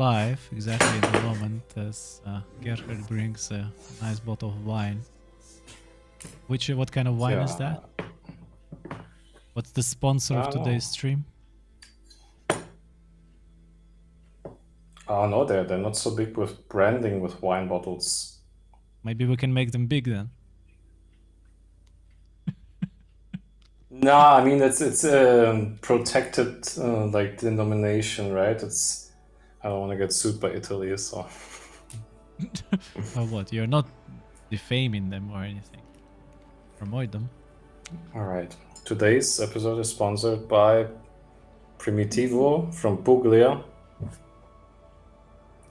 alive exactly at the moment as Gerhard brings a nice bottle of wine. What kind of wine is that? What's the sponsor of today's stream? Oh no, they're not so big with branding with wine bottles. Maybe we can make them big then. No, I mean it's a protected like denomination, right? I don't want to get sued by Italy, so. Or what? You're not defaming them or anything. Promote them. All right. Today's episode is sponsored by Primitivo from Puglia.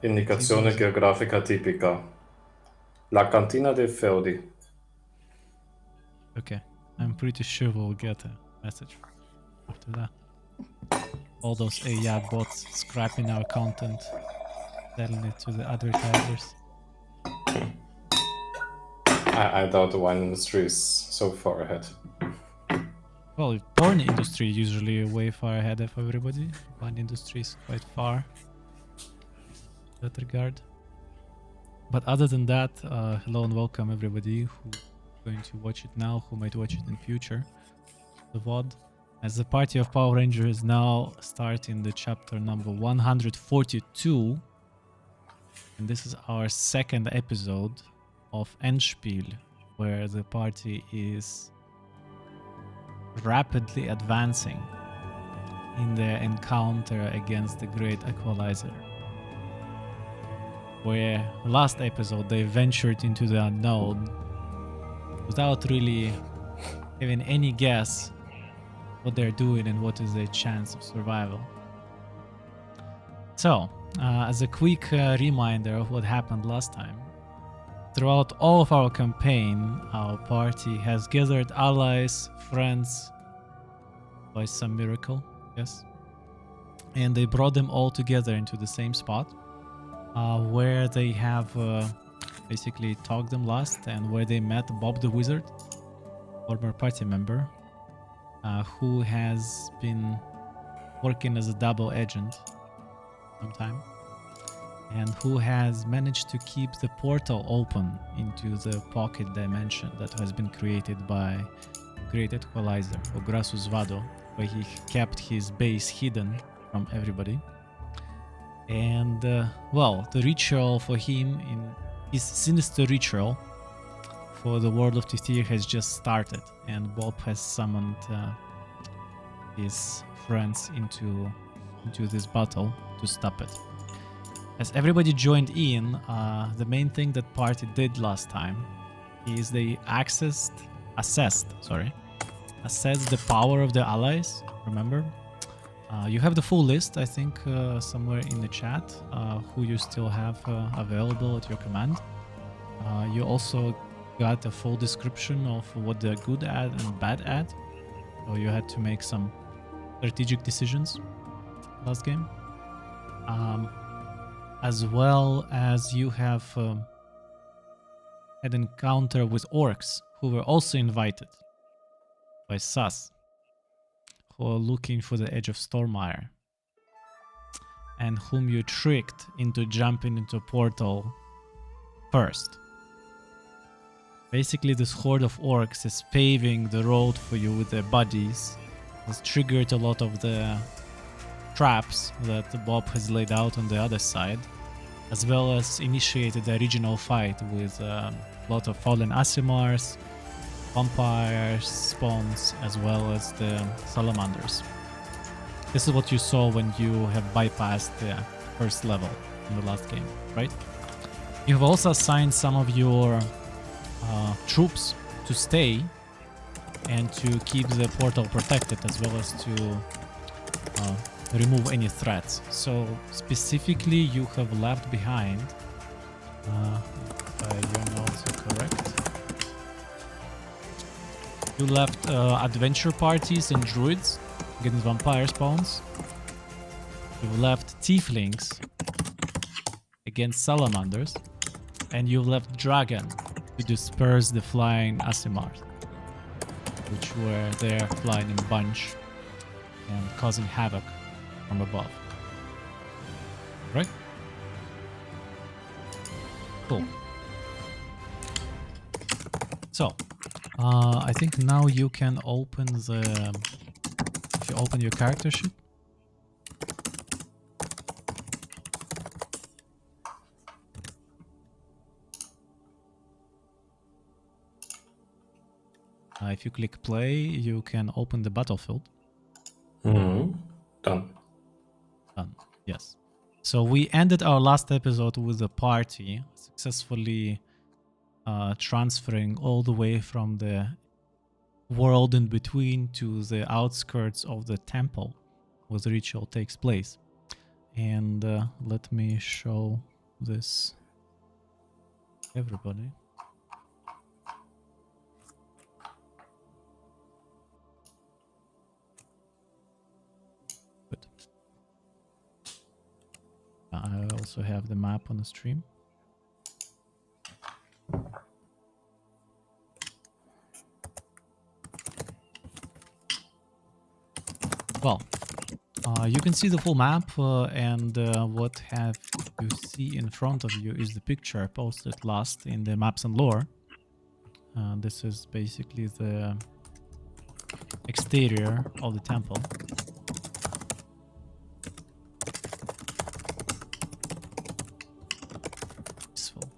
Indicazione geografica tipica. La cantina dei feudi. Okay. I'm pretty sure we'll get a message after that. All those AI bots scrapping our content, selling it to the advertisers. I doubt the wine industry is so far ahead. Well, porn industry usually way far ahead of everybody. Wine industry is quite far in that regard. But other than that, hello and welcome everybody who's going to watch it now, who might watch it in future. The VOD. As the Party of Power Rangers now starting the chapter number 142. And this is our second episode of Endspiel, where the party is rapidly advancing in their encounter against the Great Equalizer. Where last episode they ventured into the unknown without really having any guess what they're doing and what is their chance of survival. So, as a quick reminder of what happened last time, throughout all of our campaign, our party has gathered allies, friends, by some miracle, yes, and they brought them all together into the same spot, where they have basically talked them last, and where they met Bob the Wizard, former party member, who has been working as a double agent sometime, and who has managed to keep the portal open into the pocket dimension that has been created by Great Equalizer, or Grasus Vado, where he kept his base hidden from everybody. And, well, the ritual for him, in his sinister ritual for the world of Tithir, has just started, and Bob has summoned his friends into this battle to stop it. As everybody joined in, the main thing that party did last time is they assessed the power of the allies. Remember, you have the full list, I think, somewhere in the chat, who you still have available at your command. You also got a full description of what they're good at and bad at, so you had to make some strategic decisions last game. As well as you have had an encounter with orcs who were also invited by Sus, who are looking for the edge of Stormire, and whom you tricked into jumping into a portal first. Basically, this horde of orcs is paving the road for you with their bodies, has triggered a lot of the traps that Bob has laid out on the other side, as well as initiated a regional fight with a lot of fallen Asimars, vampires, spawns, as well as the salamanders. This is what you saw when you have bypassed the first level in the last game, right? You have also assigned some of your troops to stay and to keep the portal protected, as well as to remove any threats. So specifically you have left behind, if your notes are correct, you left adventure parties and druids against vampire spawns. You left tieflings against salamanders, and you left dragon to disperse the flying Asimars, which were there flying in bunch and causing havoc from above. Right? Cool. So, I think now you can open the... If you open your character sheet. If you click play, you can open the battlefield. Mm-hmm. Done. Done. Yes. So we ended our last episode with the party successfully transferring all the way from the world in between to the outskirts of the temple where the ritual takes place. And let me show this everybody. Good. I also have the map on the stream. Well, you can see the full map, and what have you see in front of you is the picture I posted last in the maps and lore. This is basically the exterior of the temple. Peaceful.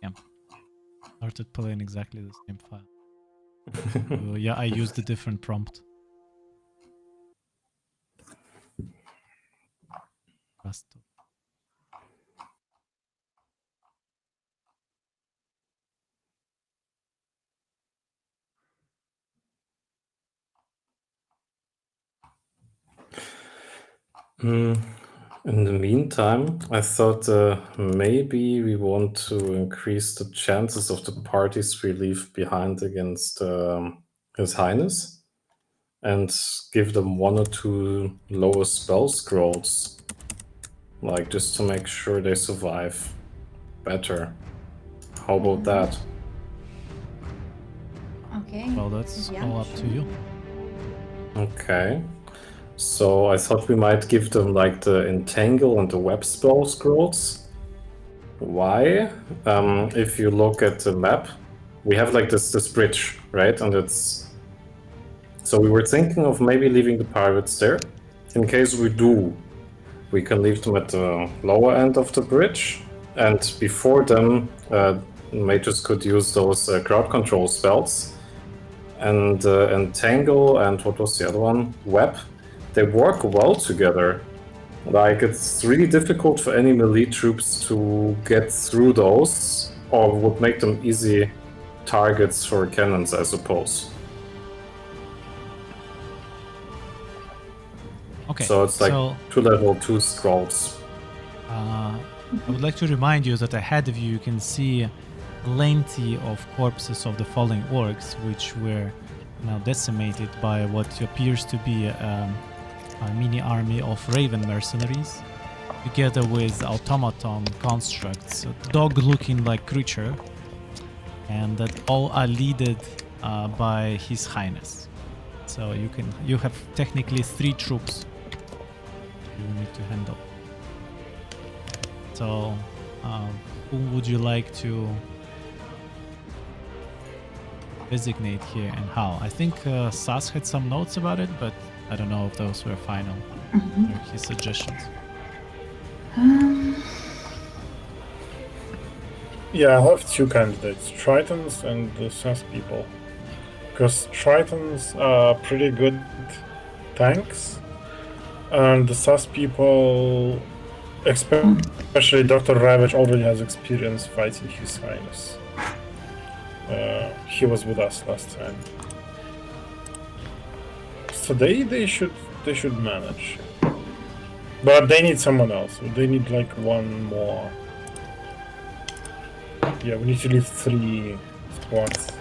Yeah. Started playing exactly the same file. So, yeah, I used a different prompt. Rasto. In the meantime, I thought maybe we want to increase the chances of the parties we leave behind against His Highness and give them 1 or 2 lower spell scrolls, like just to make sure they survive better. How about that? Okay. Well, that's Yeah, all up to you. Okay. So I thought we might give them like the Entangle and the Web spell scrolls. Why? If you look at the map, we have like this bridge, right? And it's... So we were thinking of maybe leaving the pirates there. In case we do, we can leave them at the lower end of the bridge. And before them, mages could use those crowd control spells. And Entangle and what was the other one? Web. They work well together. Like, it's really difficult for any melee troops to get through those, or would make them easy targets for cannons, I suppose. Okay. So it's like so 2 level 2 scrolls. I would like to remind you that ahead of you can see plenty of corpses of the fallen orcs, which were now decimated by what appears to be a mini army of raven mercenaries, together with automaton constructs, a dog-looking like creature, and that all are led by His Highness. So you have technically 3 troops you need to handle. So, whom would you like to designate here and how? I think Sas had some notes about it, but I don't know if those were final or his suggestions. Yeah, I have 2 candidates, Tritons and the SAS people. Because Tritons are pretty good tanks, and the SAS people, especially Dr. Ravage, already has experience fighting His Highness. He was with us last time. So they should manage. But they need someone else. They need like 1 more. Yeah, we need to leave 3 squads.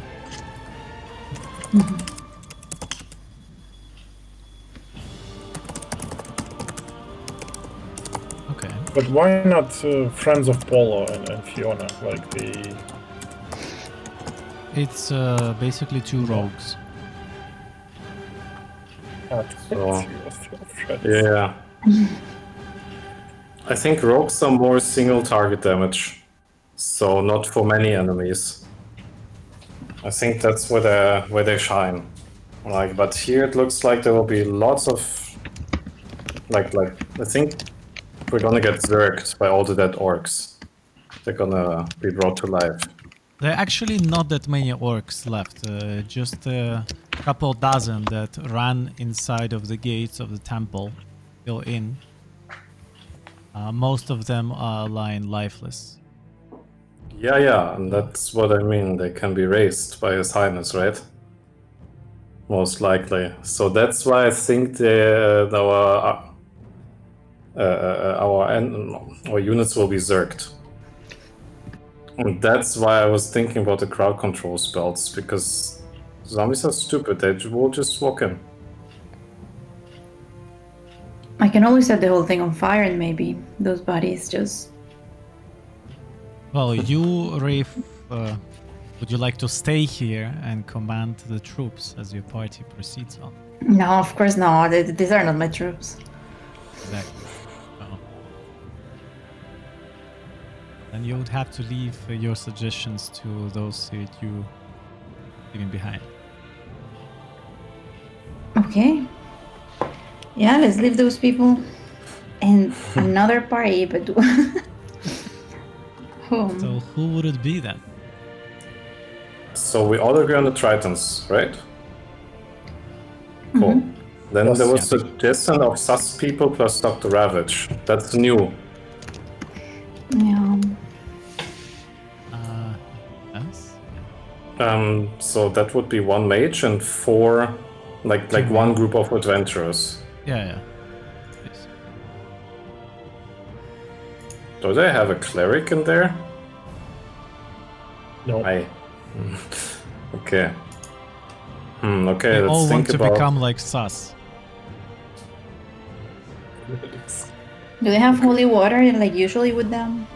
Okay. But why not Friends of Polo and Fiona? Like the... It's basically two rogues. So, Friends. yeah. I think rogues are more single target damage, so not for many enemies. I think that's where they shine. Like, but here it looks like there will be lots of like I think we're gonna get zerged by all the dead orcs. They're gonna be brought to life. There are actually not that many orcs left, just a couple dozen that ran inside of the gates of the temple, still in. Most of them are lying lifeless. Yeah, and that's what I mean. They can be raised by His Highness, right? Most likely. So that's why I think our units will be zerged. And that's why I was thinking about the crowd control spells, because zombies are stupid. They will just walk in. I can always set the whole thing on fire and maybe those bodies just... Well, you, Rafe, would you like to stay here and command the troops as your party proceeds on? No, of course not. These are not my troops. Exactly. Oh. Then you would have to leave your suggestions to those that you leaving behind. Okay. Yeah, let's leave those people in another party, but whom? So who would it be then? So we all agree on the Tritons, right? Cool. Then Yes. there was suggestion of sus people plus Dr. Ravage. That's new. Yeah. Yes? So that would be one mage and four, like one group of adventurers. Yeah. Yes. Do they have a cleric in there? No. Okay. Okay, They let's all want think to about... become like sus. Do they have holy water like usually with them?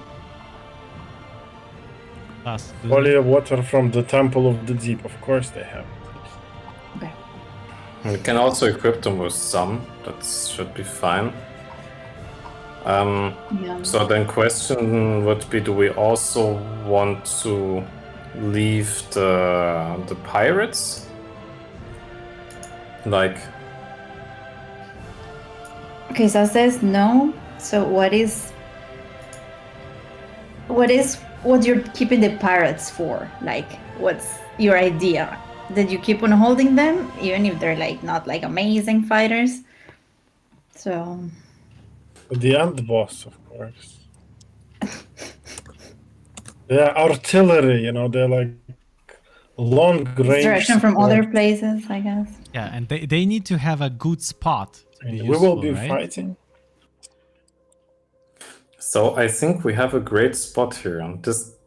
Sus. Holy water from the Temple of the Deep. Of course they have. Okay. We can also equip them with some. That should be fine. Yeah. So then question would be, do we also want to leave the pirates? Like... Okay, so it says no. So what you're keeping the pirates for? Like, what's your idea? That you keep on holding them, even if they're like not like amazing fighters? So The end boss, of course. They're artillery, they're like long range. distraction from support. other places, I guess. Yeah, and they need to have a good spot to be We useful, will be right? fighting. So I think we have a great spot here.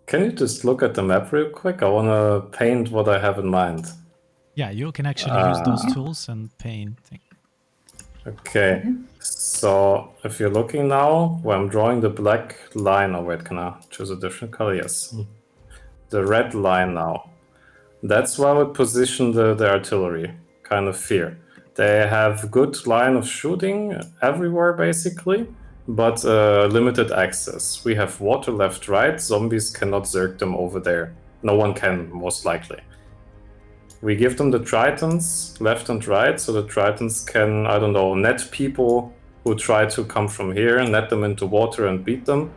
Can you just look at the map real quick? I want to paint what I have in mind. Yeah, you can actually use those tools and paint things. Okay, so if you're looking now, where I'm drawing the black line, wait, can I choose a different color? Yes. The red line now. That's where I would position the artillery, kind of here. They have good line of shooting everywhere, basically, but limited access. We have water left, right. Zombies cannot zerg them over there. No one can, most likely. We give them the Tritons left and right, so the Tritons can, I don't know, net people who try to come from here, net them into water and beat them.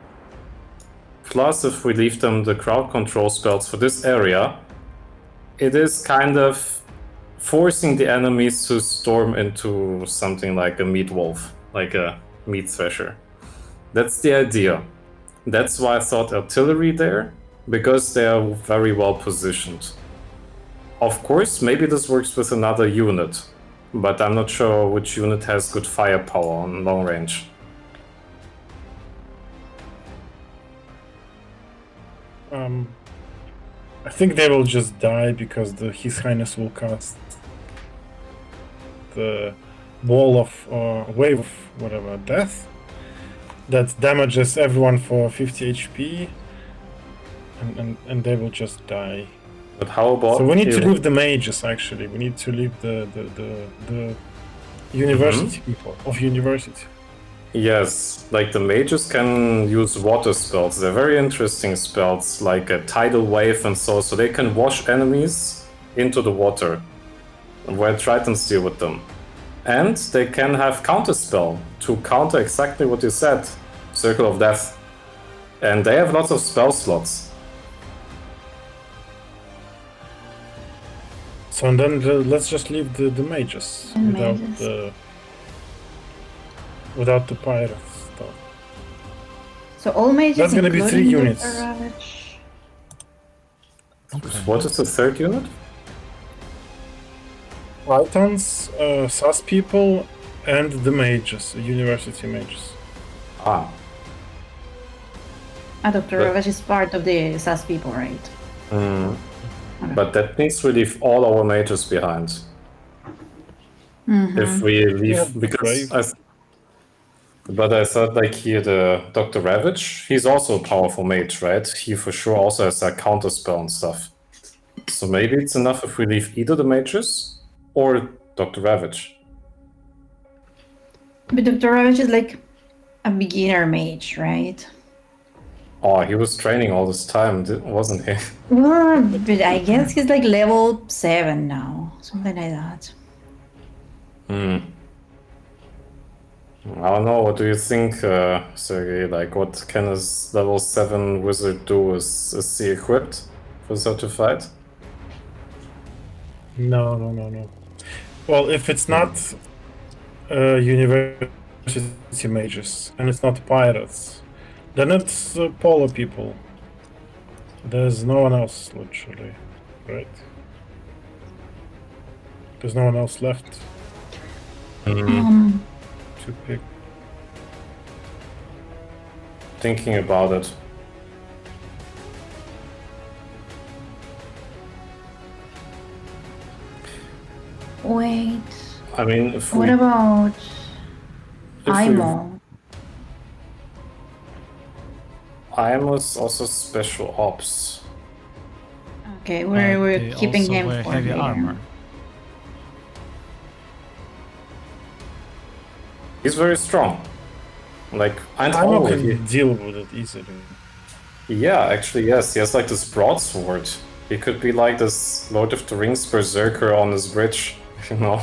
Plus, if we leave them the crowd control spells for this area, it is kind of forcing the enemies to storm into something like a meat wolf, like a meat thresher. That's the idea. That's why I thought artillery there, because they are very well positioned. Of course, maybe this works with another unit, but I'm not sure which unit has good firepower on long range. I think they will just die because His Highness will cast the wall of wave of whatever death, that damages everyone for 50 HP, and they will just die. But how about So we need to leave the mages. Actually, we need to leave the university people of university. Yes, like the mages can use water spells. They're very interesting spells, like a tidal wave and so they can wash enemies into the water, where Tritons deal with them. And they can have counterspell to counter exactly what you said, Circle of Death. And they have lots of spell slots. So and then let's just leave the mages And without mages. the pirates stuff. So all mages. That's gonna be 3 including units. Dr. Ravage. Okay. What is the third unit? Titans, SAS people, and the mages, university mages. Ah, Dr. But- Ravage is part of the SAS people, right? but that means we leave all our mages behind. If we leave, Yeah, because brave. but I thought like here the Dr. Ravage, he's also a powerful mage, right? He for sure also has that counter spell and stuff. So maybe it's enough if we leave either the mages or Dr. Ravage. But Dr. Ravage is like a beginner mage, right? Oh, he was training all this time, wasn't he? Well, but I guess he's like level 7 now, something like that. I don't know. What do you think, Sergey? Like, what can a level 7 wizard do? Is he equipped for such a fight? No. Well, if it's not university mages and it's not pirates, then it's polar people. There's no one else, literally, right? There's no one else left to pick. Thinking about it. Wait, I mean, if what we, about if we Imo? Imo's also special ops. Okay, But we're they keeping also him wear for heavy later. armor. He's very strong. Like, and Imo oh, can deal with it easily. yeah, actually, yes. He has like this broadsword. He could be like this Lord of the Rings berserker on his bridge, you know.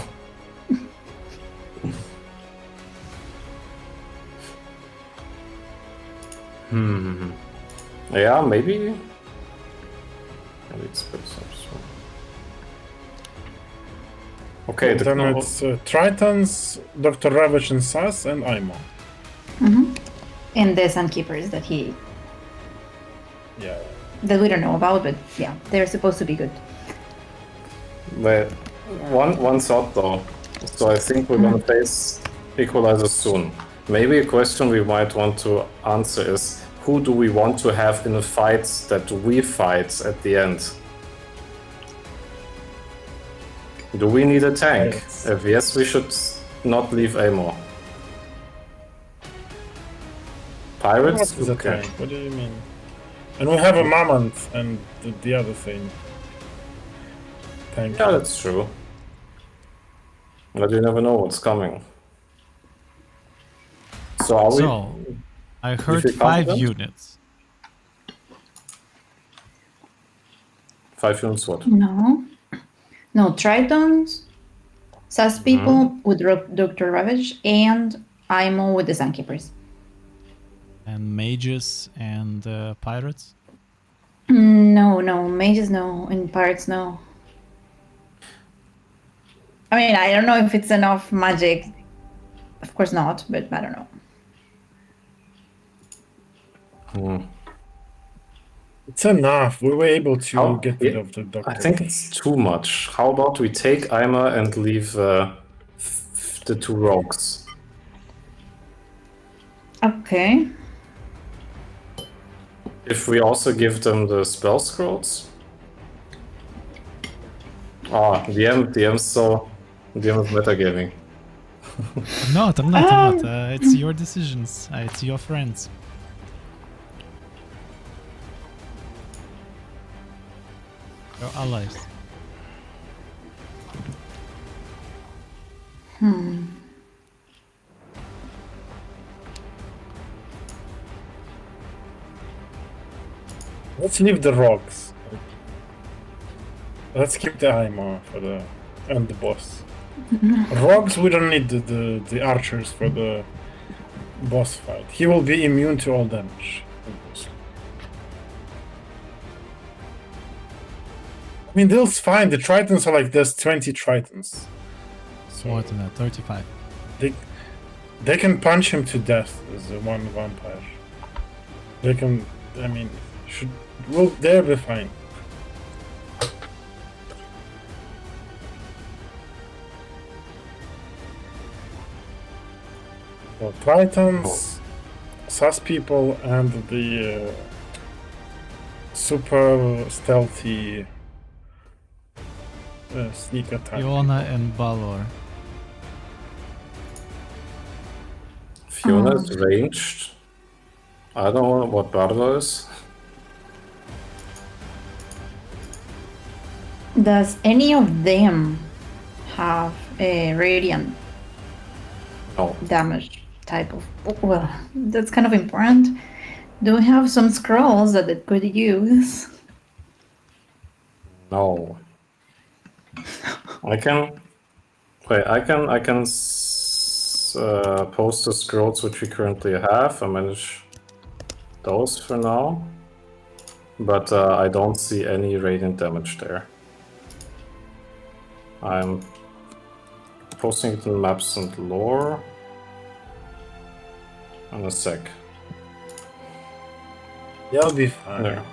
Yeah, maybe. Maybe it's better. Okay, Then the, it's Tritons, Dr. Ravage and SAS, and Imo. And the Sunkeepers that Yeah. we don't know about, but yeah, they're supposed to be good. but one thought though. So I think we're gonna face equalizers soon. Maybe a question we might want to answer is, who do we want to have in the fights that we fight at the end? Do we need a tank? Pirates. If yes, we should not leave Amor. Pirates? What is a Okay. tank? What do you mean? And we have a mammoth and the other thing. Tank. Yeah, that's true. But you never know what's coming. So are we? So, I heard feel 5 confident? units. 5 units what? No, Tritons, SAS people with Dr. Ravage, and Imo with the Sunkeepers. And mages and pirates. No, mages no, and pirates no. I mean, I don't know if it's enough magic. Of course not, but I don't know. It's enough. We were able to Oh, get rid of the doctor. I think it's too much. How about we take Aimer and leave the 2 rogues? Okay. If we also give them the spell scrolls? DM is metagaming. I'm not. I'm not. It's your decisions. It's your friends. Your allies. Let's leave the rocks. Let's keep the Aima for the and the boss. Rogues, we don't need the archers for the boss fight. He will be immune to all damage. I mean, they'll fine. The Tritons are like there's 20 Tritons. So More than that, 35. they can punch him to death as a one vampire. They can. I mean, they'll be fine. So Tritons, sus people, and the super stealthy sneak attack. Fiona and Balor. Fiona is ranged. I don't know what Bardo is. Does any of them have a radiant No. damage type of? Well, that's kind of important. Do we have some scrolls that it could use? No. I can. Wait, I can post the scrolls which we currently have. I manage those for now. But I don't see any radiant damage there. I'm posting it in maps and lore. In a sec. They'll be fine. There.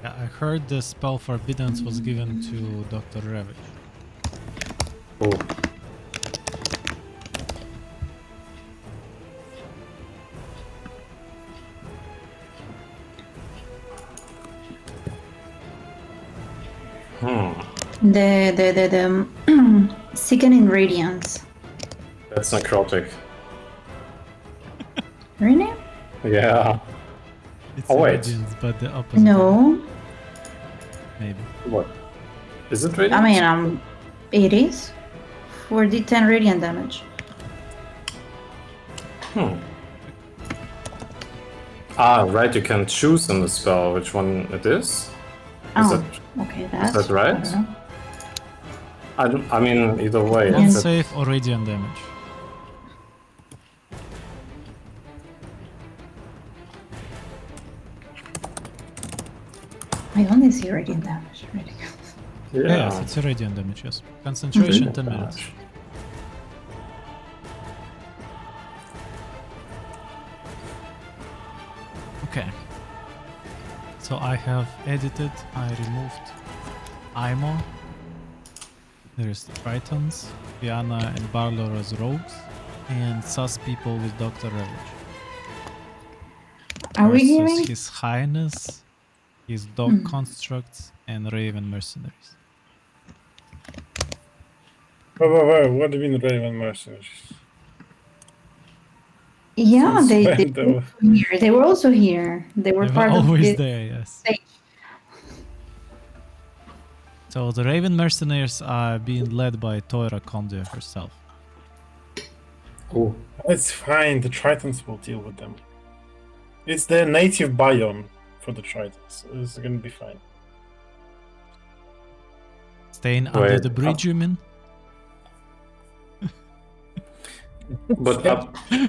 Yeah, I heard the spell Forbiddance was given to Dr. Ravage. Oh. The Sickening Radiance. That's necrotic. Really? Yeah. It's Oh, wait. Radiance, but the opposite. No. Maybe. What? Is it radiant? I mean, it is. 4d10 radiant damage. Ah, right, you can choose in the spell which one it is. Oh, okay, that's. that right? I don't know. I mean, either way. Yeah. it's a- Unsafe or radiant damage. I only see radiant damage. Really. Yeah, yes, it's a radiant damage, yes. Concentration, 10 minutes. Okay. So I have edited, I removed Aimo. There's the Tritons, Fiona and Barlow as rogues, and sus people with Dr. Ravage. Are we Versus giving? His Highness, his dog constructs, and Raven mercenaries. Wait, what do you mean Raven mercenaries? Yeah, Since they when they were- were here. They were also here. They were They were part of always the there, yes. stage. So the Raven mercenaries are being led by Toira Conde herself. Oh, It's fine, the Tritons will deal with them. It's their native biome for the Tritons. It's gonna be fine. Staying under Wait, the bridge, you mean? but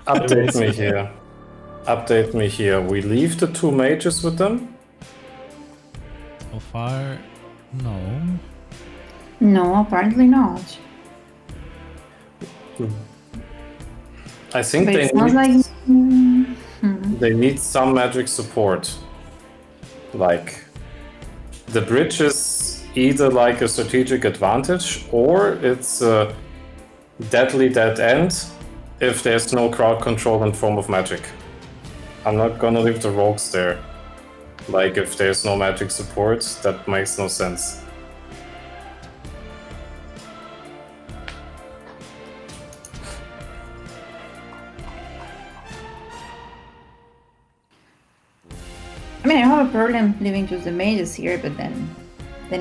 update me here. Update me here. We leave the two mages with them? So far, no. No, apparently not. I think But they it sounds need, like. they need some magic support. Like, the bridge is either like a strategic advantage or it's a deadly dead end if there's no crowd control in form of magic. I'm not gonna leave the rogues there. Like, if there's no magic support, that makes no sense. I mean, I have a problem leaving just the mages here, but then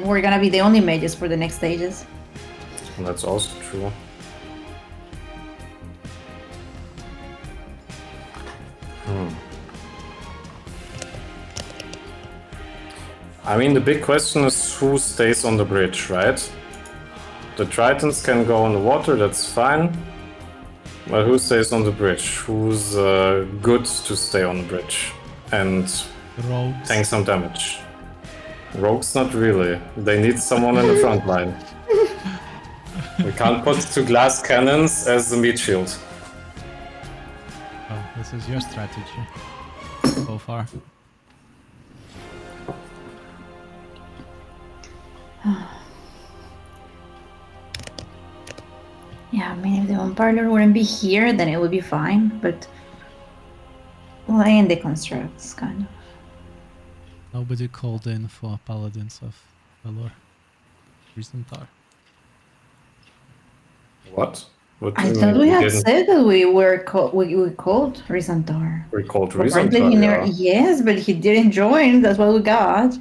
we're gonna be the only mages for the next stages. And that's also true. I mean, the big question is who stays on the bridge, right? The Tritons can go on the water, that's fine. But who stays on the bridge? Who's good to stay on the bridge and Rogues. tank some damage? Rogues, not really. They need someone in the front line. We can't put two glass cannons as the meat shield. Oh, this is your strategy so far. Yeah, I mean, if the vampire lord wouldn't be here, then it would be fine. But well, and the constructs kind of. Nobody called in for Paladins of Valor. Resentar. What? What do I you thought mean? we had didn't said that we called Risantar. recall Apparently Reason? he never, yes, but he didn't join. That's what we got.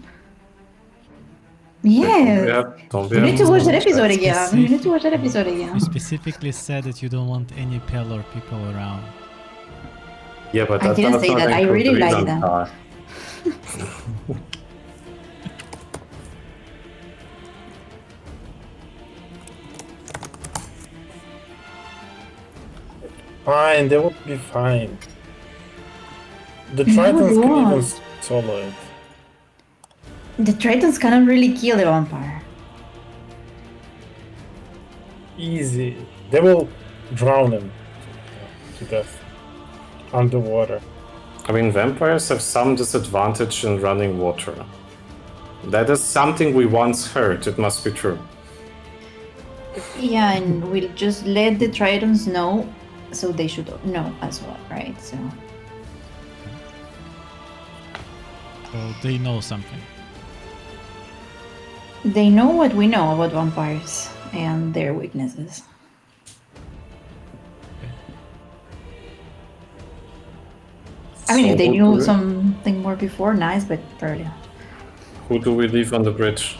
Yes. Don't You need to watch that episode chat? again. You need to watch that episode again. You specifically said that you don't want any Pelor people around. Yeah, but I that didn't does say not that. I include really like Reason that. Tar. Fine, they will be fine. The No, Tritons they can even won't. solo it. The Tritons cannot really kill the vampire. Easy. They will drown him to death underwater. I mean, vampires have some disadvantage in running water. That is something we once heard, it must be true. Yeah, and we'll just let the Tritons know, so they should know as well, right? So They know something. they know what we know about vampires and their weaknesses. I mean, if they knew something more before, nice, but probably not. Who do we leave on the bridge?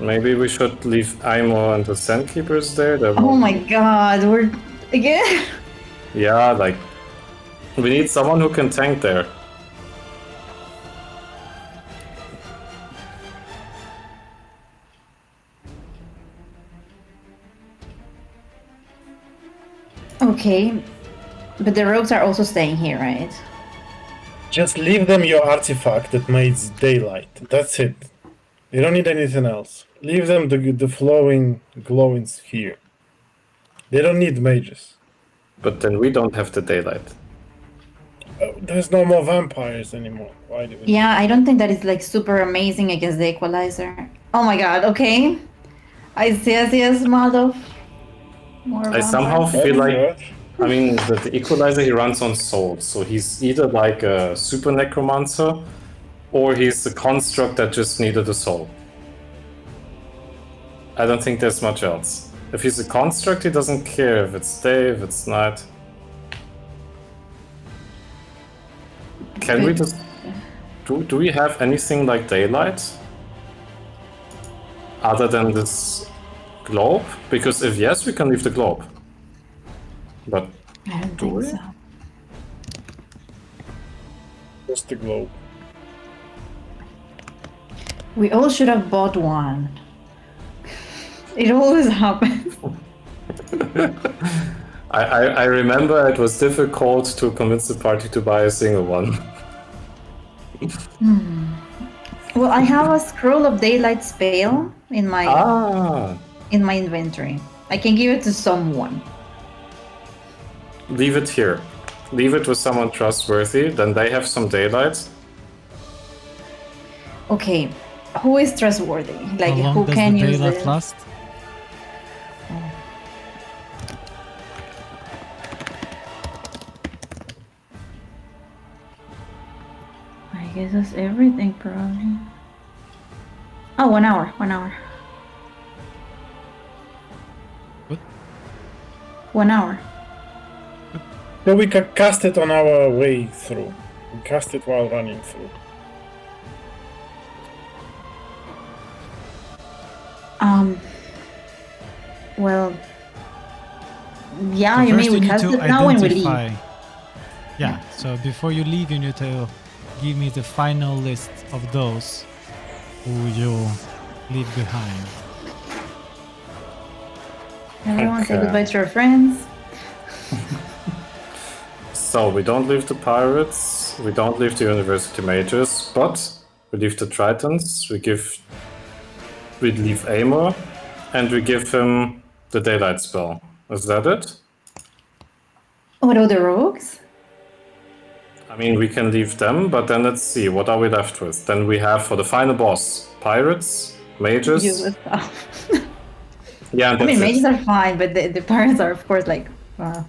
Maybe we should leave Aimo and the Sandkeepers there. Oh my god, we're again. Yeah, like we need someone who can tank there. Okay, but the rogues are also staying here, right? Just leave them your artifact that makes daylight. That's it. You don't need anything else. Leave them the flowing, glowing sphere. They don't need mages. But then we don't have the daylight. Oh, there's no more vampires anymore. Why do we? Yeah, I don't think that is like super amazing against the equalizer. Oh my god, okay. I see Maldov. More I somehow vampires. feel like, Good. I mean, the Equalizer, he runs on souls, so he's either like a super necromancer, or he's a construct that just needed a soul. I don't think there's much else. If he's a construct, he doesn't care if it's day, if it's night. Can we just... Do we have anything like daylight? Other than this globe? Because if yes, we can leave the globe. But I don't Do think we? so. Just the globe. We all should have bought one. It always happens. I remember it was difficult to convince the party to buy a single one. Well, I have a scroll of daylight spell in my inventory. I can give it to someone. Leave it here. Leave it with someone trustworthy, then they have some daylight. Okay, who is trustworthy? Like How long who does can the use daylight this? last? I guess that's everything, probably. Oh, 1 hour. 1 hour. What? 1 hour. So we can cast it on our way through. We cast it while running through. Well, yeah, So you first mean we need cast to it now when we leave? identify. Yeah, so before you leave, you need to give me the final list of those who you leave behind. Everyone say Okay. goodbye to your friends. So we don't leave the pirates, we don't leave the university mages, but we leave the Tritons, we leave Amor, and we give him the daylight spell. Is that it? What about the rogues? I mean, we can leave them, but then let's see, what are we left with? Then we have for the final boss, pirates, mages. Useless stuff. Yeah, I that's mean, mages it. are fine, but the pirates are, of course, like,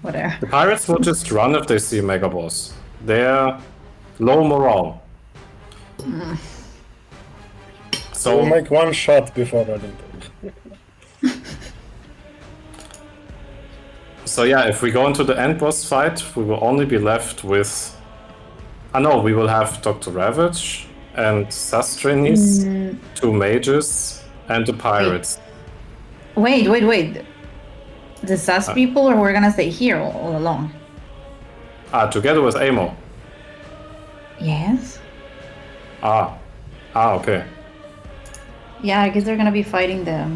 whatever. The pirates will just run if they see Mega Boss. They're low morale. So we'll make one shot before running through. So yeah, if we go into the end boss fight, we will only be left with... no, we will have Dr. Ravage and Sastrinis, 2 mages, and the pirates. Wait. The sus people, or we're gonna stay here all along? Together with Amor. Yes. Okay. Yeah, I guess they're gonna be fighting the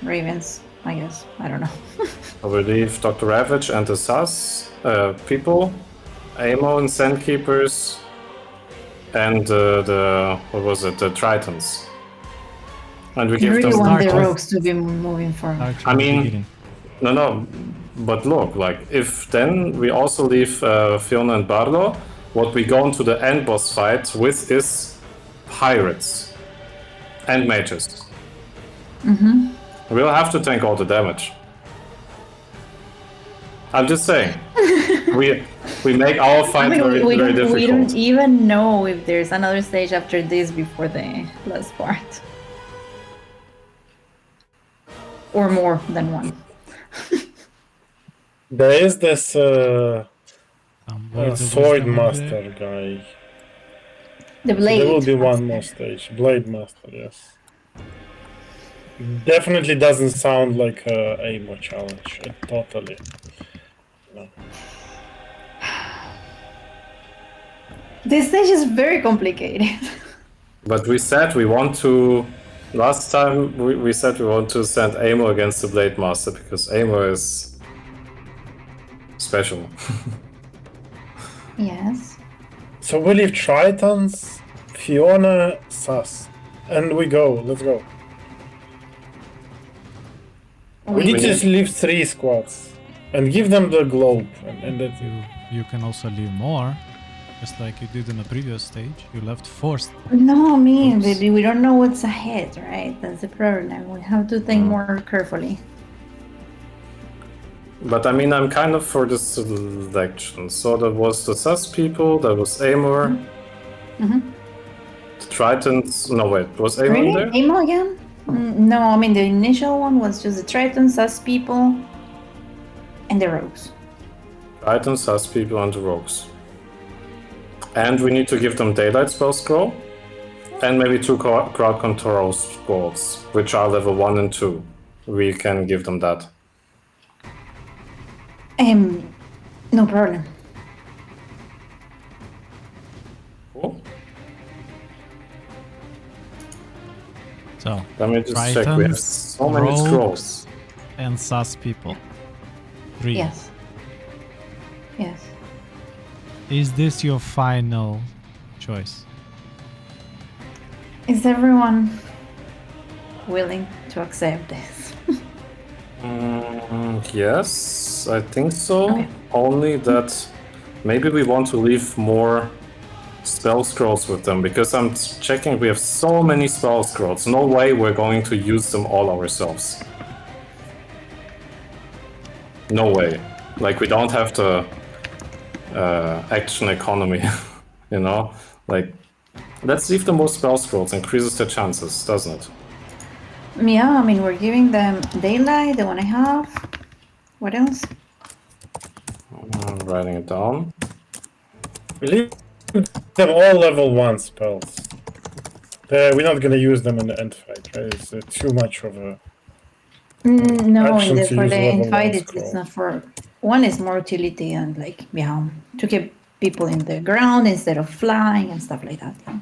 ravens. I guess. I don't know. I will leave Dr. Ravage and the Sus people, Amor and Sandkeepers, and the Tritons. And we I give really them... want the Start with- rogues to be moving forward. Start I from the mean- beginning. No, but look, like, if then we also leave Fiona and Barlow, what we go into the end boss fight with is pirates and mages. We'll have to tank all the damage. I'm just saying. we make our I fight mean, very, we very don't difficult. even know if there's another stage after this before the last part. Or more than one. There is this Some words of sword wisdom in master there. guy. The So blade. there will be one master. more stage. Blade master, yes. Definitely doesn't sound like a Amor challenge. Totally. No. This stage is very complicated. But we said we want to... Last time we said we want to send Amor against the Blade Master, because Amor is... special. Yes. So we leave Tritons, Fiona, Sus. And we go. Let's go. We need to just leave 3 squads. And give them the globe. And that's it. You can also leave more, just like you did in the previous stage. You left 4. No, I mean, Oops. we don't know what's ahead, right? That's the problem. We have to think more carefully. But I mean, I'm kind of for the selection. So there was the Sus people, there was Amor. The Tritons... No, wait, was Amor Really? there? Amo again? No, I mean, the initial one was just the Tritons, Sus people, and the rogues. Tritons, Sus people, and the Rogues. And we need to give them Daylight Spell Scroll. And maybe 2 Crowd Control Scrolls, which are level 1 and 2. We can give them that. No problem. Cool. So, Let me just check. We have Tritons, so many rogues, scrolls. and sus people. 3. Yes. Yes. Is this your final choice? Is everyone willing to accept this? Yes, I think so. Okay. Only that maybe we want to leave more spell scrolls with them, because I'm checking, we have so many spell scrolls. No way we're going to use them all ourselves. No way. Like, we don't have the action economy, you know? Like, Let's leave them more spell scrolls, increases their chances, doesn't it? Yeah, I mean, we're giving them daylight, the one I have. What else? I'm writing it down. We leave them all level 1 spells. We're not gonna use them in the end fight, right? It's too much of a No, action to for use the level 1 invite, it's scroll. not for. One is more utility and like, yeah, to keep people in the ground instead of flying and stuff like that. Yeah.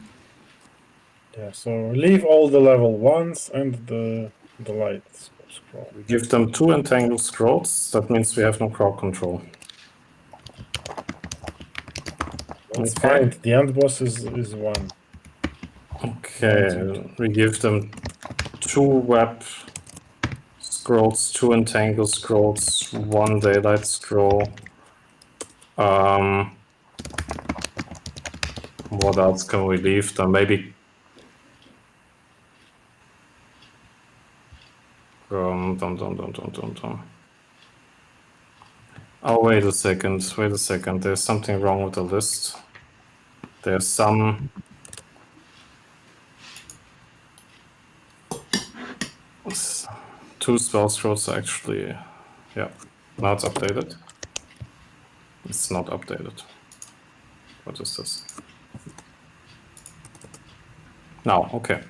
Yeah, so leave all the level 1s and the light scroll. We give them 2 entangled scrolls. That means we have no crowd control. It's Okay. fine. The end boss is 1. Okay, we give them 2 web scrolls, 2 entangled scrolls, 1 daylight scroll. What else can we leave them? Maybe Oh, wait a second. There's something wrong with the list. There's some 2 spell scrolls actually. Yeah, now it's updated. It's not updated. What is this? Now, okay.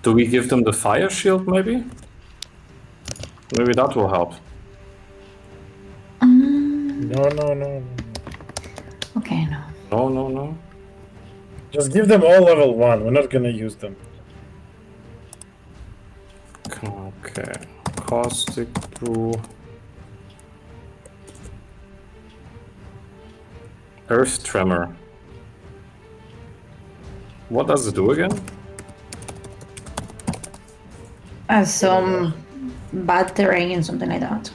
Do we give them the fire shield, maybe? Maybe that will help. No. Okay, no. No. Just give them all level 1. We're not gonna use them. Okay. Caustic brew. Earth tremor. What does it do again? Some bad terrain, something like that.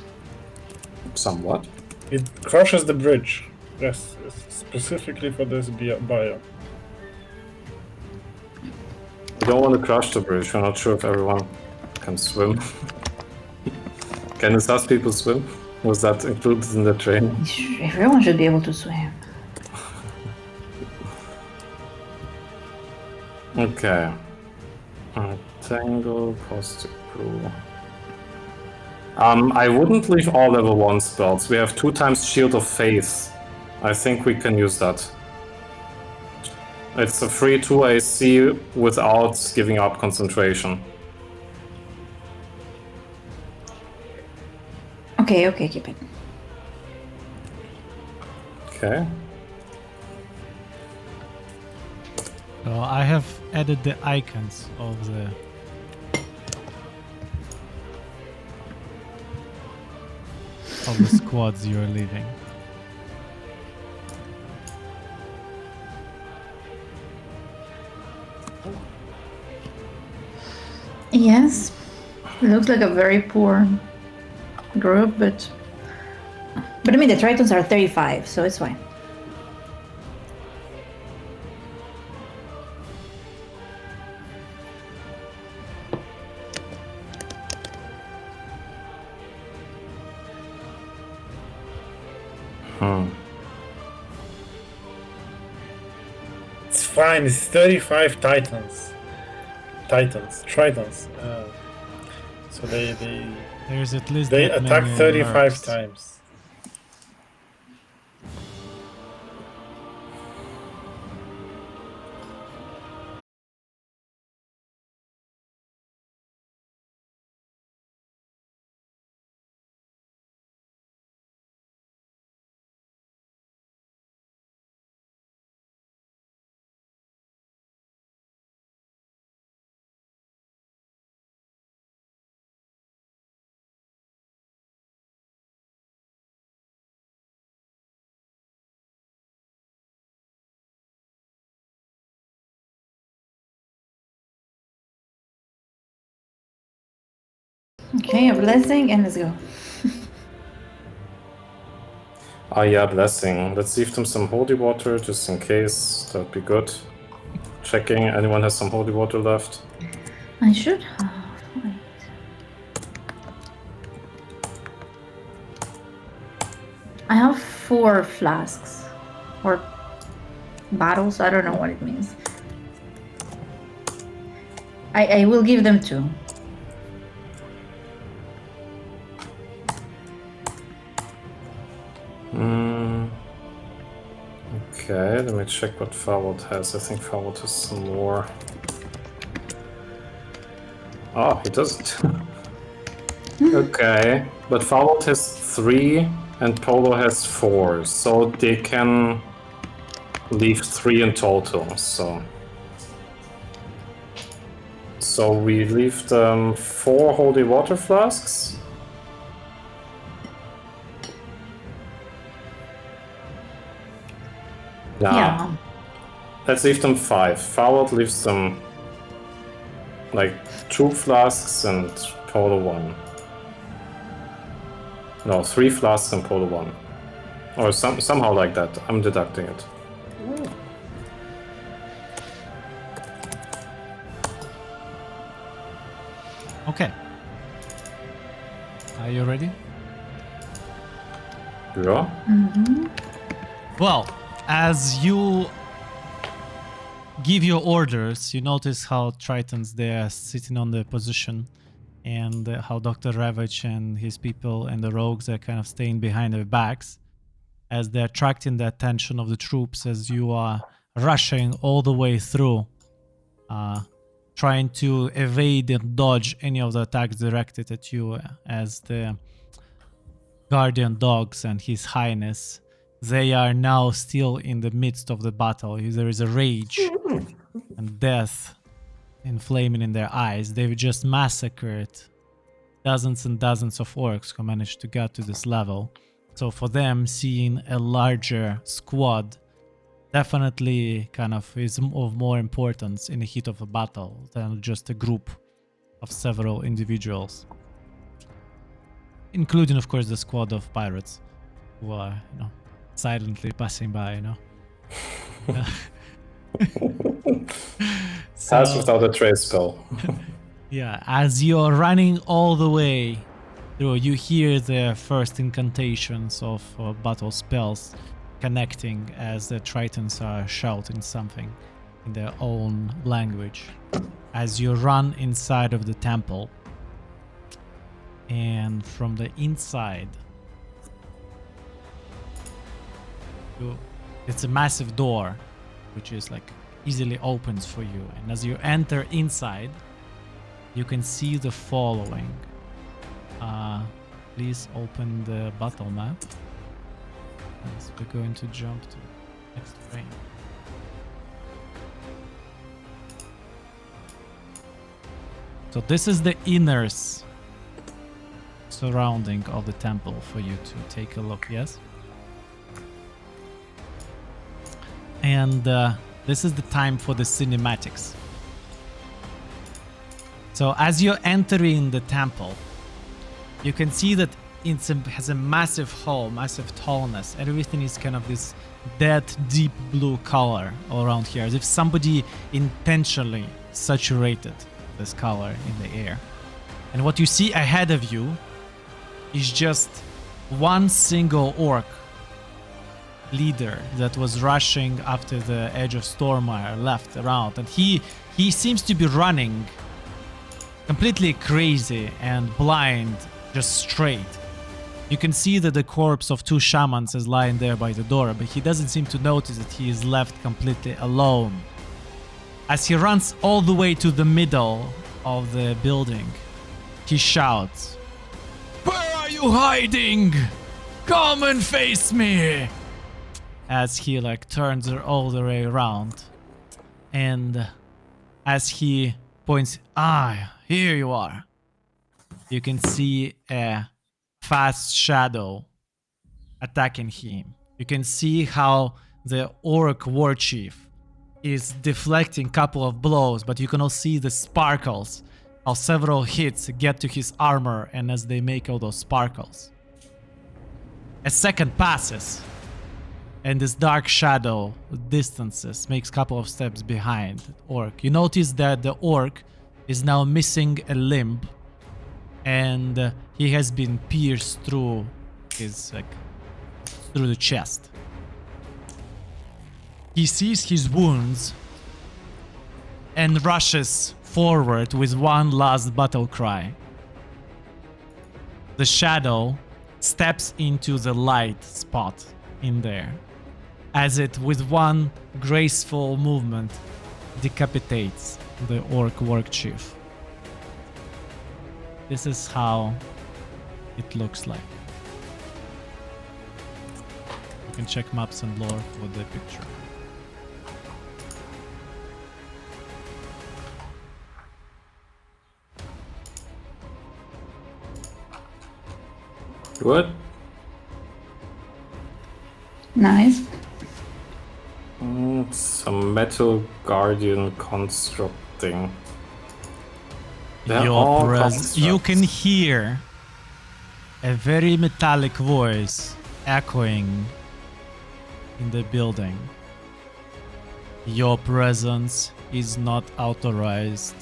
Somewhat. It crushes the bridge. Yes, specifically for this biome. We don't want to crush the bridge. We're not sure if everyone can swim. Can the SAS people swim? Was that included in the training? Everyone should be able to swim. Okay. Tangle, caustic brew. I wouldn't leave all level 1 spells. We have 2 times Shield of Faith. I think we can use that. It's a free 2 AC without giving up concentration. Okay, keep it. Okay. So I have added the icons of the squads you're leaving. Yes, it looks like a very poor group, but I mean the Tritons are 35, so it's fine. It's fine. It's 35 Tritons. So There's at least they that attack many 35 mercs. times. Okay, a blessing and let's go. Yeah, blessing. Let's leave them some holy water just in case. That'd be good. Checking. Anyone has some holy water left? I should have. Wait. I have 4 flasks. Or bottles, I don't know what it means. I will give them 2. Okay, let me check what Farwood has. I think Farwood has some more. Oh, he doesn't. Okay, but Farwood has 3 and Polo has 4, so they can leave 3 in total. So we leave them 4 holy water flasks. Nah, Yeah. let's leave them 5. Farwood leaves them like 2 flasks and Polo 1. No, 3 flasks and Polo 1. Or somehow like that. I'm deducting it. Okay. Are you ready? Yeah. Well, as you give your orders, you notice how Tritons, they are sitting on their position, and how Dr. Ravage and his people and the rogues are kind of staying behind their backs as they're attracting the attention of the troops as you are rushing all the way through, trying to evade and dodge any of the attacks directed at you as the guardian dogs and his highness. They are now still in the midst of the battle. There is a rage and death inflaming in their eyes. They've just massacred dozens and dozens of orcs who managed to get to this level. So for them, seeing a larger squad definitely kind of is of more importance in the heat of a battle than just a group of several individuals. Including, of course, the squad of pirates who are, silently passing by, Pass without a trace spell. Yeah, as you're running all the way through, you hear the first incantations of battle spells connecting as the Tritons are shouting something in their own language. As you run inside of the temple, and from the inside, it's a massive door which is like easily opens for you, and as you enter inside you can see the following. Please open the battle map as we're going to jump to next frame. So this is the inners surrounding of the temple for you to take a look. Yes. And this is the time for the cinematics. So as you're entering the temple, you can see that it has a massive hall, massive tallness. Everything is kind of this dead, deep blue color all around here, as if somebody intentionally saturated this color in the air. And what you see ahead of you is just one single orc leader that was rushing after the Edge of Stormire left around, and he seems to be running completely crazy and blind, just straight. You can see that the corpse of 2 shamans is lying there by the door, but he doesn't seem to notice that he is left completely alone. As he runs all the way to the middle of the building, he shouts, "Where are you hiding? Come and face me!" As he turns all the way around, and as he points, here you are, you can see a fast shadow attacking him. You can see how the orc war chief is deflecting a couple of blows, but you can also see the sparkles, how several hits get to his armor, and as they make all those sparkles. A second passes, and this dark shadow distances, makes a couple of steps behind the orc. You notice that the orc is now missing a limb, and he has been pierced through his through the chest. He sees his wounds and rushes forward with one last battle cry. The shadow steps into the light spot in there, as it with one graceful movement decapitates the orc work chief. This is how it looks like. You can check maps and lore for the picture. What? Nice. Some metal guardian construct thing. They're Your all you constructs. can hear a very metallic voice echoing in the building. Your presence is not authorized.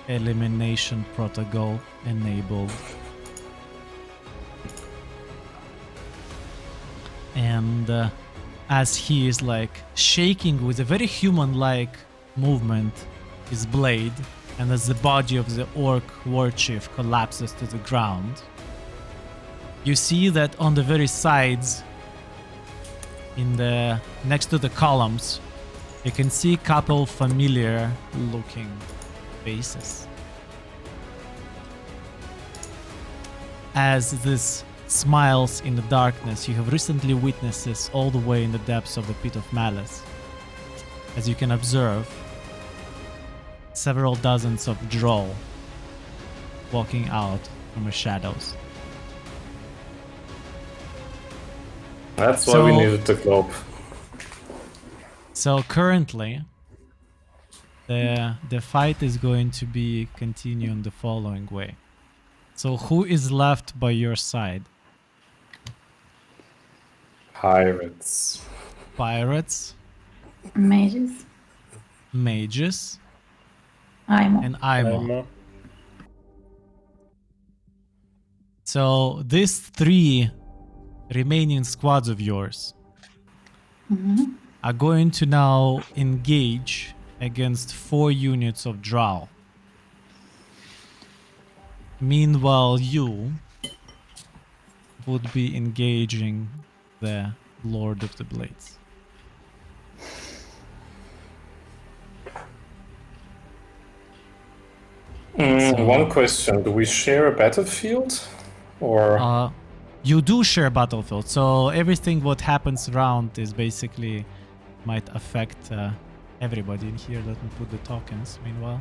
Elimination protocol enabled. And as he is like shaking with a very human-like movement his blade, and as the body of the orc war chief collapses to the ground, you see that on the very sides, in the next to the columns, you can see a couple familiar looking faces. As this smiles in the darkness, you have recently witnessed this all the way in the depths of the pit of malice. As you can observe, several dozens of droll walking out from the shadows. That's why we So- needed the globe. So currently, the fight is going to be continuing the following way. So who is left by your side? Pirates. Pirates, Mages. mages, I'm and Imo. So these three remaining squads of yours are going to now engage against 4 units of Drow. Meanwhile, you would be engaging the Lord of the Blades. One question: do we share a battlefield, or You do share battlefield, so everything what happens around is basically might affect everybody in here. Let me put the tokens meanwhile.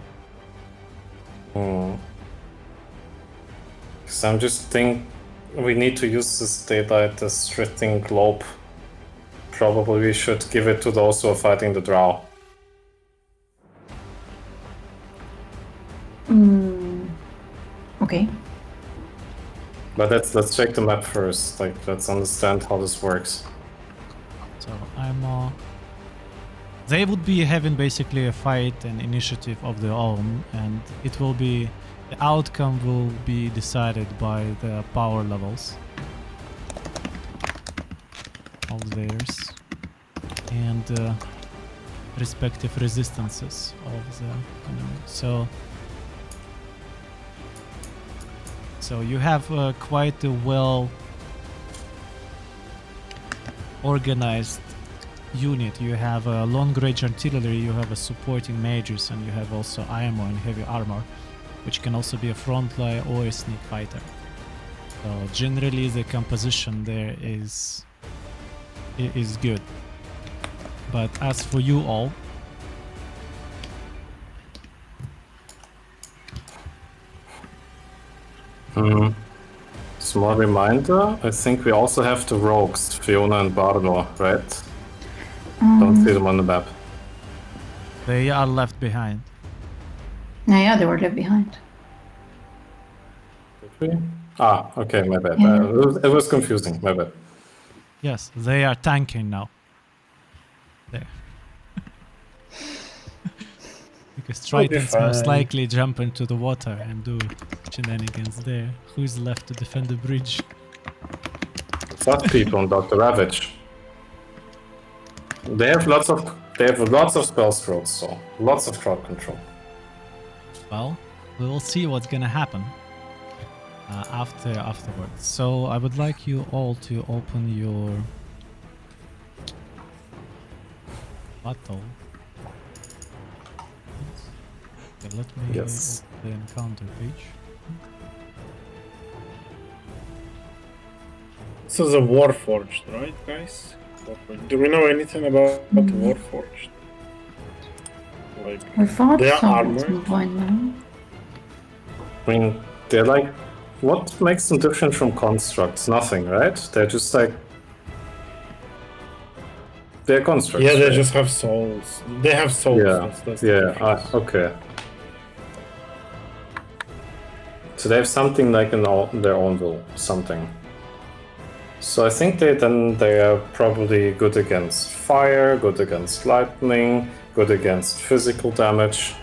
Because I'm just think we need to use this daylight as stripping globe. Probably we should give it to those who are fighting the Drow. okay. But let's check the map first. Like, let's understand how this works. So I'm they would be having basically a fight and initiative of their own, and it will be the outcome will be decided by the power levels of theirs and respective resistances of the enemy. So you have quite a well organized unit. You have a long range artillery, you have a supporting mages, and you have also IMO and heavy armor, which can also be a frontline or a sneak fighter. So generally the composition there is good. But as for you all, Small reminder, I think we also have the rogues, Fiona and Bardo, right? Don't see them on the map. they are left behind. Yeah, they were left behind. Did we? Ah, okay, my bad. Yeah. It was confusing, my bad. Yes, they are tanking now. There. Because Tritons most fine. likely jump into the water and do shenanigans there. Who's left to defend the bridge? Plus people and Dr. Ravage. They have lots of spell scrolls, so lots of crowd control. Well, we will see what's gonna happen afterwards. So I would like you all to open your battle. Okay, let me Yes. open the encounter page. This is a Warforged, right, guys? Do we know anything about Warforged? Like, We fought they are some at armored. some point now. I mean, they're like, what makes them different from constructs? Nothing, right? They're just like, they're constructs. Yeah, they right? just have souls. They have souls. Yeah, That's the yeah. difference. Okay. So they have something like in their own will, something. So I think they are probably good against fire, good against lightning, good against physical damage.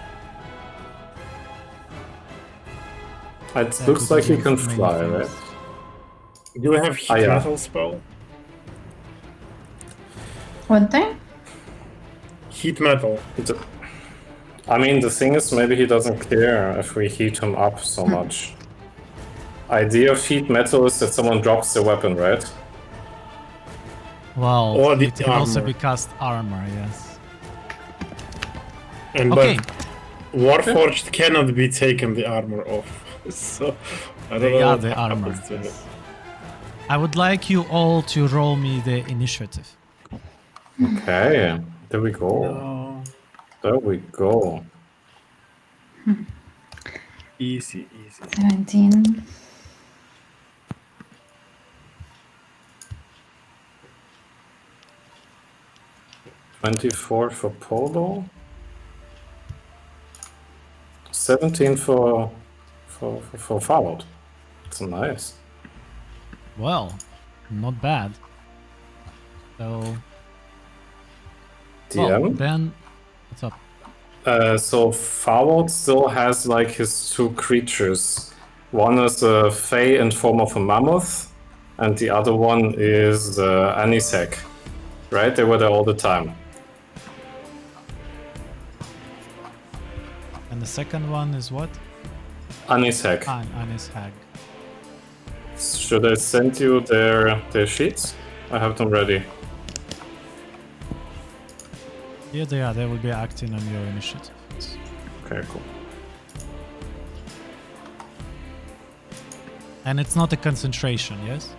It They're looks good like he against can many fly, things. right? Do we have heat yeah. metal spell? One thing? Heat metal. I mean, the thing is, maybe he doesn't care if we heat him up so much. Idea of heat metal is that someone drops their weapon, right? Well, Or the it can also armor. be cast armor, yes. And Okay, but Warforged cannot be taken the armor off. So I don't they know are what the armor. happens to it. Yes. I would like you all to roll me the initiative. Okay, there we go. No. There we go. Easy. 17. 24 for Polo. 17 for Fallout. It's nice. Well, not bad. So, well, DM. then, what's up? So Fallout still has like his two creatures. One is a Fae in form of a mammoth, and the other one is Anisek. Right? They were there all the time. And the second one is what? Anisek. Anis Hag. Should I send you their sheets? I have them ready. Yeah, they are. They will be acting on your initiative. Okay, cool. And it's not a concentration, yes?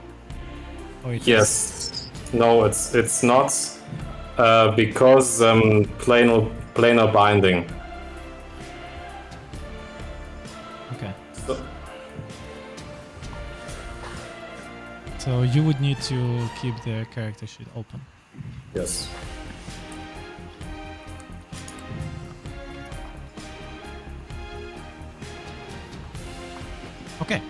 Or it is? Yes. No, it's not because planar binding. Okay. So, So you would need to keep the character sheet open. yes. Okay.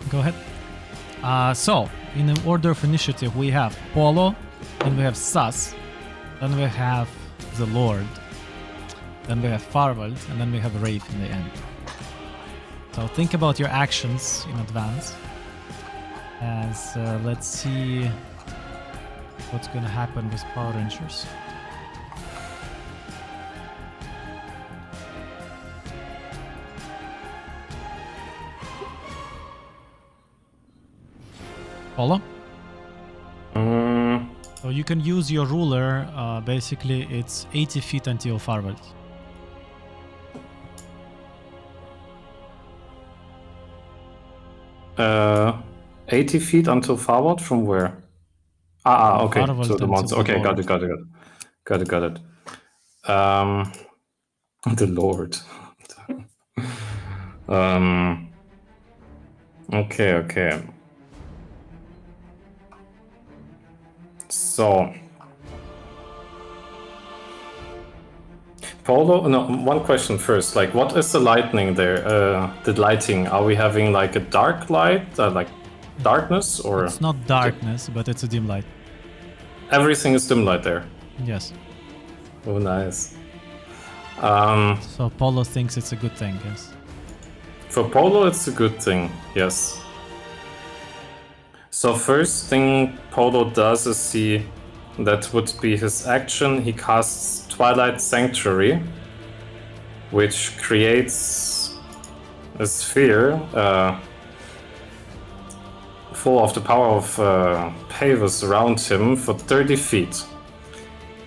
Go ahead. So, in the order of initiative, we have Polo, then we have Sus, then we have the Lord, then we have Farwald, and then we have Wraith in the end. So think about your actions in advance. As let's see what's gonna happen with Power Rangers. Polo? So you can use your ruler, basically it's 80 feet until Farwald. Uh, 80 feet until forward from where? Okay. Farwald So the until monster. the Okay, got Lord. it. The Lord. Okay. So, Polo, no, one question first. Like, what is the lightning there? The lighting, are we having like a dark light, like darkness, or It's not darkness, but it's a dim light. everything is dim light there? Yes. Oh, nice. So Polo thinks it's a good thing, yes. For Polo, it's a good thing, yes. So first thing Polo does is that would be his action. He casts Twilight Sanctuary, which creates a sphere full of the power of Pavus around him for 30 feet.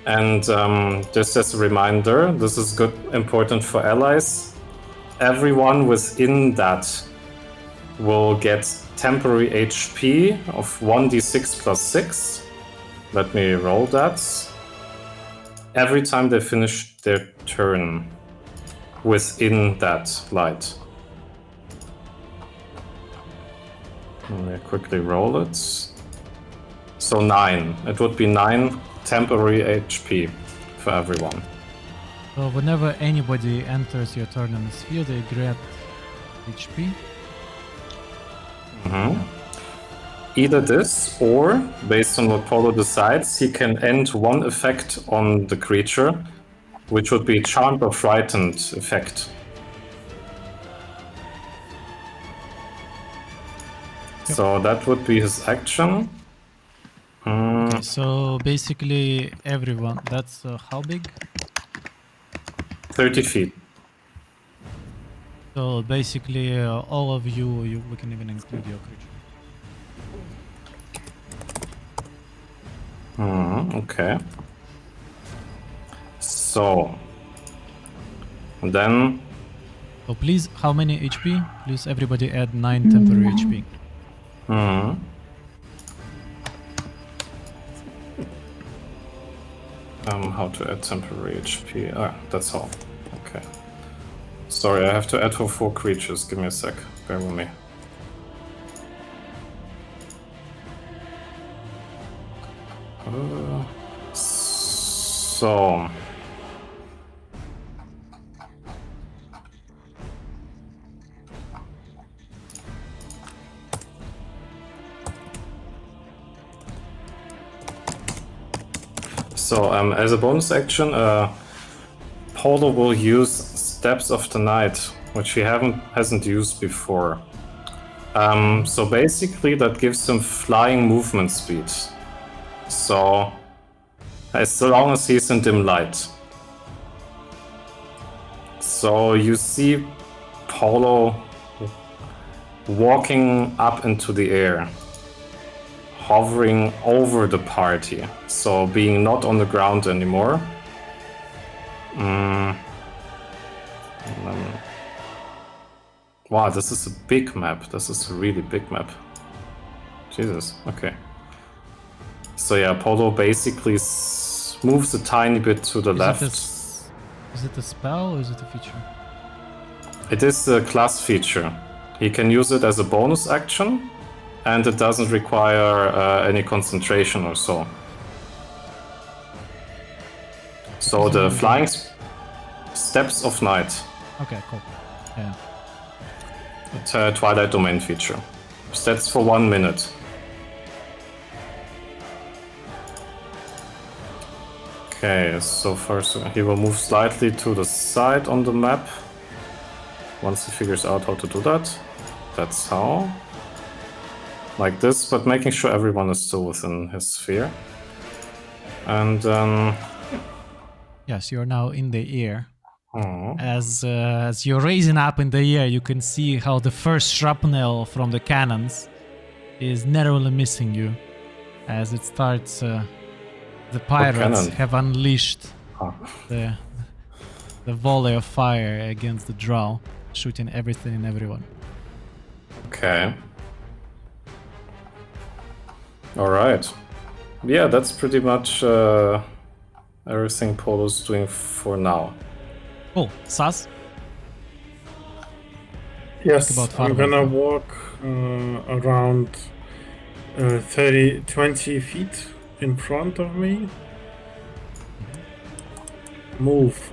And just as a reminder, this is important for allies. Everyone within that will get temporary HP of 1d6 plus 6. Let me roll that. Every time they finish their turn within that light. Let me quickly roll it. So 9. It would be 9 temporary HP for everyone. So whenever anybody enters your turn in the sphere, they get HP. Either this, or based on what Polo decides, he can end one effect on the creature, which would be Charmed or Frightened effect. Yep. So that would be his action. Okay, so basically everyone, that's how big? 30 feet. So basically all of you, we can even include your creature. Okay. So then So please, how many HP? Please everybody add 9 temporary HP. How to add temporary HP? Ah, that's all. Okay. Sorry, I have to add for 4 creatures. Give me a sec. Bear with me. So as a bonus action, Polo will use Steps of the Night, which he hasn't used before. So basically, that gives him flying movement speed. So as long as he's in dim light. So you see Polo walking up into the air, hovering over the party, so being not on the ground anymore. Wow, this is a big map. This is a really big map. Jesus, okay. So yeah, Polo basically moves a tiny bit to the left. Is it a spell or is it a feature? It is a class feature. He can use it as a bonus action, and it doesn't require any concentration or so. So the flying Steps of Night. Okay, cool. Yeah. It's a Twilight Domain feature. That's for 1 minute. Okay, so first he will move slightly to the side on the map. Once he figures out how to do that. That's how. Like this, but making sure everyone is still within his sphere. And yes, you're now in the air. As you're raising up in the air, you can see how the first shrapnel from the cannons is narrowly missing you. As it starts, the pirates have unleashed the volley of fire against the drow, shooting everything and everyone. Okay. Alright. Yeah, that's pretty much everything Polo's doing for now. Cool. Sas? Yes, about I'm Farman. gonna walk around 20 feet in front of me. Move.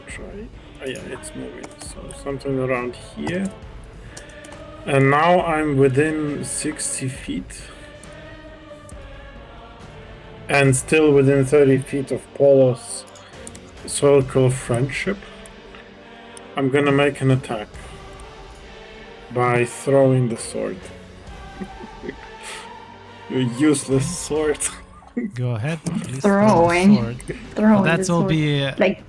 Try. Yeah, it's moving. So something around here. And now I'm within 60 feet. And still within 30 feet of Polo's circle of friendship. I'm gonna make an attack. by throwing the sword. Your useless sword. Go ahead, please throw the Throwing. sword. Throwing That's the will sword. be Like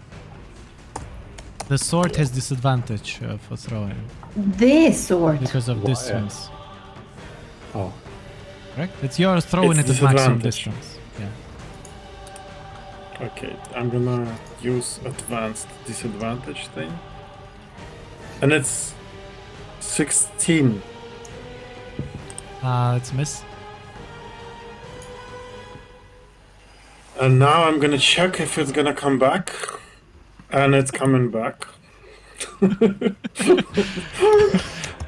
the sword has disadvantage for throwing this sword. because of Why? distance. Oh. Correct? It's yours throwing It's it at maximum disadvantage. distance. Yeah. Okay, I'm gonna use advanced disadvantage thing. And it's 16. It's miss. And now I'm gonna check if it's gonna come back. And it's coming back.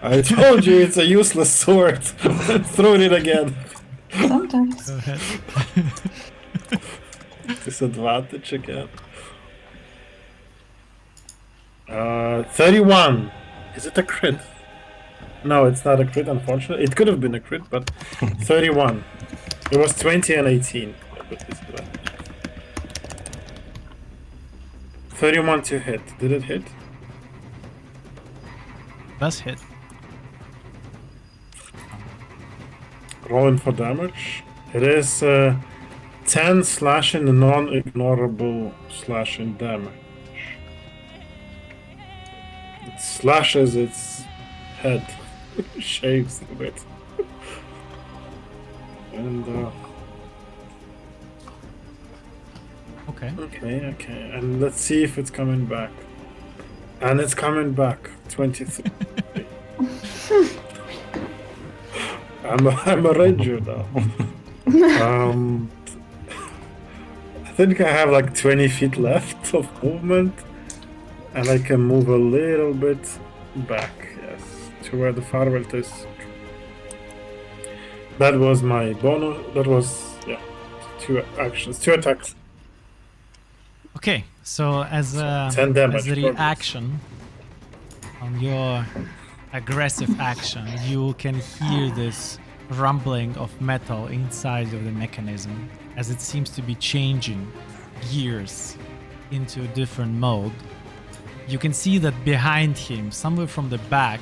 I told you it's a useless sword. Throw it again. Sometimes. Go ahead. Disadvantage again. 31. Is it a crit? No, it's not a crit, unfortunately. It could have been a crit, but 31. It was 20 and 18. With disadvantage. 31 to hit. Did it hit? Does hit. Rolling for damage. It is 10 slashing and non-ignorable slashing damage. It slashes its head, shaves a bit. And Okay. okay, and let's see if it's coming back. And it's coming back. 23. I'm a ranger now. I think I have like 20 feet left of movement, and I can move a little bit back, yes, to where the firebolt is. That was my bonus. That was, yeah, 2 actions, 2 attacks. Okay. So as 10 damage. as a reaction on your aggressive action, you can hear this rumbling of metal inside of the mechanism as it seems to be changing gears into a different mode. You can see that behind him, somewhere from the back,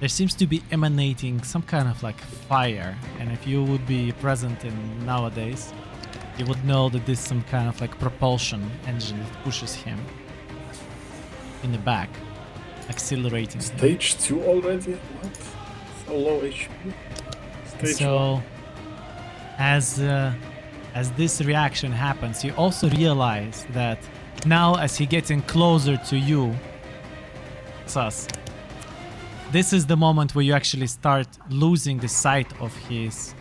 there seems to be emanating some kind of like fire. And if you would be present in nowadays, you would know that this is some kind of like propulsion engine that pushes him in the back, accelerating him. Stage 2 already? What? So low HP. Stage So, as this reaction happens, you also realize that now, as he getting closer to you, Sus, this is the moment where you actually start losing the sight of his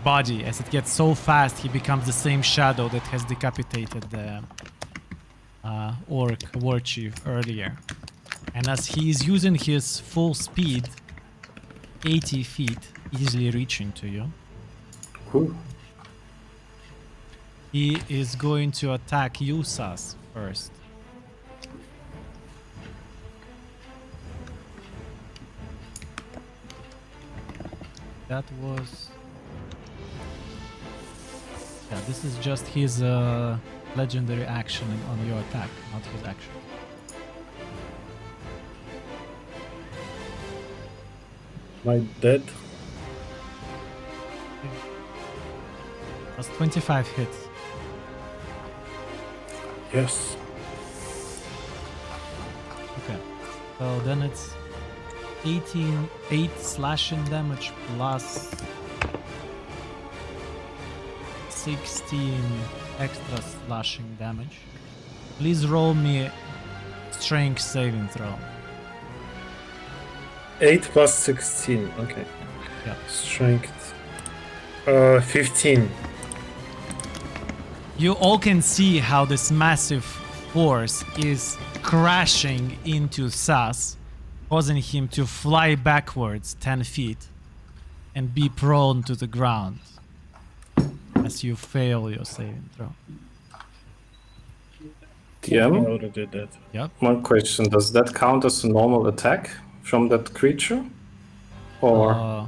body. As it gets so fast, he becomes the same shadow that has decapitated the orc war chief earlier. And as he is using his full speed, 80 feet, easily reaching to you, Ooh. he is going to attack you, Sas, first. That was... Yeah, this is just his legendary action on your attack, not his action. Am I dead? That's 25 hits. Yes. Okay. So then it's 8 slashing damage plus 16 extra slashing damage. Please roll me strength saving throw. 8 plus 16. Okay. Yeah. Strength. 15. You all can see how this massive force is crashing into Sas, causing him to fly backwards 10 feet and be prone to the ground as you fail your saving throw. I DM, already did that. Yep. one question. Does that count as a normal attack from that creature? Or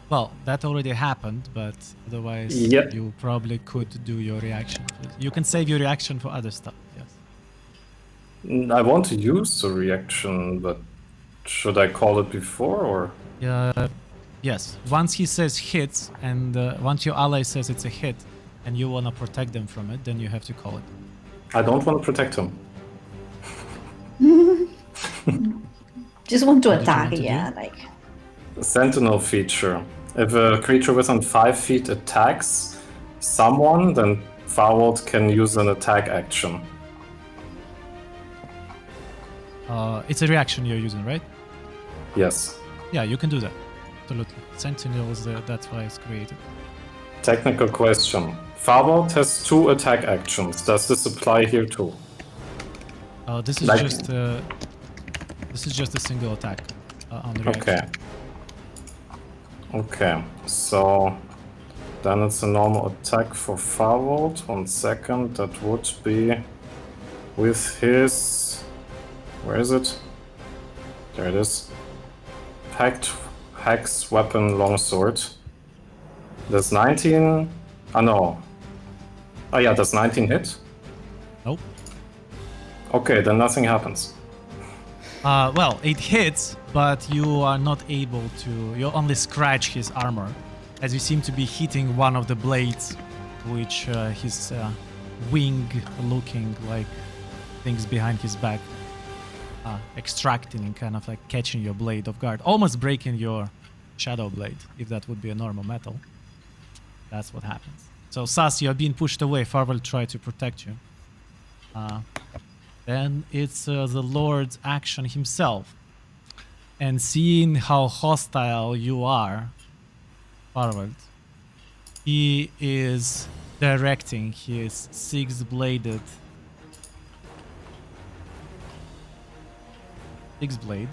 Well, that already happened, but otherwise Yeah. you probably could do your reaction. You can save your reaction for other stuff, yes. I want to use the reaction, but should I call it before or? Yes. Once he says hits, and once your ally says it's a hit, and you want to protect them from it, then you have to call it. I don't want to protect him. Just want to What did you attack, want to yeah, do? like. Sentinel feature. If a creature within 5 feet attacks someone, then Farwald can use an attack action. It's a reaction you're using, right? Yes. Yeah, you can do that. Absolutely. Sentinel is that's why it's created. Technical question. Farwald has 2 attack actions. Does this apply here too? This is Like- just a single attack on the reaction. Okay. Okay, so then it's a normal attack for Farwald. 1 second, that would be with his... Where is it? There it is. Packed Hex Weapon Longsword. Does 19... Ah, no. Oh yeah, does 19 hit? Nope. Okay, then nothing happens. Well, it hits, but you are not able to. You only scratch his armor, as you seem to be hitting one of the blades, which his wing-looking like things behind his back, extracting and kind of like catching your blade off guard, almost breaking your shadow blade, if that would be a normal metal. That's what happens. So, Sas, you're being pushed away. Farwell tried to protect you. Then it's the Lord's action himself. And seeing how hostile you are, Farwell, he is directing his six-blade,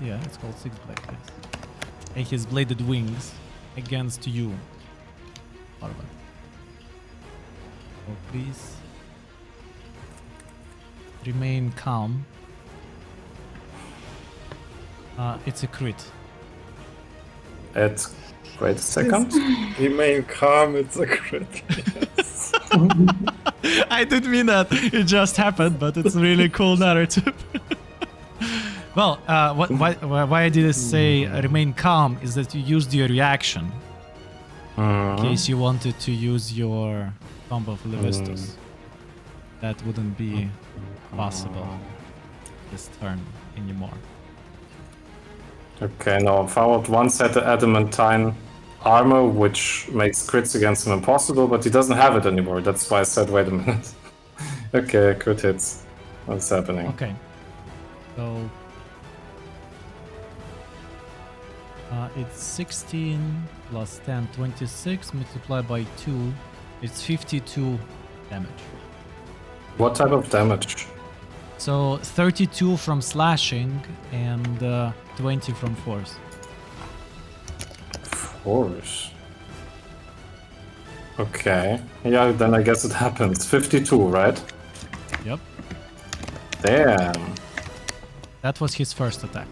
yeah, it's called six-blade, yes. And his bladed wings against you, Farwell. So please remain calm. It's a crit. Wait a second. Remain calm, it's a crit. I didn't mean that. It just happened, but it's a really cool narrative. Well, why I didn't say remain calm is that you used your reaction in case you wanted to use your combo of Levistus. That wouldn't be possible this turn anymore. Okay, no, Farwald once had the adamantine armor, which makes crits against him impossible, but he doesn't have it anymore. That's why I said, wait a minute. Okay, crit hits. What's happening? Okay. So it's 16 plus 10, 26 multiplied by 2. It's 52 damage. What type of damage? So 32 from slashing and 20 from force. Force. Okay. Yeah, then I guess it happens. 52, right? Yep. Damn. That was his first attack.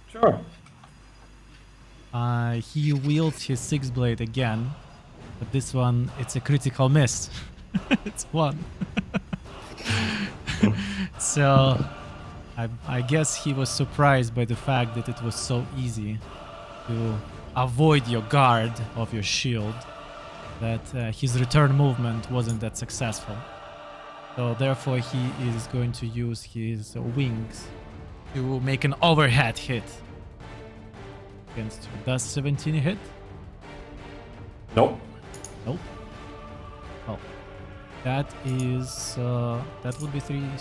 Sure. He wields his six blade again, but this one it's a critical miss. It's 1. So I guess he was surprised by the fact that it was so easy to avoid your guard of your shield, that his return movement wasn't that successful. So therefore he is going to use his wings to make an overhead hit against you. Does 17 hit? Nope. Nope. Oh. That is that would be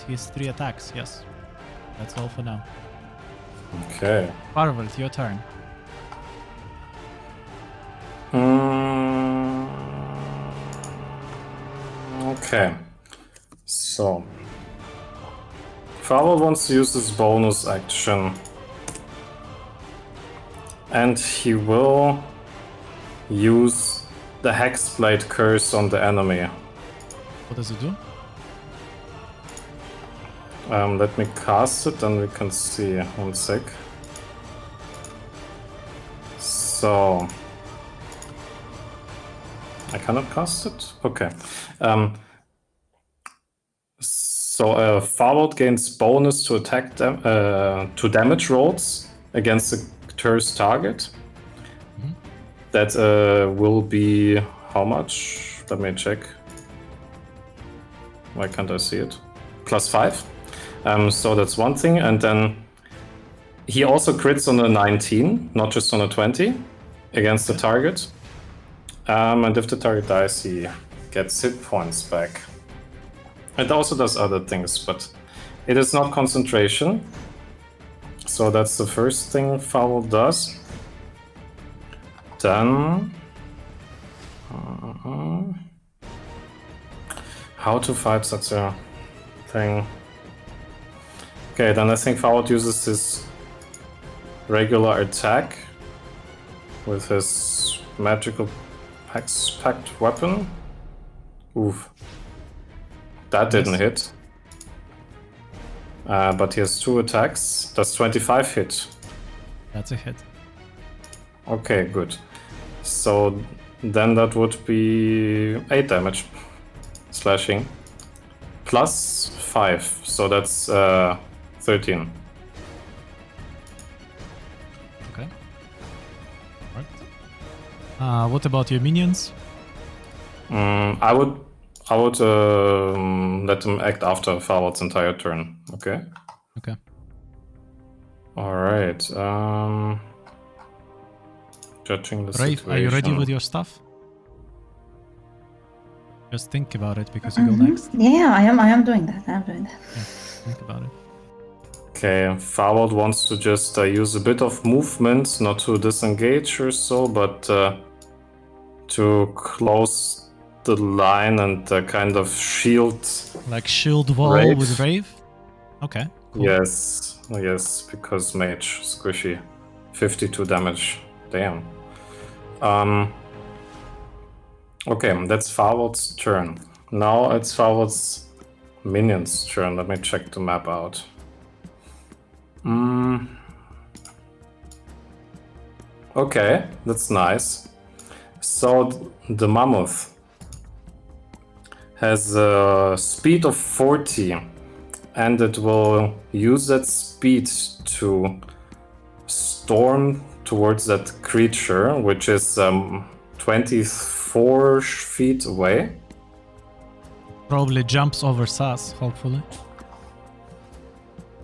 his 3 attacks, yes. That's all for now. Okay. Farvel, your turn. Okay. So. Farwell wants to use his bonus action. And he will use the Hexblade Curse on the enemy. What does it do? Let me cast it, then we can see. 1 sec. So... I cannot cast it? Okay. So forward gains bonus to attack to damage rolls against the cursed target. Mhm. That will be how much? Let me check. Why can't I see it? +5. So that's one thing, and then he also crits on a 19, not just on a 20, against the target. And if the target dies, he gets hit points back. It also does other things, but it is not concentration. So that's the first thing Foul does. Then... how to fight such a thing? Okay, then I think Foul uses his regular attack with his magical pact weapon. Oof. That didn't hit. But he has 2 attacks. Does 25 hit? That's a hit. Okay, good. So then that would be 8 damage. Slashing. +5. So that's 13. Okay. Right. What about your minions? I would let them act after Farward's entire turn. Okay. Okay. All right. Judging the Rafe, situation. are you ready with your stuff? Just think about it because you go next. Yeah, I am doing that. I'm doing that. Yeah, think about it. Okay, Farward wants to just use a bit of movement, not to disengage or so, but to close the line and kind of shield. Like shield wall Rafe. with Rave? Okay, cool. Yes, because mage, squishy. 52 damage. Damn. Okay, that's Farward's turn. Now it's Farward's minion's turn. Let me check the map out. Okay, that's nice. So the mammoth has a speed of 40, and it will use that speed to storm towards that creature, which is 24 feet away. Probably jumps over Sas, hopefully.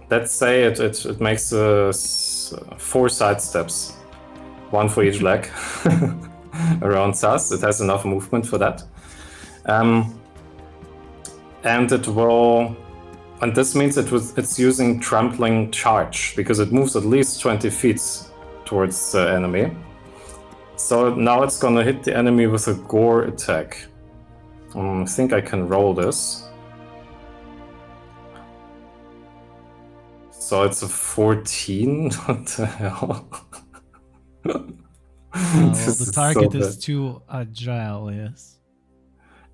Let's say it makes 4 side steps, 1 for each leg around Sas. It has enough movement for that. And it will, and this means it's using trampling charge because it moves at least 20 feet towards the enemy. So now it's gonna hit the enemy with a gore attack. I think I can roll this. So it's a 14. What the hell? Well, This the is target so is bad. too agile, yes.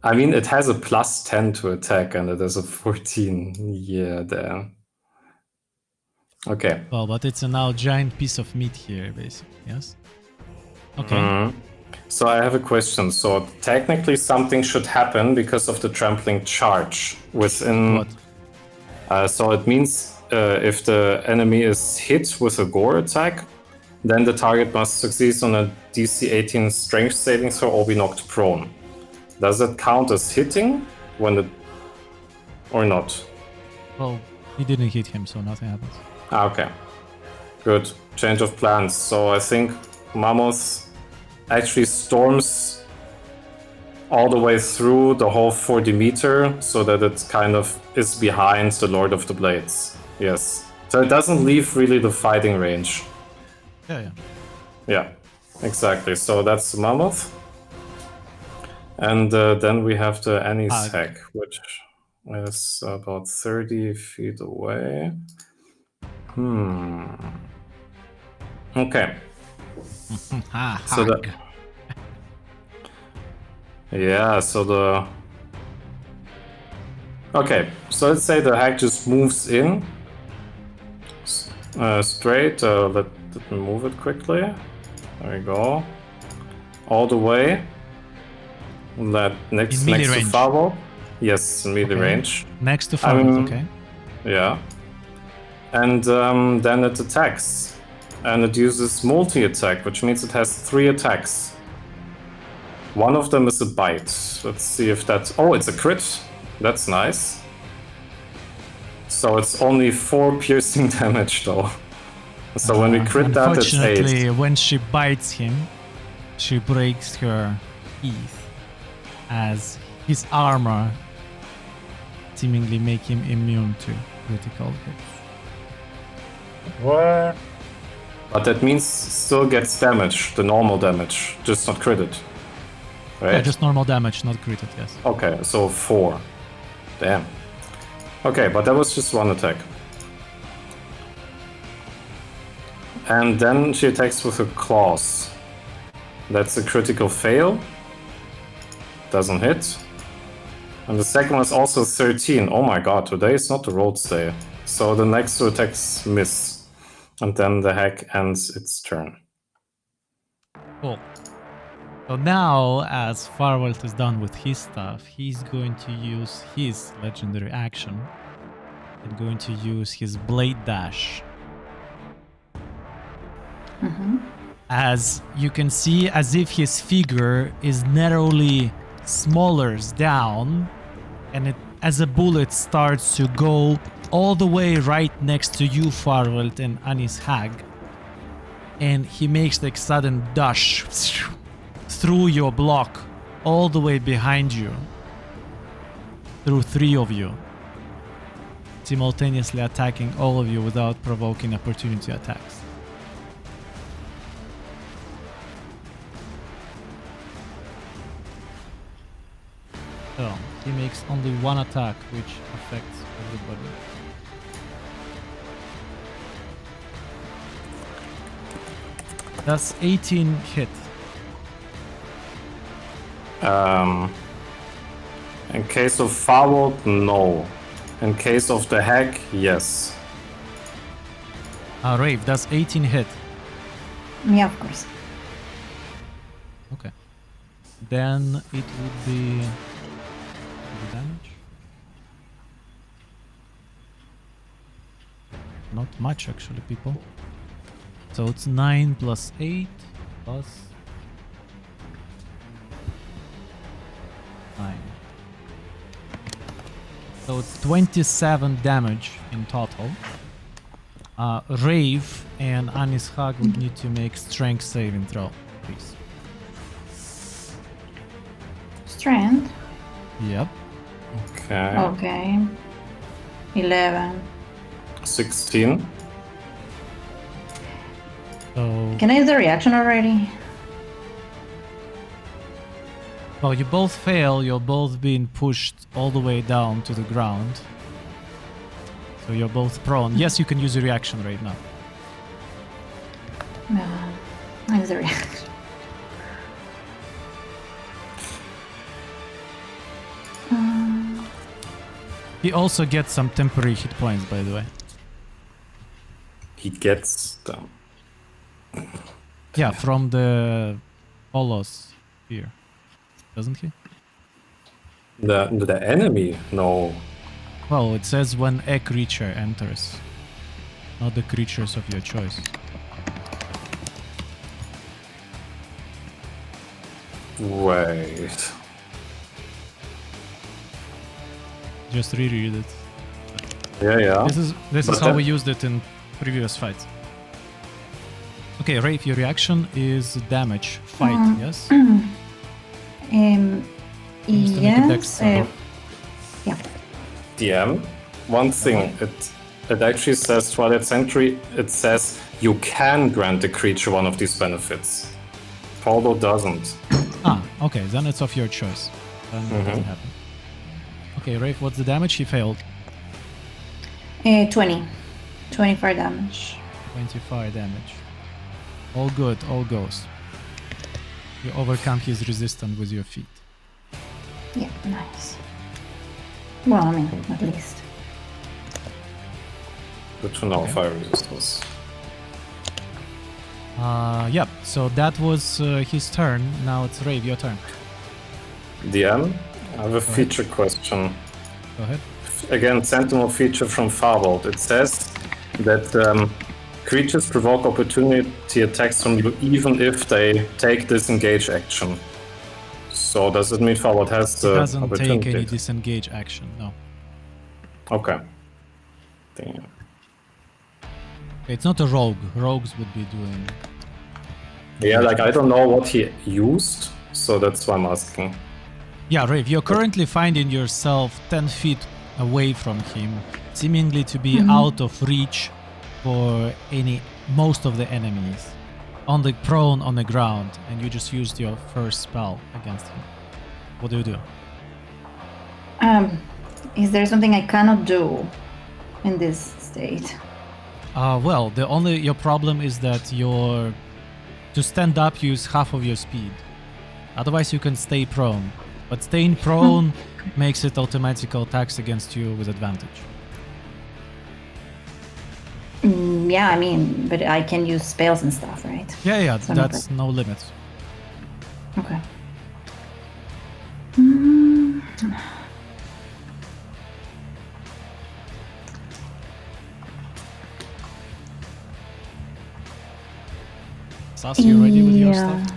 I mean, it has a +10 to attack, and it has a 14. Yeah, damn. Okay. Well, but it's a now giant piece of meat here, basically, yes? Okay. So I have a question. So technically something should happen because of the trampling charge within... What? So it means if the enemy is hit with a gore attack, then the target must succeed on a DC 18 strength saving throw or be knocked prone. Does that count as hitting when the... or not? Well, he didn't hit him, so nothing happens. Okay. Good. Change of plans. So I think Mammoth actually storms all the way through the whole 40 meter so that it kind of is behind the Lord of the Blades. Yes. So it doesn't leave really the fighting range. Yeah. Yeah, exactly. So that's the Mammoth. And then we have the Annie's Hag. Hag, which is about 30 feet away. Okay. So Hag. Yeah, so the... Okay, so let's say the Hag just moves in. Straight, let me move it quickly. There we go. All the way. That next In melee to range. Farwell. Yes, melee Okay. range. Next to Farwell, Um, okay. Yeah. And then it attacks. And it uses multi-attack, which means it has 3 attacks. One of them is a bite. Let's see if that's... Oh, it's a crit. That's nice. So it's only 4 piercing damage, though. So when we crit that, it's 8. Unfortunately, when she bites him, she breaks her teeth as his armor seemingly make him immune to critical hits. What? But that means still gets damage, the normal damage, just not critted. Right? Yeah, just normal damage, not critted, yes. Okay, so 4. Damn. Okay, but that was just 1 attack. And then she attacks with her claws. That's a critical fail. Doesn't hit. And the second one is also 13. Oh my god, today is not the roll's day. So the next 2 attacks miss. And then the hack ends its turn. Cool. So now, as Farwell is done with his stuff, he's going to use his legendary action and going to use his Blade Dash. As you can see, as if his figure is narrowly smaller down, and it, as a bullet starts to go all the way right next to you, Farwell, and Anis Hag, and he makes like sudden dash through your block all the way behind you, through 3 of you, simultaneously attacking all of you without provoking opportunity attacks. So he makes only 1 attack, which affects everybody. That's 18 hit. In case of Farwell, no. In case of the hack, yes. Rave, that's 18 hit. Yeah, of course. Okay. Then it would be the damage. Not much actually, people. So it's 9 plus 8 plus 9. So it's 27 damage in total. Rave and Anis Hag would need to make strength saving throw, please. Strength. Yep. Okay. Okay. 11. 16. So, Can I use the reaction already? well, you both fail. You're both being pushed all the way down to the ground. So you're both prone. Yes, you can use a reaction right now. No. I use the reaction. He also gets some temporary hit points, by the way. He gets them. Yeah, from the Holos here, doesn't he? The enemy? No. Well, it says when a creature enters, not the creatures of your choice. Wait. Just reread it. Yeah. This is But how that- we used it in previous fights. Okay, Rafe, your reaction is damage. Fight, yes? Just to make a dex Yes. save. Yeah. DM. One thing, it actually says Twilight Sanctuary, it says you can grant the creature one of these benefits. Paulo doesn't. Ah, okay, then it's of your choice. Then it doesn't happen. Okay, Rafe, what's the damage? He failed. 20. 25 damage. 25 damage. All good, all goes. You overcome his resistance with your feet. Yeah, nice. Well, I mean, at least. Good to know, fire resistance. Yep, so that was his turn. Now it's Rave, your turn. DM, I have a feature question. Go ahead. Again, Sentinel feature from Farworld. It says that creatures provoke opportunity attacks from you even if they take disengage action. So does it mean Farworld has It the doesn't opportunity? take any disengage action, no. Okay. Damn. It's not a rogue. Rogues would be doing... Yeah, like I don't know what he used, so that's why I'm asking. Yeah, Rave, you're currently finding yourself 10 feet away from him, seemingly to be out of reach for most of the enemies. Prone on the ground, and you just used your first spell against him. What do you do? Is there something I cannot do in this state? Well, your problem is that to stand up, you use half of your speed. Otherwise, you can stay prone. But staying prone makes it automatic attacks against you with advantage. Yeah, I mean, but I can use spells and stuff, right? Yeah, So that's no limits. Okay. Sas, you ready with your Yeah. stuff?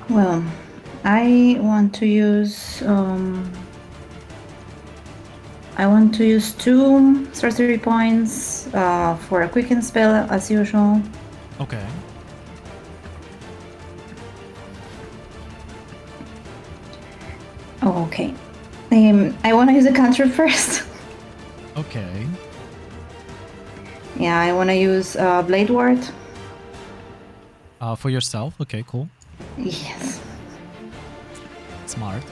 Well, I want to use 2 sorcery points for a quicken spell as usual. Okay. Oh, okay. I want to use a cantrip first. Okay. Yeah, I want to use Blade Ward. For yourself? Okay, cool. Yes. Smart.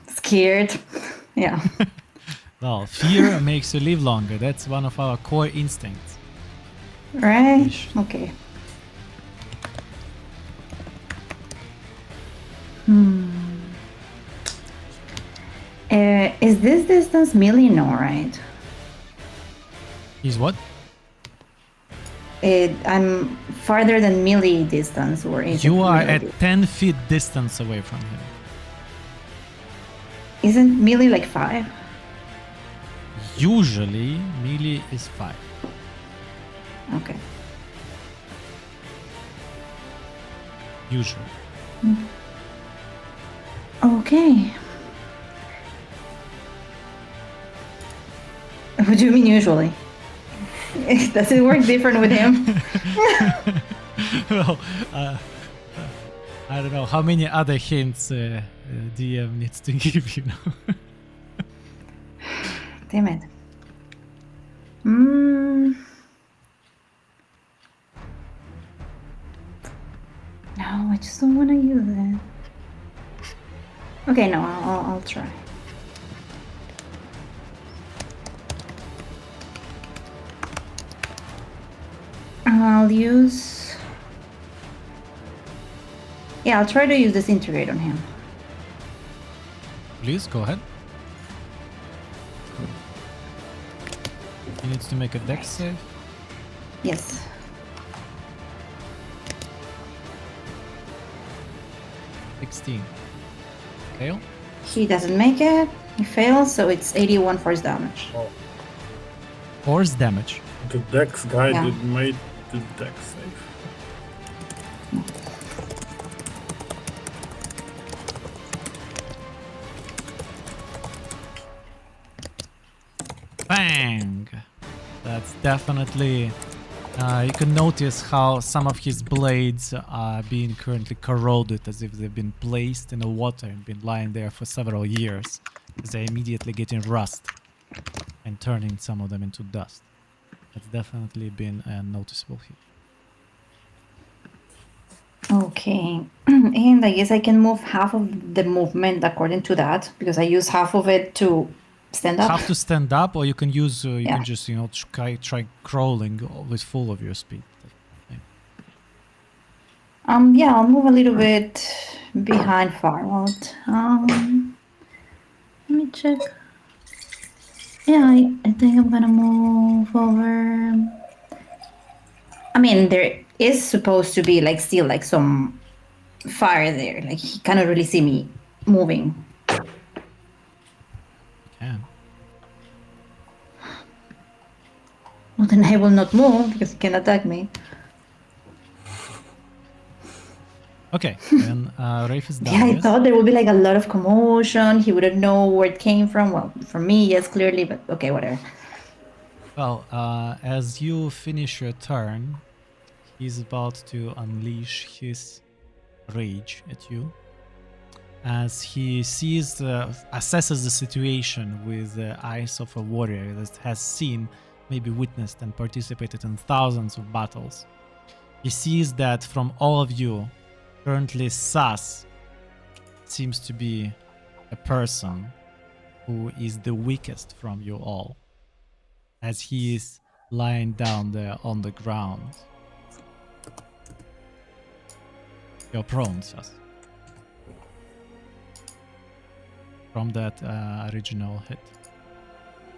Scared. Yeah. Well, fear makes you live longer. That's one of our core instincts. Right? Ish. Okay. Is this distance melee? No, right? Is what? I'm farther than melee distance, or is You it are melee at 10 feet distance away from him. Isn't melee like 5? Usually, melee is 5. Okay. Usually. Okay. What do you mean usually? Does it work different with him? Well, I don't know how many other hints DM needs to give you now. Damn it. No, I just don't want to use it. Okay, no, I'll try. I'll use... Yeah, I'll try to use Disintegrate on him. Please, go ahead. He needs to make a dex save. Yes. Fail? He doesn't make it. He fails, so it's 81 force damage. Oh, Force damage. the Dex guy Yeah. did made the Dex save. Bang! That's definitely... you can notice how some of his blades are being currently corroded as if they've been placed in the water and been lying there for several years. As they're immediately getting rust and turning some of them into dust. That's definitely been a noticeable hit. Okay. And I guess I can move half of the movement according to that because I use half of it to stand up. Have to stand up, or you can use. You Yeah. can just try crawling with full of your speed. Yeah, I'll move a little bit behind Farwald. Let me check. Yeah, I think I'm gonna move over. I mean, there is supposed to be like still like some fire there. Like he cannot really see me moving. You can. Well, then I will not move because he can attack me. Okay, then Rafe is done. Yeah, I Yes? thought there would be like a lot of commotion. He wouldn't know where it came from. Well, from me, yes, clearly, but okay, whatever. Well, as you finish your turn, he's about to unleash his rage at you. As he assesses the situation with the eyes of a warrior that has seen, maybe witnessed, and participated in thousands of battles. He sees that from all of you, currently Sas seems to be a person who is the weakest from you all, as he is lying down there on the ground. You're prone, Sas. From that original hit.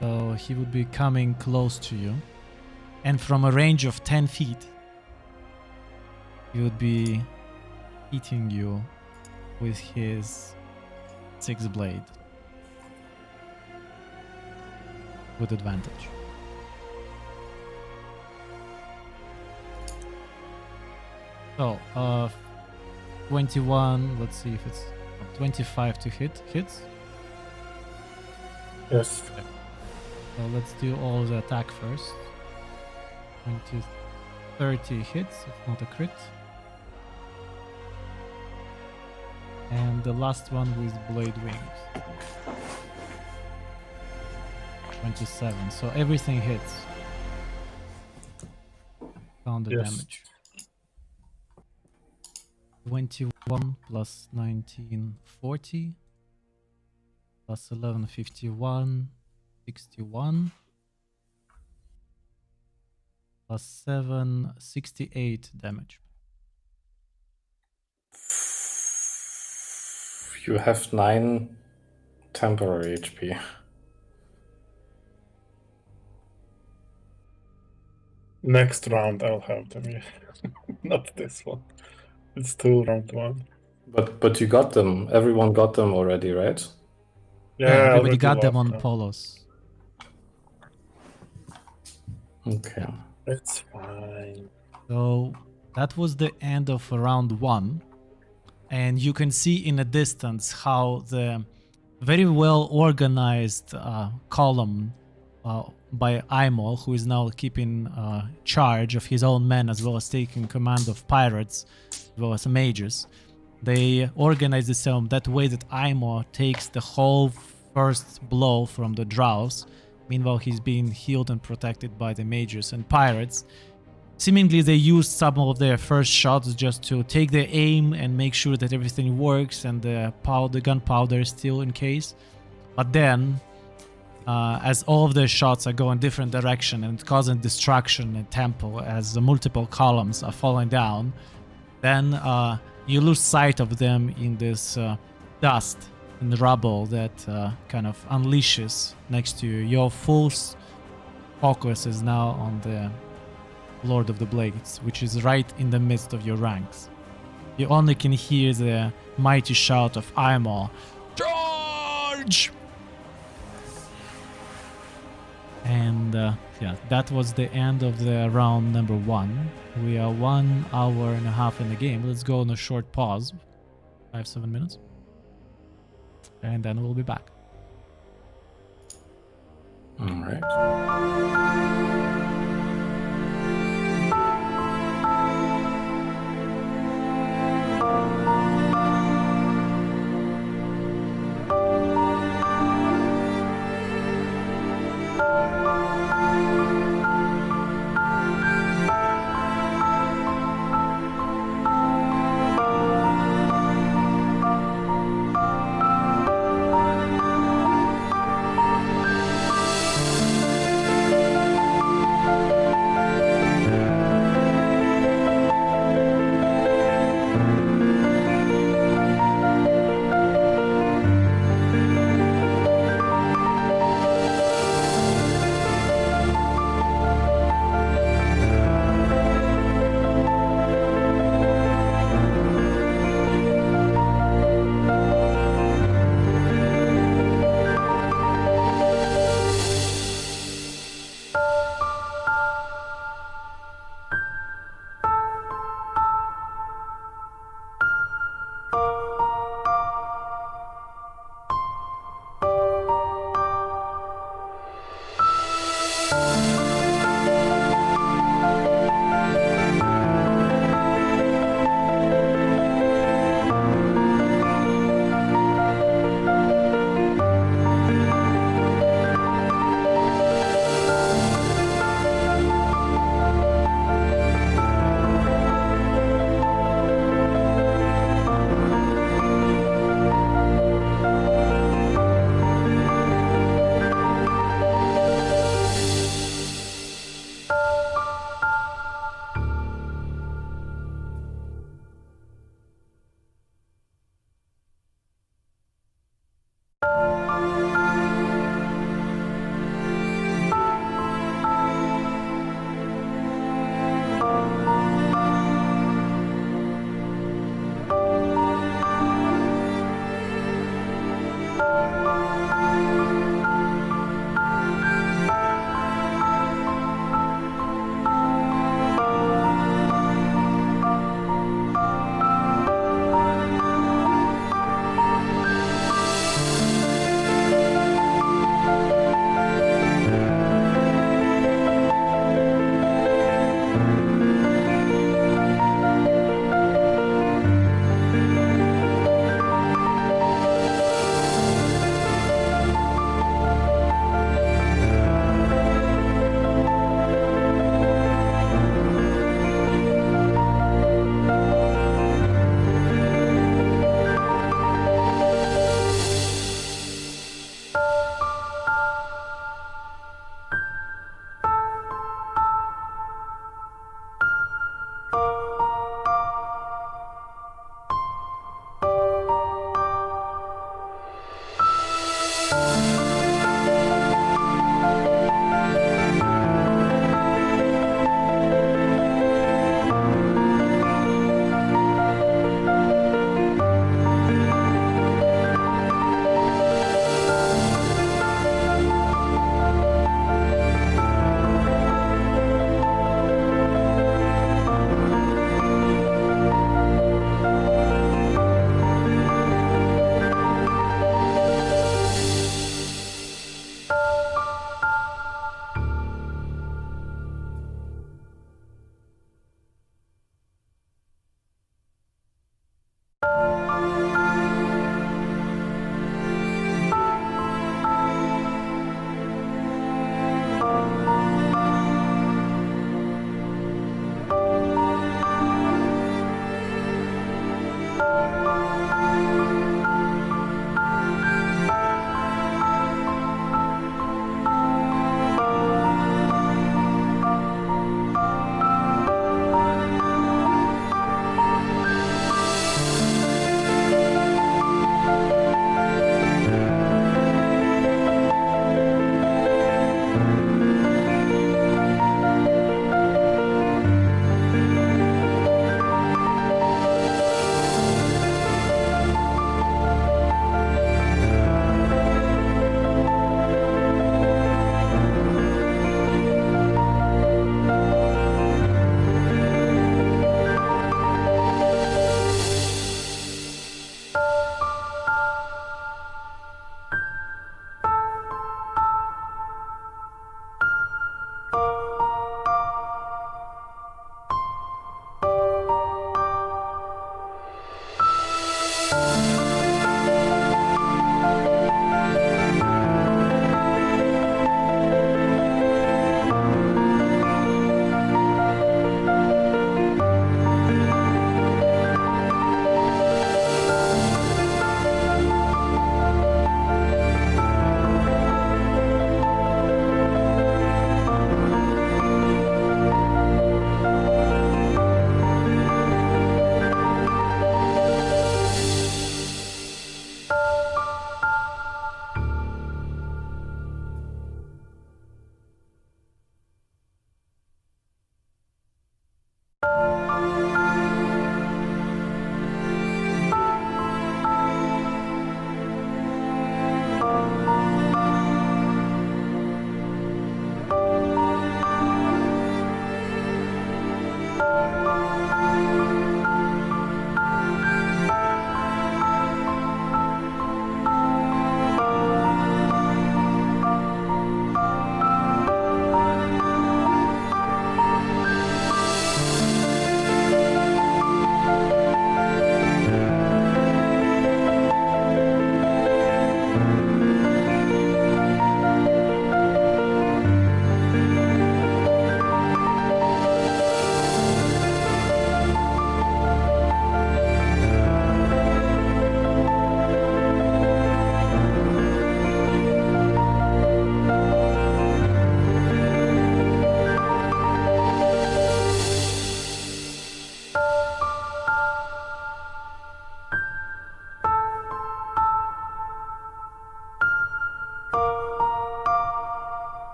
So he would be coming close to you. And from a range of 10 feet, he would be hitting you with his 6 blade. With advantage. So, 21, let's see if it's 25 to hits. Yes. So let's do all the attack first. 20, 30 hits, it's not a crit. And the last one with blade wings. 27. So everything hits. Count the Yes. damage. 21 plus 19, 40. Plus 11, 51, 61. Plus 7, 68 damage. You have 9 temporary HP. Next round I'll have them. Yeah. Not this one. It's still round 1. But you got them. Everyone got them already, right? Yeah, Yeah, I everybody already got them lost on them. polos. Okay. It's fine. So that was the end of round 1. And you can see in the distance how the very well organized column by Aimol, who is now keeping charge of his own men as well as taking command of pirates as well as mages. They organize themselves that way that Aimol takes the whole first blow from the drows. Meanwhile, he's being healed and protected by the mages and pirates. Seemingly, they used some of their first shots just to take their aim and make sure that everything works and the gunpowder is still in case. But then, as all of their shots are going different direction and causing destruction in temple as the multiple columns are falling down, then you lose sight of them in this dust and rubble that kind of unleashes next to you. Your full focus is now on the Lord of the Blades, which is right in the midst of your ranks. You only can hear the mighty shout of Aimol, "Charge!" And yeah, that was the end of the round number 1. We are 1 hour and a half in the game. Let's go on a short pause, 5-7 minutes, and then we'll be back. All right.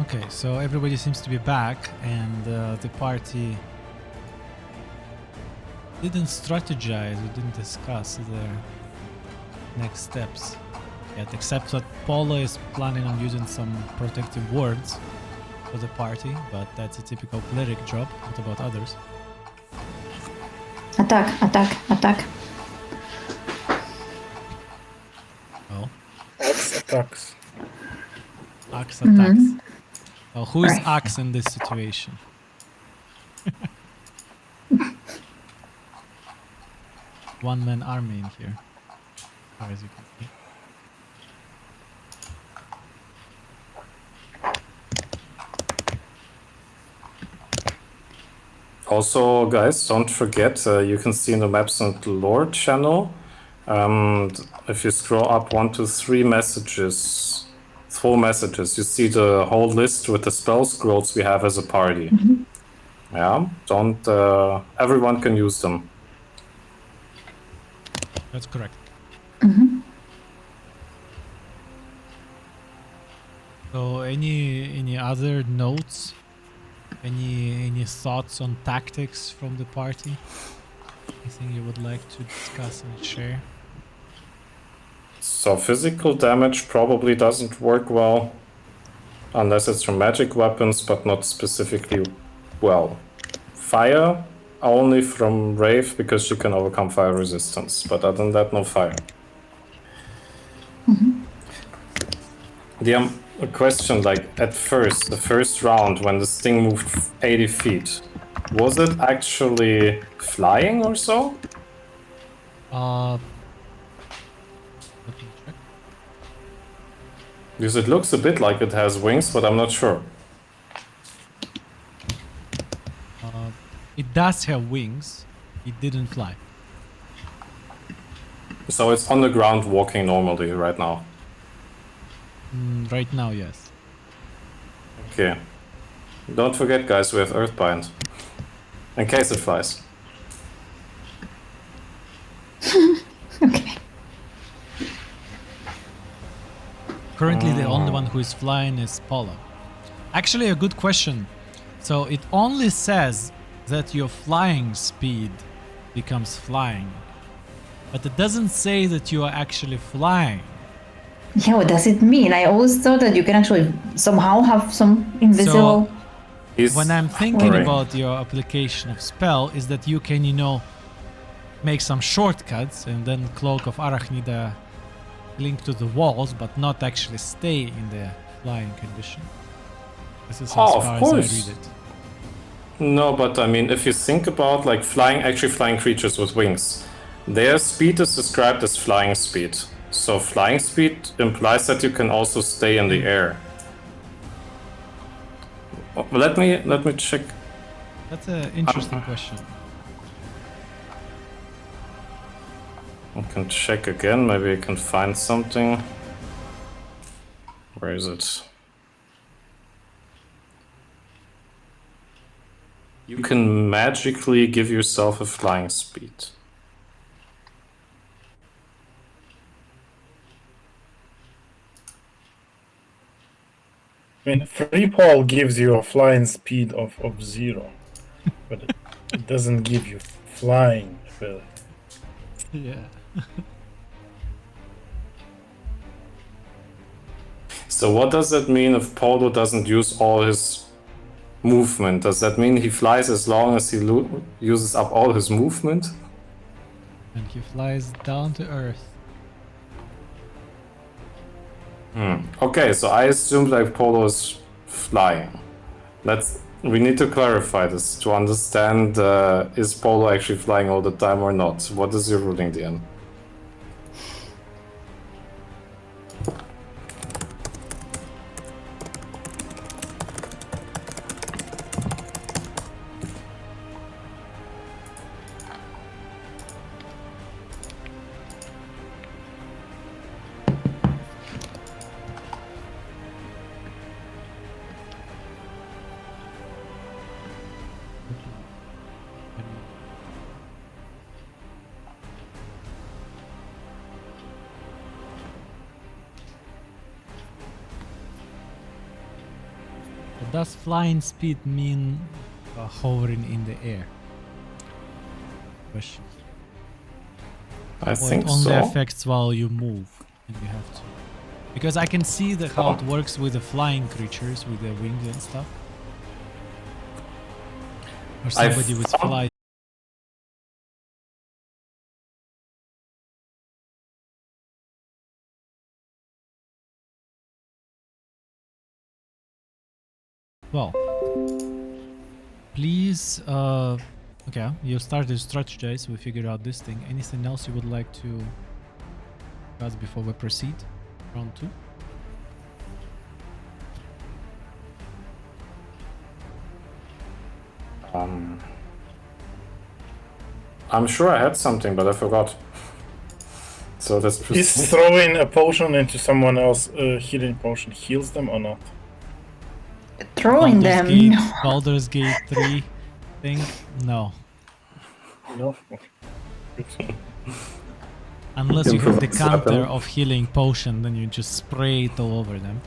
Okay, so everybody seems to be back, and the party didn't strategize or didn't discuss their next steps yet, except that Paula is planning on using some protective words for the party, but that's a typical cleric job. What about others? Attack, attack, attack. Oh, Axe attacks. Axe attacks. Well, who is Axe in this situation? One-man army in here, as far as you can see. Also, guys, don't forget, you can see in the Maps and Lore channel, if you scroll up 1 to 3 messages, 4 messages, you see the whole list with the spell scrolls we have as a party. Yeah, don't, everyone can use them. That's correct. So any other notes? Any thoughts on tactics from the party? Anything you would like to discuss and share? So physical damage probably doesn't work well, unless it's from magic weapons, but not specifically well. Fire, only from Wraith, because she can overcome fire resistance, but other than that, no fire. A question, like, at first, the first round, when this thing moved 80 feet, was it actually flying or so? Let me check. Because it looks a bit like it has wings, but I'm not sure. It does have wings. It didn't fly. So it's on the ground walking normally right now. Right now, yes. Okay. Don't forget, guys, we have Earthbind. In case it flies. Okay. Currently, the only one who is flying is Paula. Actually, a good question. So it only says that your flying speed becomes flying, but it doesn't say that you are actually flying. Yeah, what does it mean? I always thought that you can actually somehow have some invisible. When I'm thinking Sorry. about your application of spell, is that you can, make some shortcuts and then Cloak of Arachnida link to the walls, but not actually stay in the flying condition. This is as Oh, of far as I course. read it. No, but I mean, if you think about like flying creatures with wings, their speed is described as flying speed. So flying speed implies that you can also stay in the air. Let me check. That's an interesting question. I can check again. Maybe I can find something. Where is it? You can magically give yourself a flying speed. I mean, free fall gives you a flying speed of 0, but it doesn't give you flying ability. Yeah. So what does that mean if Polo doesn't use all his movement? Does that mean he flies as long as he uses up all his movement? And he flies down to Earth. Okay, so I assumed like Polo is flying. We need to clarify this to understand, is Polo actually flying all the time or not? What is your ruling, Diane? But does flying speed mean hovering in the air? Question. I Or it think only so. affects while you move and you have to. Because I can see how it works with the flying creatures with their wings and stuff. Or somebody with found- fly. Well, please, okay, you started to strategize, we figured out this thing. Anything else you would like to discuss before we proceed? Round 2? I'm sure I had something, but I forgot. So let's Is proceed. throwing a potion into someone else, healing potion, heals them or not? Throwing Baldur's them. Gate, No. Baldur's Gate 3 thing? No. No. Good. Unless you have the Improvised counter weapon. of healing potion, then you just spray it all over them.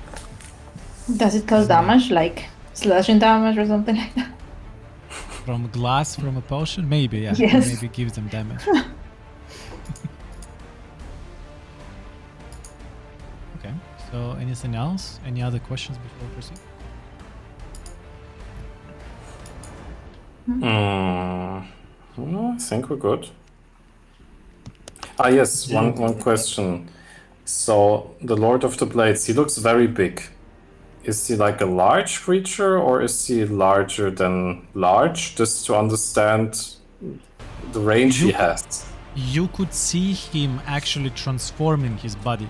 Does it cause damage, like slashing damage or something like that? From glass from a potion? Maybe, yeah. Yes. Maybe gives them damage. Okay, so anything else? Any other questions before we proceed? No, I think we're good. Ah, yes, one question. So, the Lord of the Blades, he looks very big. Is he like a large creature, or is he larger than large? Just to understand the range he has. You could see him actually transforming his body.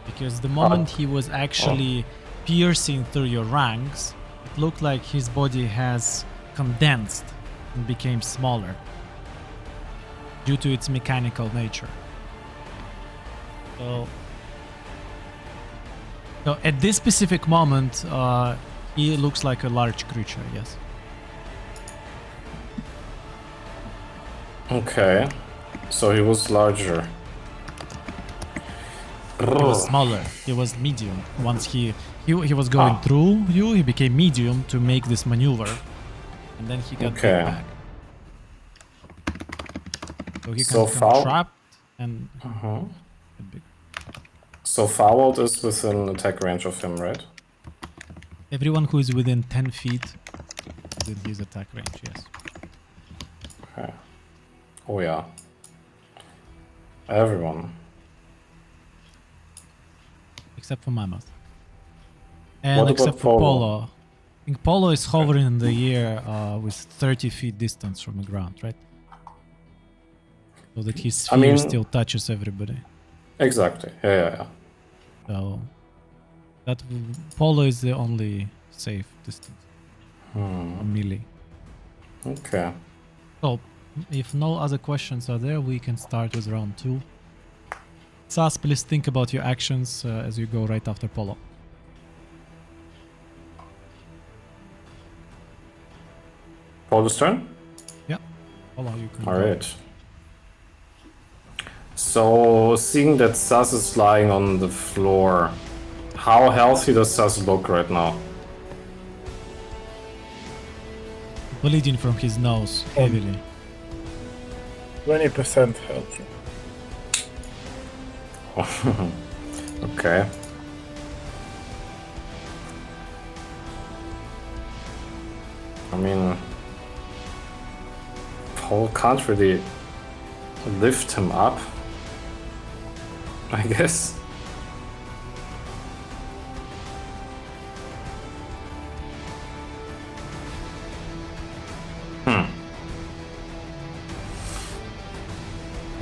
Because the moment he was actually piercing through your ranks, it looked like his body has condensed and became smaller due to its mechanical nature. So at this specific moment, he looks like a large creature, yes. Okay, so he was larger. He was smaller. He was medium. Once he was going through you, he became medium to make this maneuver, and then he got big back. So he can become trapped and get big. So Fouled is within attack range of him, right? Everyone who is within 10 feet within his attack range, yes. Okay. Oh yeah. Everyone. Except for Mammoth. And What except about for Polo? Polo. I think Polo is hovering in the air with 30 feet distance from the ground, right? So that his sphere still touches everybody. Exactly. Yeah. So that Polo is the only safe distance. Melee. Okay. So if no other questions are there, we can start with round 2. Sas, please think about your actions as you go right after Polo. Polo's turn? Yeah. Polo, you can go. Alright. So, seeing that Sas is lying on the floor, how healthy does Sas look right now? Bleeding from his nose heavily. 20% healthy. Okay. I mean, Paul can't really lift him up, I guess.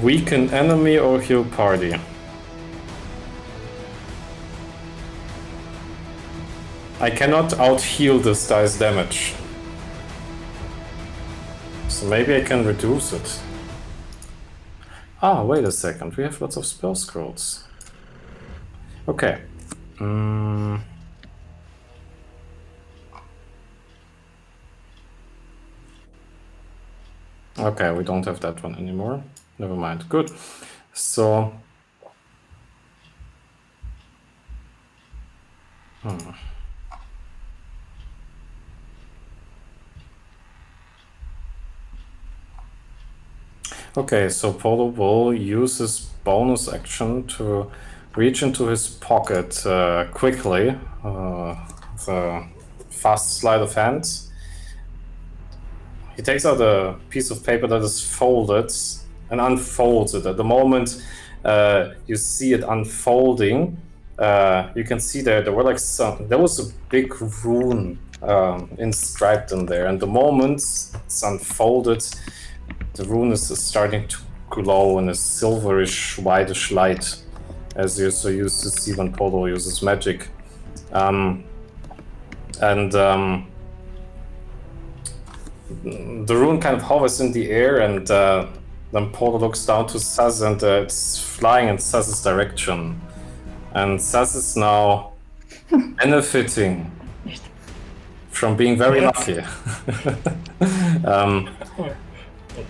Weaken enemy or heal party? I cannot out-heal this guy's damage. So maybe I can reduce it. Ah, wait a second. We have lots of spell scrolls. Okay. Okay, we don't have that one anymore. Never mind. Good. So... Okay, so Polo will use his bonus action to reach into his pocket quickly. With a fast sleight of hand. He takes out a piece of paper that is folded and unfolds it. At the moment you see it unfolding, you can see there were like there was a big rune inscribed in there, and the moment it's unfolded, the rune is starting to glow in a silverish, whitish light, as you're so used to see when Polo uses magic. The rune kind of hovers in the air, and then Polo looks down to Saz, and it's flying in Saz's direction. And Saz is now benefiting from being very lucky.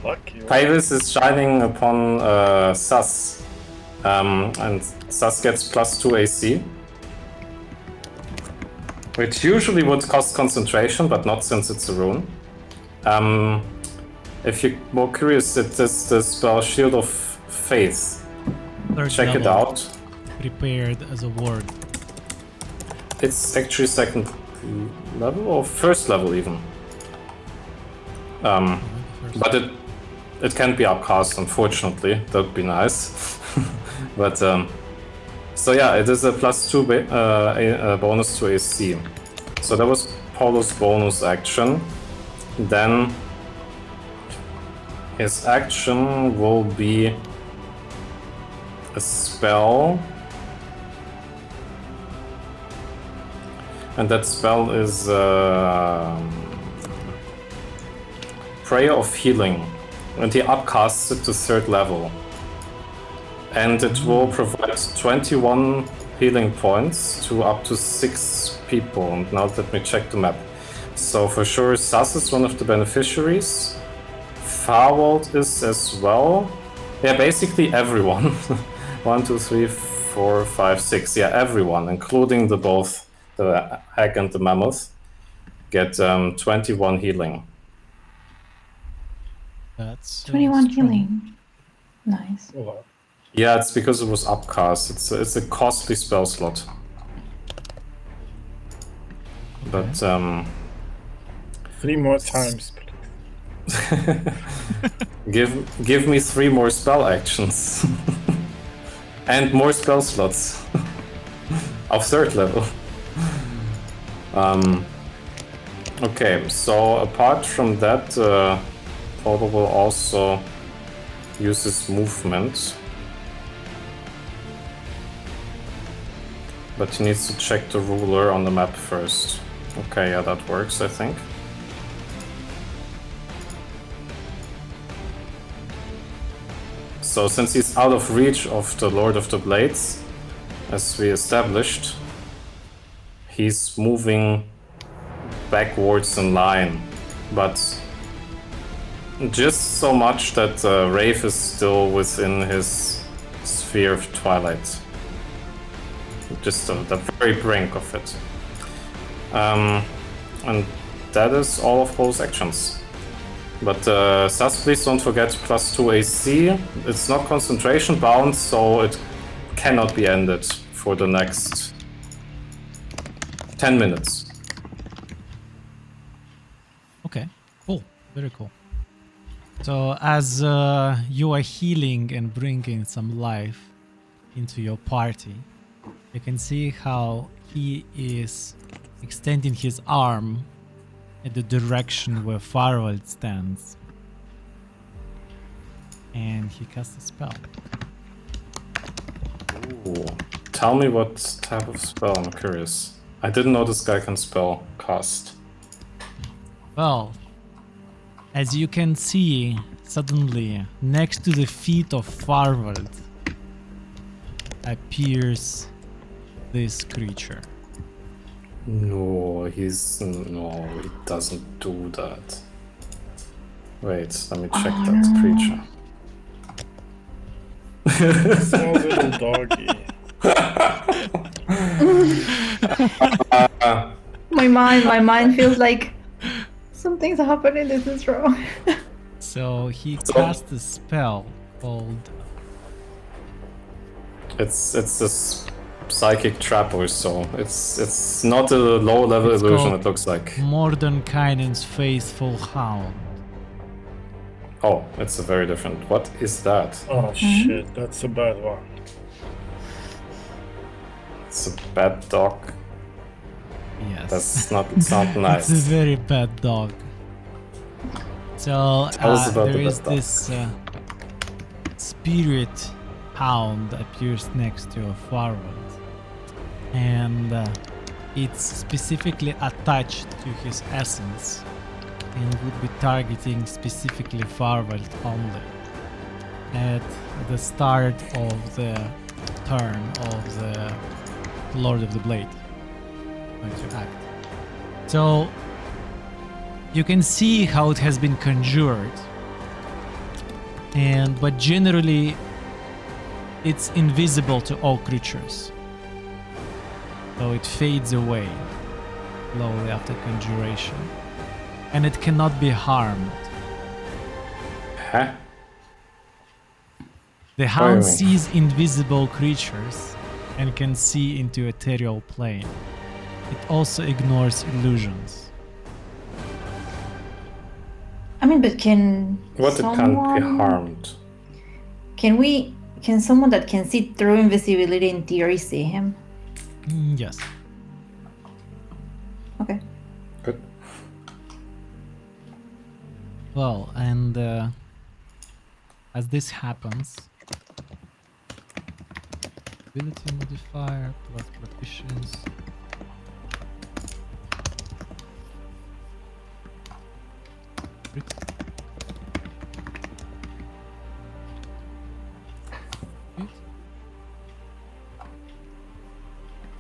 Lucky. Pavis is shining upon Saz, and Saz gets +2 AC, which usually would cost concentration, but not since it's a rune. If you're more curious, it is the spell Shield of Faith. Third Check it level, out. Prepared as a ward. It's actually second level or first level even. But it can't be upcast, unfortunately. That would be nice. But so yeah, it is a +2 bonus to AC. So that was Polo's bonus action. Then his action will be a spell, and that spell is Prayer of Healing, and he upcasts it to 3rd level, and it will provide 21 healing points to up to 6 people. And now let me check the map. So for sure, Saz is one of the beneficiaries. Farwald is as well. Yeah, basically everyone. 1, 2, 3, 4, 5, 6. Yeah, everyone, including both the hag and the mammoth, get 21 healing. That's 21 strong. healing. Nice. Well, Yeah, it's because it was upcast. It's a costly spell slot. But 3 more times, please. give me 3 more spell actions. And more spell slots. Of 3rd level. Okay, so apart from that, Polo will also use his movement. But he needs to check the ruler on the map first. Okay, yeah, that works, I think. So since he's out of reach of the Lord of the Blades, as we established, he's moving backwards in line, but just so much that Wraith is still within his sphere of Twilight. Just the very brink of it. And that is all of Polo's actions. But Saz, please don't forget +2 AC. It's not concentration bound, so it cannot be ended for the next 10 minutes. Okay, cool. Very cool. So as you are healing and bringing some life into your party, you can see how he is extending his arm in the direction where Farwald stands. And he casts a spell. Ooh. Tell me what type of spell, I'm curious. I didn't know this guy can spell cast. Well, as you can see, suddenly next to the feet of Farwald appears this creature. No, he doesn't do that. Wait, let me check that creature. Small little doggy. My mind feels like something's happening. This is wrong. So he So- cast a spell called It's a psychic trap or so. It's not a low level It's illusion. called- It looks like. Mordenkainen's Faithful Hound. Oh, it's a very different. What is that? Oh shit, that's a bad one. It's a bad dog. Yes. That's not. It's not nice. It's a very bad dog. So Tell us about there the is bad dog. this spirit hound appears next to a Farwell, and it's specifically attached to his essence and would be targeting specifically Farwell only at the start of the turn of the Lord of the Blade going to act. So you can see how it has been conjured, but generally it's invisible to all creatures. So it fades away slowly after conjuration, and it cannot be harmed. Huh? The do you hound mean? sees invisible creatures and can see into ethereal plane. It also ignores illusions. I mean, but can What it can't be someone- harmed. Can someone that can see through invisibility in theory see him? Yes. Okay. Good. Well, and as this happens, ability modifier plus proficiency.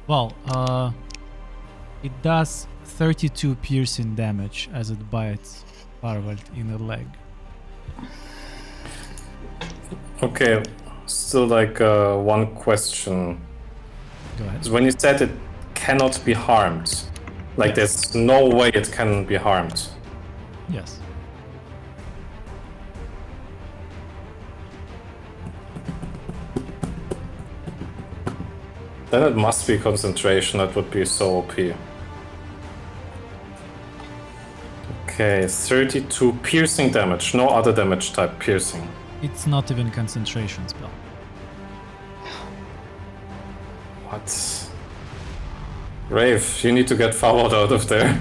Well, it does 32 piercing damage as it bites Farwell in the leg. Okay. Still, like one question. Go ahead. When you said it cannot be harmed, like there's no way it can be harmed. Yes. Then it must be concentration. That would be so OP. Okay, 32 piercing damage. No other damage type piercing. It's not even concentration spell. What? Rave, you need to get forward out of there.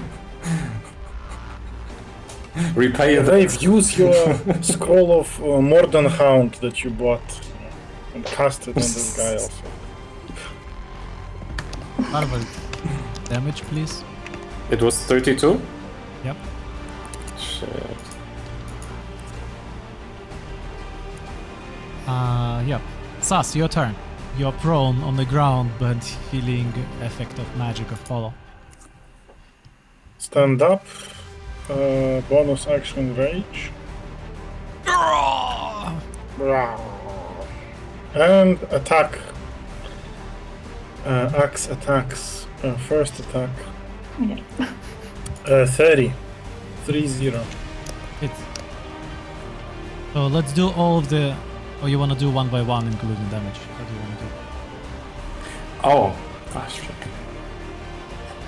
Repay the. Dave, use your scroll of Morden Hound that you bought and cast it on this guy also. Farwell, damage please. It was 32? Yep. Shit. Yep. Sas, your turn. You're prone on the ground, but feeling effect of magic of Apollo. Stand up. Bonus action rage. And attack. Axe attacks. First attack. Okay. 30. 3-0. Hits. So let's do all of the... Or you want to do one by one, including damage? What do you want to do? Oh. Ah, shit.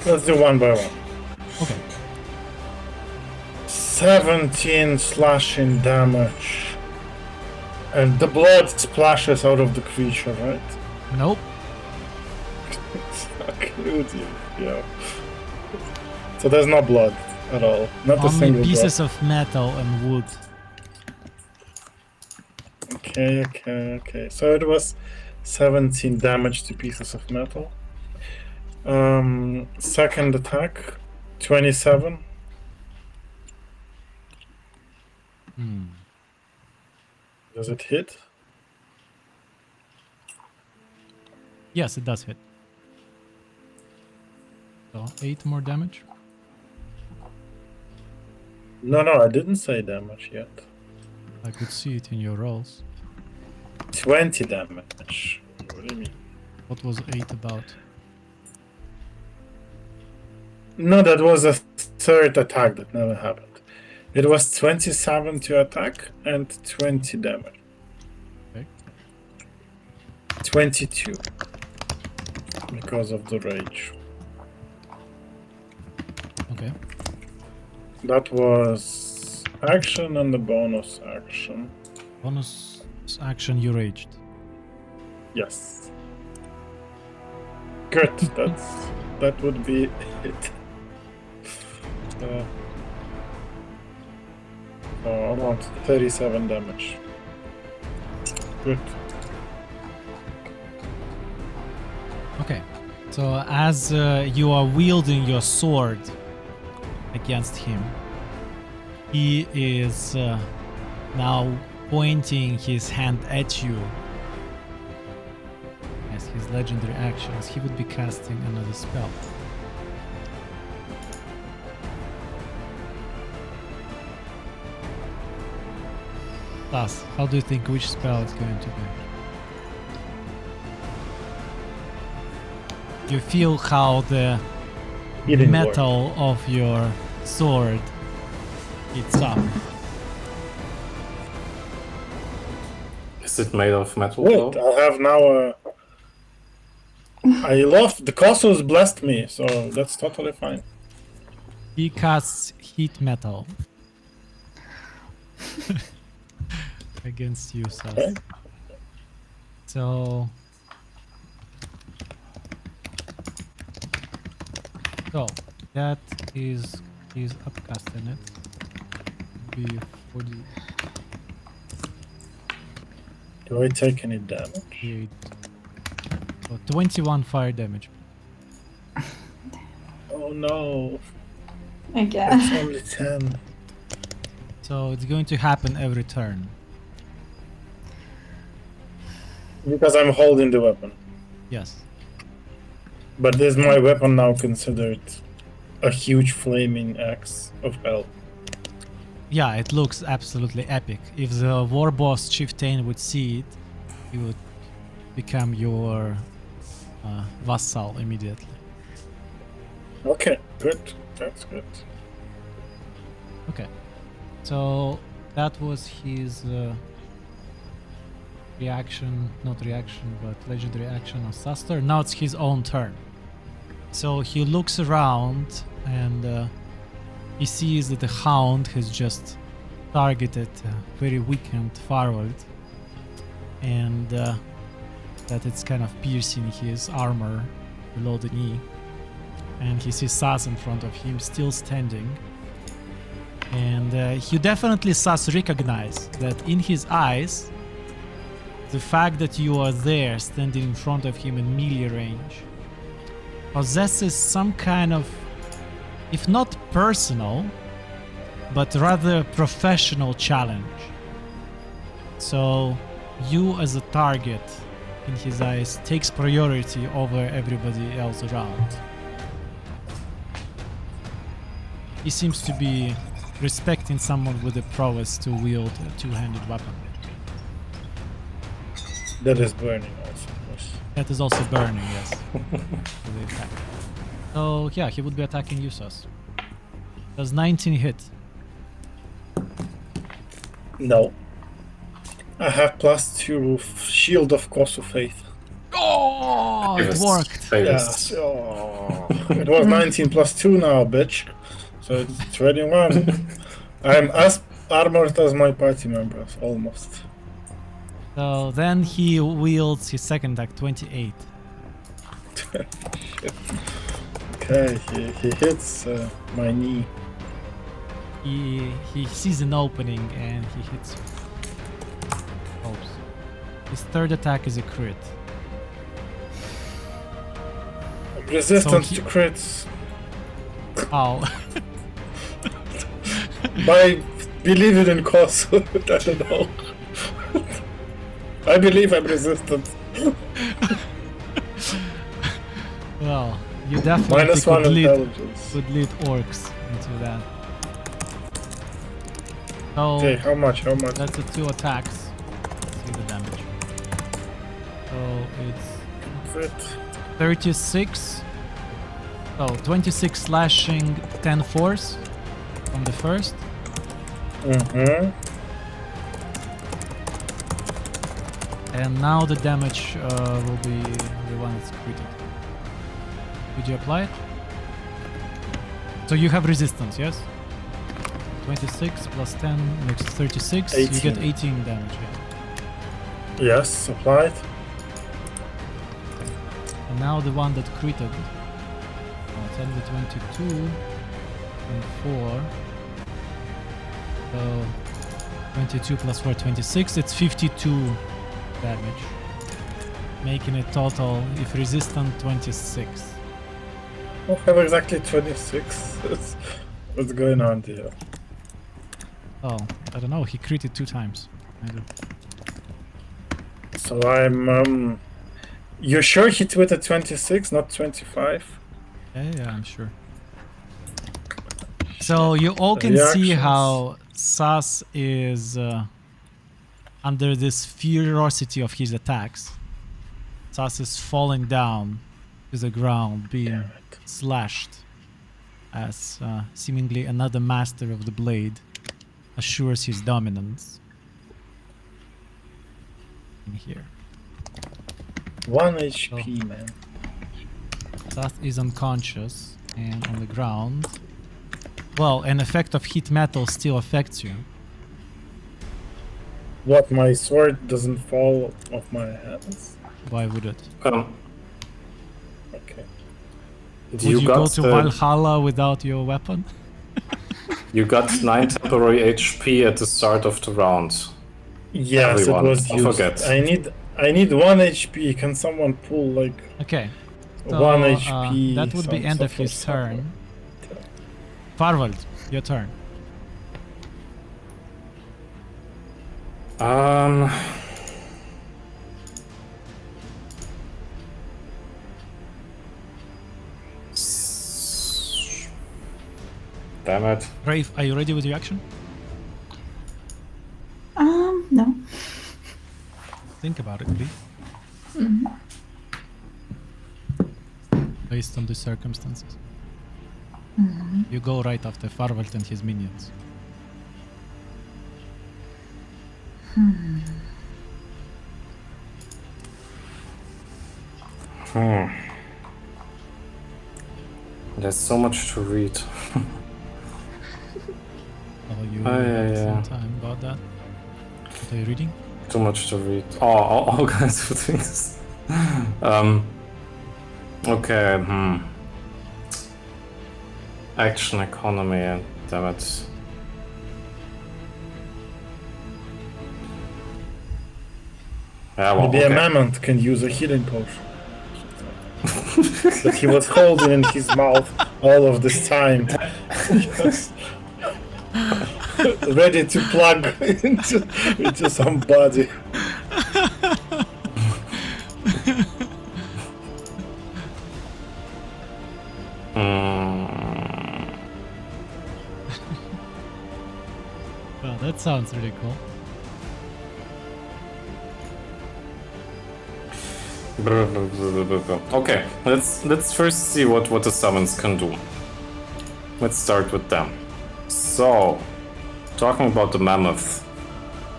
Let's do one by one. Okay. 17 slashing damage. And the blood splashes out of the creature, right? Nope. Yeah. So there's no blood at all. Not a Only single pieces of metal and wood. Okay. So it was 17 damage to pieces of metal. Second attack, 27. Does it hit? Yes, it does hit. So 8 more damage. No, I didn't say damage yet. I could see it in your rolls. 20 damage. What do you mean? What was 8 about? No, that was a third attack that never happened. It was 27 to attack and 20 damage. Okay. 22 because of the rage. Okay. That was action and the bonus action. Bonus action, you raged. Yes. Good. That would be it. Around 37 damage. Good. Okay. So as you are wielding your sword against him, he is now pointing his hand at you. As his legendary actions, he would be casting another spell. Thus, how do you think which spell it's going to be? You feel how the It didn't metal of your sword heats up. Is it made of metal work. though? Wait, I have now a... I love... The Cosmos blessed me, so that's totally fine. He casts heat metal against you, Sas. Okay. So that is he's upcasting it. Be 40. Do I take any damage? 8. So 21 fire damage. Oh no, Again. it's only 10. So it's going to happen every turn. Because I'm holding the weapon. Yes. But is my weapon now considered a huge flaming axe of hell? Yeah, it looks absolutely epic. If the war boss Chieftain would see it, he would become your vassal immediately. Okay, good. That's good. Okay. So that was his reaction, not reaction, but legendary action of Suster. Now it's his own turn. So he looks around and he sees that the hound has just targeted very weakened Farwell, and that it's kind of piercing his armor below the knee. And he sees Sas in front of him, still standing. And you definitely, Sas, recognize that in his eyes, the fact that you are there, standing in front of him in melee range, possesses some kind of, if not personal, but rather professional challenge. So you as a target, in his eyes, takes priority over everybody else around. He seems to be respecting someone with the prowess to wield a two-handed weapon. That is burning also. Yes. That is also burning, yes. For the attack. So yeah, he would be attacking you, Sas. Does 19 hit? No. I have +2 Shield of Cost of Faith. Oh, it Yes, worked. famous. Yeah. Oh. It was 19 +2 now, bitch. So it's 21. I'm as armored as my party members, almost. So then he wields his second attack, 28. Okay, he hits my knee. He sees an opening and he hits you. Oops. His third attack is a crit. Resistance he- to crits. Ow. By believing in cause, I don't know. I believe I'm resistant. Well, you definitely -1 could lead intelligence. orcs into that. So Okay, how much? How much? that's the 2 attacks. Let's see the damage. So it's Crit. 36. Oh, 26 slashing, 10 force from the first. Mm-hmm. And now the damage will be the one that's critted. Did you apply it? So you have resistance, yes? 26 plus 10 makes 36. You get 18. 18 damage, yeah. Yes, applied. And now the one that critted. 10 to 22 and 4. So 22 plus 4, 26. It's 52 damage. Making it total, if resistant, 26. I have exactly 26. What's going on here? Oh, I don't know. He critted 2 times. I do. So I'm you sure hit with a 26, not 25? Yeah, I'm sure. So you all can see Reactions. how Sas is under this ferocity of his attacks. Sas is falling down to the ground, being slashed as seemingly another master of the blade assures his dominance. In here. 1 HP, man. Sas is unconscious and on the ground. Well, an effect of heat metal still affects you. What, my sword doesn't fall off my hands? Why would it? Okay. Would you go to Valhalla without your weapon? You got 9 temporary HP at the start of the round. Yes, Everyone, it was don't used. forget. I need 1 HP. Can someone pull like Okay. So, 1 HP? that would be end of his turn. Farvald, your turn. Damn it. Brave, are you ready with your action? No. Think about it, please. Based on the circumstances. You go right after Farvald and his minions. There's so much to read. Oh, you yeah. some time about that. What are you reading? Too much to read. Oh, all kinds of things. Okay, Action economy, damn it. Yeah, well, Maybe a okay. mammoth can use a healing potion that he was holding in his mouth all of this time. Just ready to plug into somebody. Well, that sounds really cool. Okay, let's first see what the summons can do. Let's start with them. So, talking about the mammoth.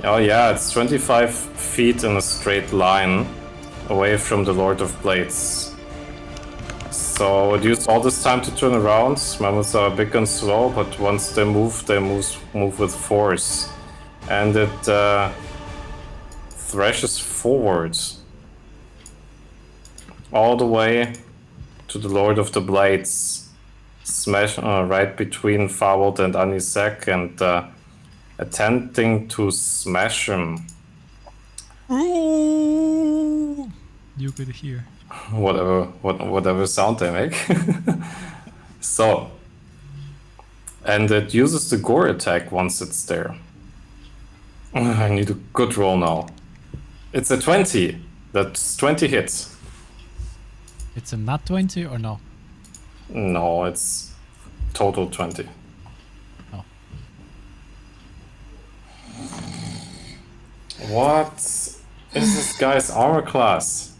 Oh yeah, it's 25 feet in a straight line away from the Lord of Blades. So it used all this time to turn around. Mammoths are big and slow, but once they move with force. And it thrashes forward. All the way to the Lord of the Blades. Smash right between Farvald and Anisek and attempting to smash him. Ooh! You could hear. Whatever sound they make. So, and it uses the gore attack once it's there. I need a good roll now. It's a 20. That's 20 hits. It's a nat 20 or no? No, it's total 20. Oh. What is this guy's armor class?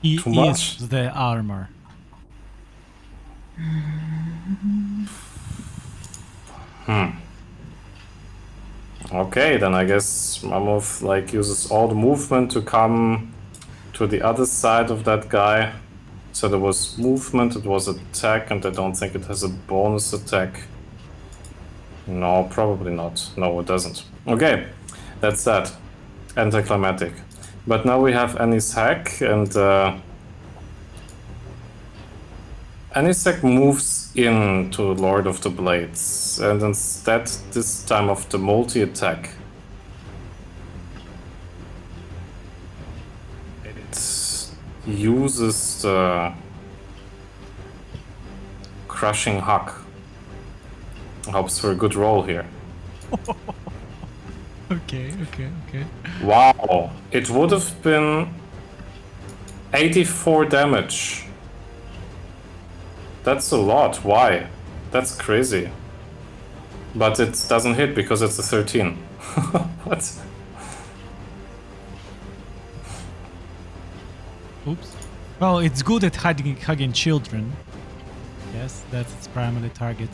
He Too much? is the armor. Okay, then I guess Mammoth like uses all the movement to come to the other side of that guy. So there was movement, it was attack, and I don't think it has a bonus attack. No, probably not. No, it doesn't. Okay, that's that. Anticlimactic. But now we have Annie's hack, and Anisek moves into Lord of the Blades, and instead, this time of the multi-attack, it uses the Crushing Hug. Hopes for a good roll here. Okay. Wow, it would have been 84 damage. That's a lot. Why? That's crazy. But it doesn't hit because it's a 13. What? Oops. Well, it's good at hugging children. Yes, that's its primary target.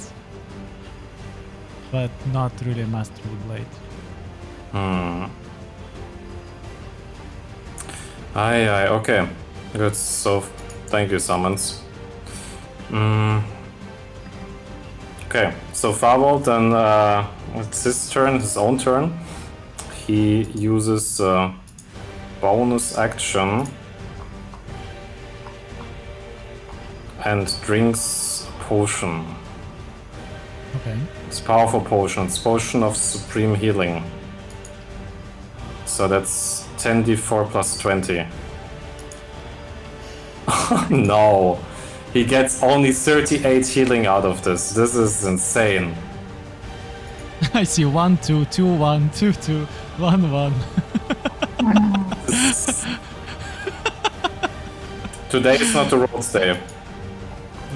But not really a master of the blade. Aye, okay. Good, so thank you, Summons. Okay, so Farwell then, it's his turn, his own turn. He uses bonus action and drinks potion. Okay. It's powerful potion. It's potion of supreme healing. So that's 10d4 plus 20. No, he gets only 38 healing out of this. This is insane. I see 1, 2, 2, 1, 2, 2, 1, 1. Today is not the road day.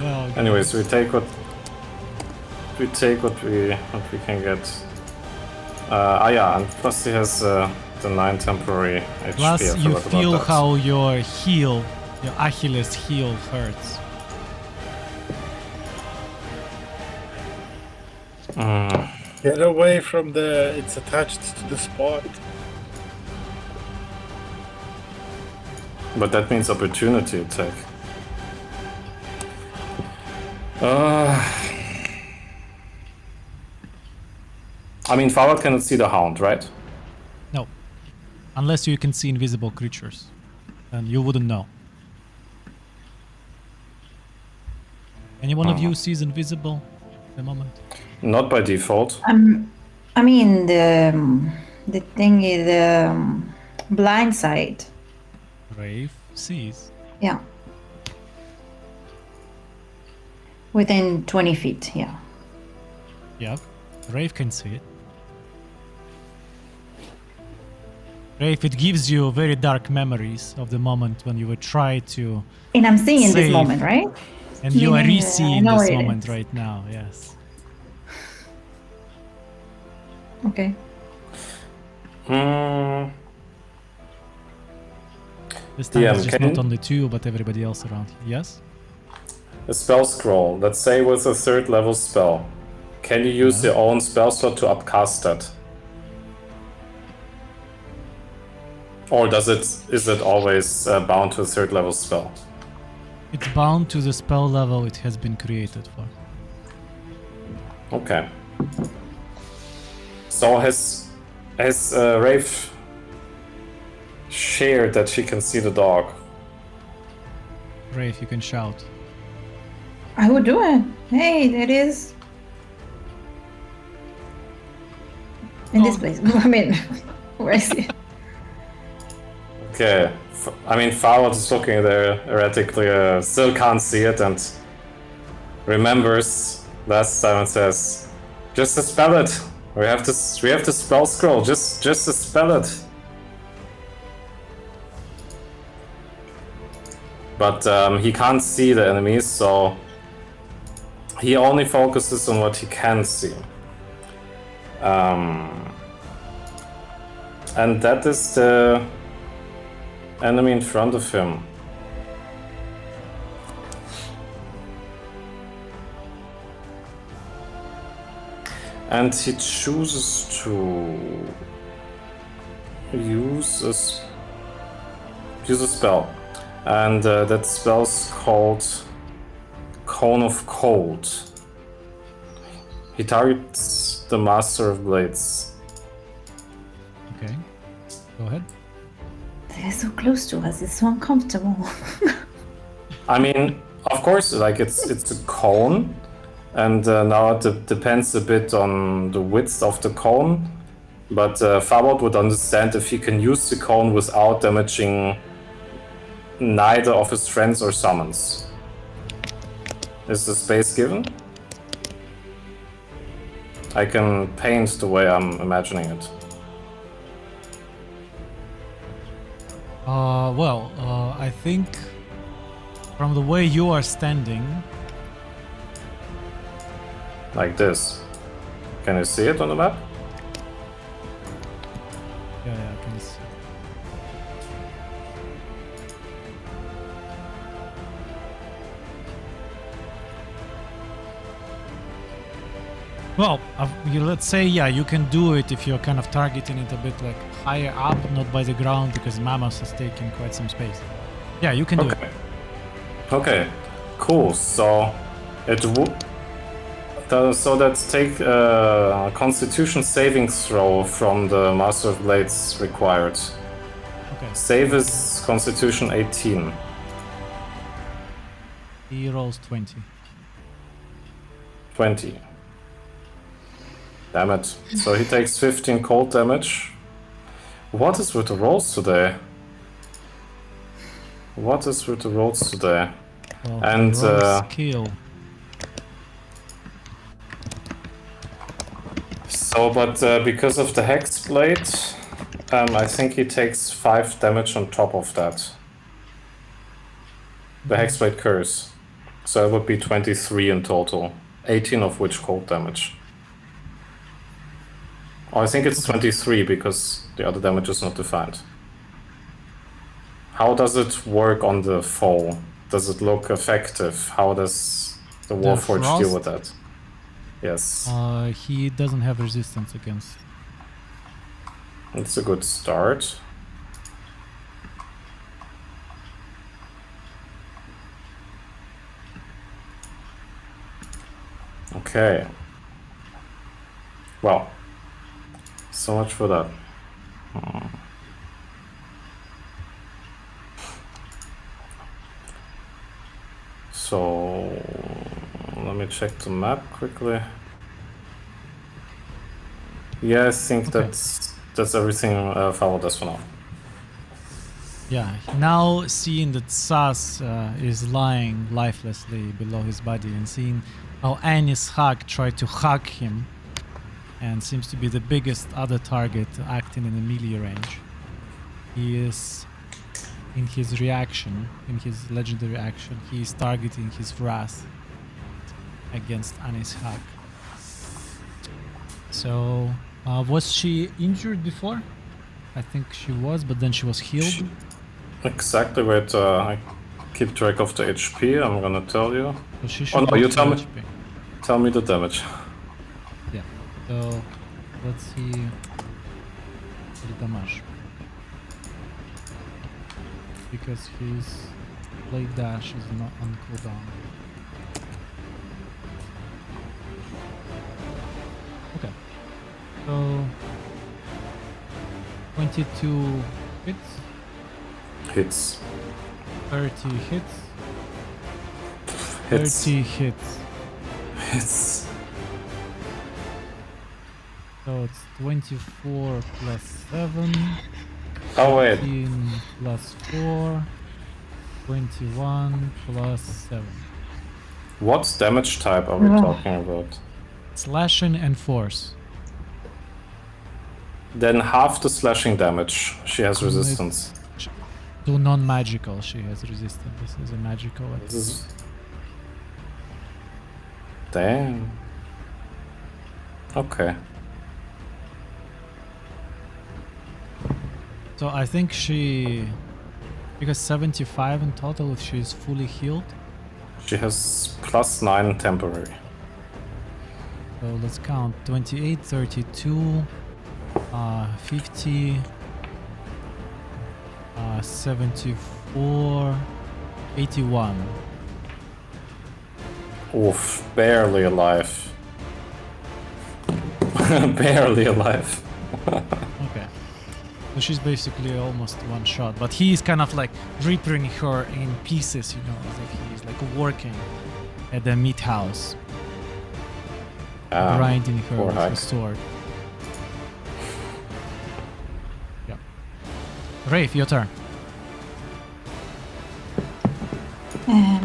Oh, okay. Anyways, we take what we can get. Yeah, and plus he has the 9 temporary HP. Plus, I you forgot feel about that. how your heel, your Achilles heel hurts. Get away from the... It's attached to the spot. But that means opportunity attack. I mean, Farwell cannot see the hound, right? No. Unless you can see invisible creatures. Then you wouldn't know. Any one of you sees invisible at the moment? Not by default. I mean the thing is blind side. Rafe sees. Yeah. Within 20 feet, yeah. Yep. Rafe can see it. Rafe, it gives you very dark memories of the moment when you would try to... And I'm seeing in this Save. moment, right? And you are Meaning, I re-seeing know this where it moment is. right now, yes. Okay. This time Yeah, it's just can- not only two, but everybody else around. Yes? A spell scroll. Let's say with a 3rd level spell. Can you use your own spell slot to upcast that? Or is it always bound to a 3rd level spell? It's bound to the spell level it has been created for. Okay. So has Rafe shared that she can see the dog? Rafe, you can shout. I would do it. Hey, there it is. In this place. I mean, where is it? Okay. I mean, Farwell is looking there erratically, still can't see it, and remembers last time and says, "Just dispel it. We have to spell scroll. Just dispel it." But he can't see the enemies, so he only focuses on what he can see. And that is the enemy in front of him. And he chooses to use a spell. And that spell's called Cone of Cold. He targets the Master of Blades. Okay. Go ahead. They're so close to us. It's so uncomfortable. I mean, of course, like it's a cone, and now it depends a bit on the width of the cone. But Fabot would understand if he can use the cone without damaging neither of his friends or summons. Is the space given? I can paint the way I'm imagining it. I think from the way you are standing, Like this. Can you see it on the map? yeah, I can see. Well, let's say, yeah, you can do it if you're kind of targeting it a bit like higher up, not by the ground, because Mammoth is taking quite some space. Yeah, you can do it. Okay, cool. So it would. So let's take a Constitution saving throw from the Master of Blades required. Okay. Save is Constitution 18. He rolls 20. 20. Damn it. So he takes 15 cold damage. What is with the rolls today? What is with the rolls today? Well, And, he rolls skill. So, but because of the Hex Blade, I think he takes 5 damage on top of that. The Hex Blade Curse. So it would be 23 in total. 18 of which cold damage. Oh, I think it's 23 because the other damage is not defined. How does it work on the foe? Does it look effective? How does the Warforged deal frost? with that? Yes. He doesn't have resistance against. It's a good start. Okay. Well, so much for that. So let me check the map quickly. Yeah, I think Okay. that's everything Favo does for now. Yeah, now seeing that Sas is lying lifelessly below his body and seeing how Annie's hug tried to hug him and seems to be the biggest other target acting in the melee range, he is, in his reaction, in his legendary action, he is targeting his wrath against Annie's hug. So, was she injured before? I think she was, but then she was healed. Exactly, wait, I keep track of the HP, I'm gonna tell you. So she should Oh no, be you full tell me. HP. Tell me the damage. Yeah. So let's see the damage. Because his blade dash is not on cooldown. Okay. So 22 hits, Hits. 30 hits, Hits. 30 hits. Hits. So it's 24 plus 7, Oh wait. 15 plus 4, 21 plus 7. What damage type are we Oh. talking about? Slashing and force. Then half the slashing damage. She has Mm, resistance. To non-magical, she has resistance. This is a magical weapon. This is... Damn. Okay. So I think she, because 75 in total if she is fully healed. She has +9 temporary. So let's count 28, 32, 50, 74, 81. Oof, barely alive. Barely alive. Okay. So she's basically almost one shot, but he's kind of like ripping her in pieces, you know, as if he's like working at the meat house, grinding her poor with hack. his sword. Yeah. Rafe, your turn. Yeah.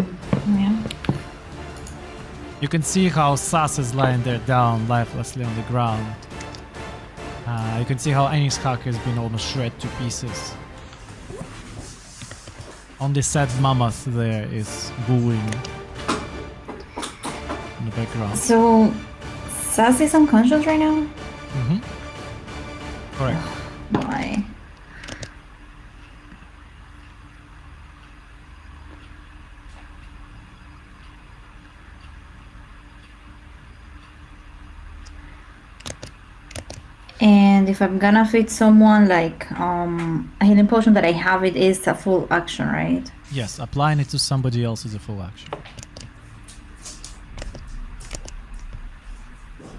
You can see how Sas is lying there down lifelessly on the ground. You can see how Annie's hack has been almost shredded to pieces. Only sad Mammoth there is booing in the background. So, Sass is unconscious right now? Mm-hmm. Correct. Why? And if I'm gonna feed someone like a healing potion that I have, it is a full action, right? Yes, applying it to somebody else is a full action.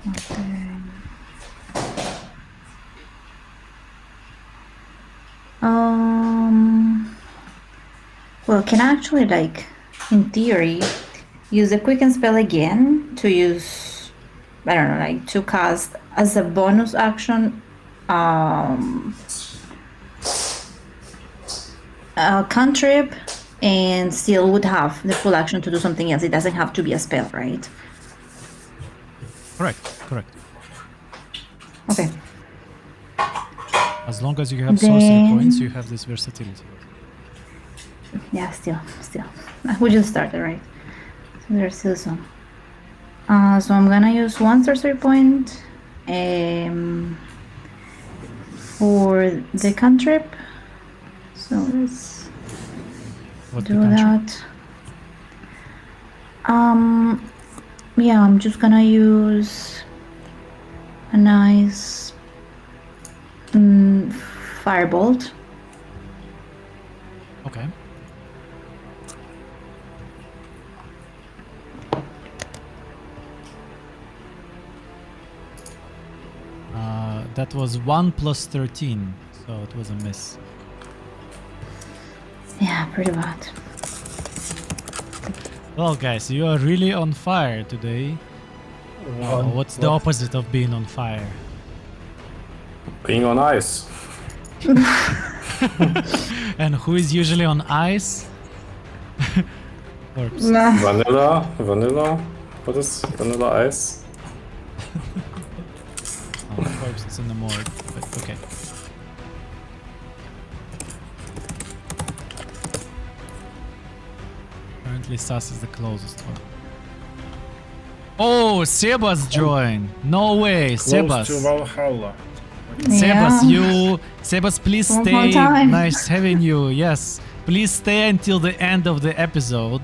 Okay. Well, can I actually, like, in theory, use the quicken spell again to use, I don't know, like, to cast as a bonus action, a cantrip, and still would have the full action to do something else. It doesn't have to be a spell, right? Correct. Okay. As long as you have sorcery Then- points, you have this versatility. Yeah, still. We just started, right? So there's still some. So I'm gonna use one sorcery point for the cantrip. So let's What do the cantrip? that. Yeah, I'm just gonna use a nice firebolt. Okay. That was 1 plus 13, so it was a miss. Yeah, pretty bad. Well, guys, you are really on fire today. What's the opposite of being on fire? Being on ice. And who is usually on ice? Corpse. Vanilla. What is vanilla ice? Oh, corpse is in the morgue, but okay. Apparently Sas is the closest one. Oh, Sebas joined! No way, Close to Sebas! Valhalla. Sebas, please One stay. more time. Nice having you. Yes, please stay until the end of the episode.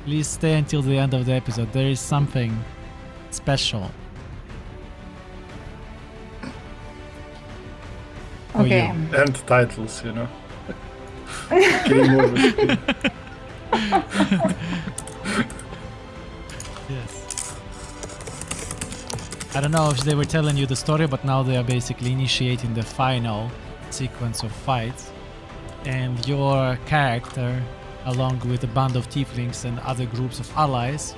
Please stay until the end of the episode. There is something special. for Okay. you. And titles, you know. Game over speed. Yes. I don't know if they were telling you the story, but now they are basically initiating the final sequence of fights. And your character, along with a band of tieflings and other groups of allies,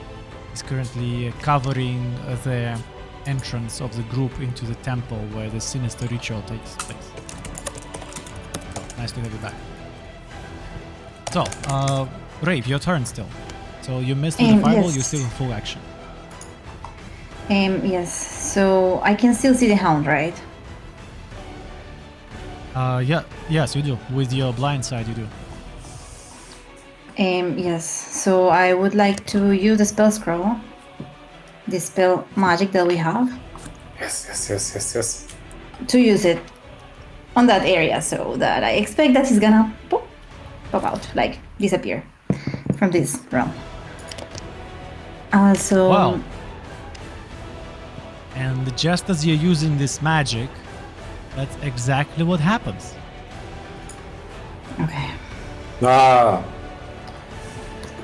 is currently covering the entrance of the group into the temple where the sinister ritual takes place. Nice to have you back. So, Rafe, your turn still. So you missed with the fireball, yes. you're still in full action. Yes. So I can still see the hound, right? Yes, you do. With your blind side, you do. Yes. So I would like to use the spell scroll, the spell magic that we have, Yes. to use it on that area, so that I expect that he's gonna pop out, like disappear from this realm. So Wow. And just as you're using this magic, that's exactly what happens. Okay. Ah,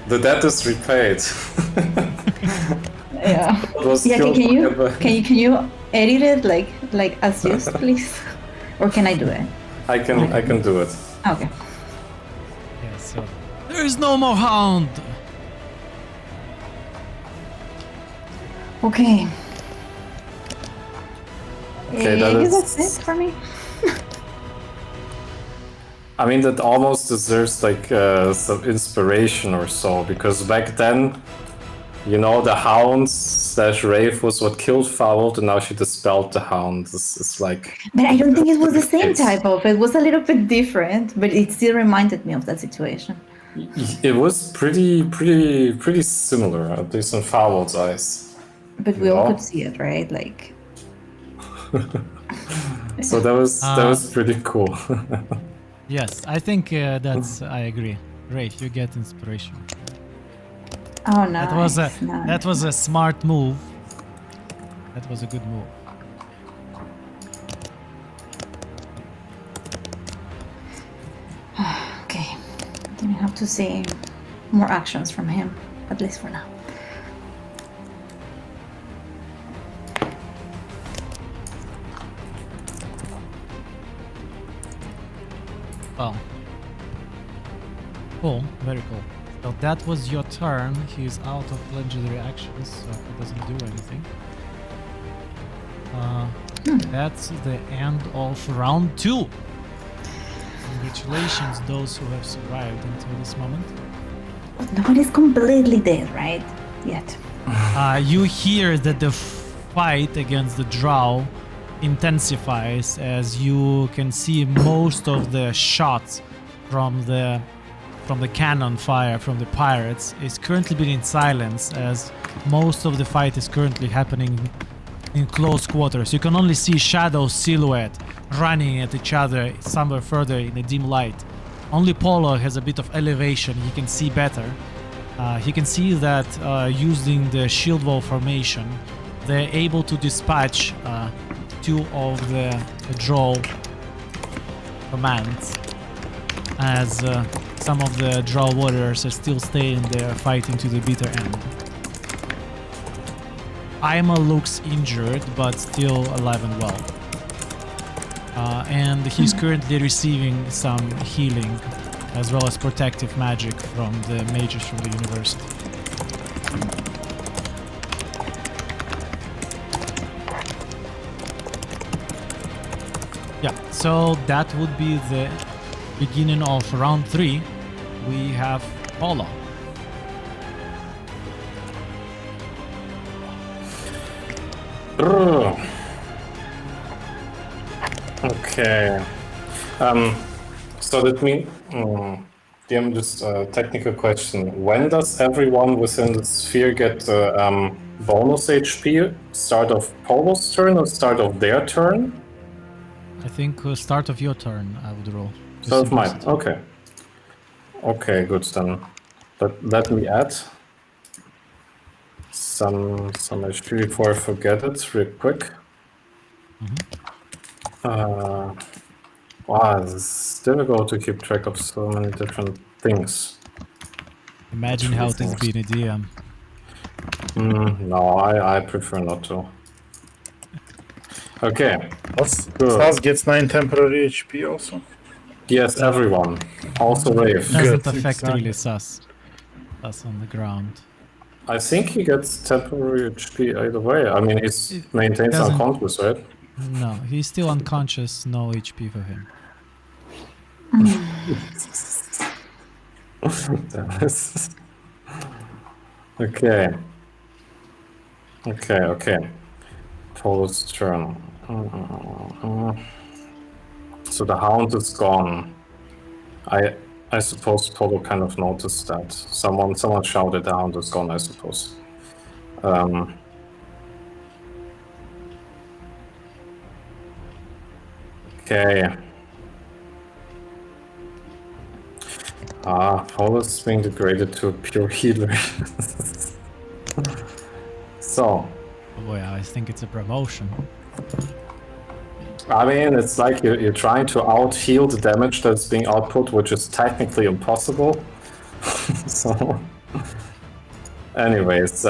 the debt is repaid. Yeah. It was Yeah. killed by a- Can you edit it like as used, please? Or can I do it? I can do it. Okay. Yeah, so there is no more hound. Okay. Okay, that I guess is- that's it for me. I mean, that almost deserves like some inspiration or so, because back then, you know, the hounds / Wraith was what killed Fouled, and now she dispelled the hound. It's like But I don't think it was the same It's- type of. It was a little bit different, but it still reminded me of that situation. it was pretty similar, at least in Foul's eyes. But we all Yeah. could see it, right? Like, So that was pretty cool. Yes, I think that's. I agree. Wraith, you get inspiration. oh no, That was a smart move. That was a good move. Okay. Then you have to see more actions from him, at least for now. Well, cool, very cool. So that was your turn. He's out of legendary actions, so he doesn't do anything. That's the end of round 2. Congratulations, those who have survived until this moment. Nobody's completely dead, right? Yet. You hear that the fight against the drow intensifies as you can see most of the shots from the cannon fire from the pirates is currently being silenced, as most of the fight is currently happening in close quarters. You can only see shadow silhouette running at each other somewhere further in the dim light. Only Polo has a bit of elevation, he can see better. He can see that using the shield wall formation, they're able to dispatch 2 of the drow commands, as some of the drow warriors are still staying there fighting to the bitter end. Aima looks injured but still alive and well. And he's currently receiving some healing as well as protective magic from the mages from the university. Yeah, so that would be the beginning of round 3. We have Paula. Okay. So that means, DM, just a technical question. When does everyone within the sphere get the bonus HP? Start of Polo's turn or start of their turn? I think start of your turn, I would roll. for Start of mine. simplicity. Okay. Okay, good then. But let me add some HP before I forget it real quick. Wow, it's difficult to keep track of so many different things. Imagine how it is being a DM. No, I prefer not to. Okay. Good. Sas gets 9 temporary HP also. Yes, everyone. Also Wave. Doesn't Good, affect exactly. really Sus. Sus on the ground. I think he gets temporary HP either way. I mean, he maintains doesn't- unconscious, right? No, he's still unconscious, no HP for him. Okay. Okay. Polo's turn. So the hound is gone. I suppose Polo kind of noticed that. Someone shouted the hound is gone, I suppose. Okay. Polo's being degraded to a pure healer. So, Oh yeah, I think it's a promotion. I mean, it's like you're trying to out-heal the damage that's being output, which is technically impossible. So, anyways,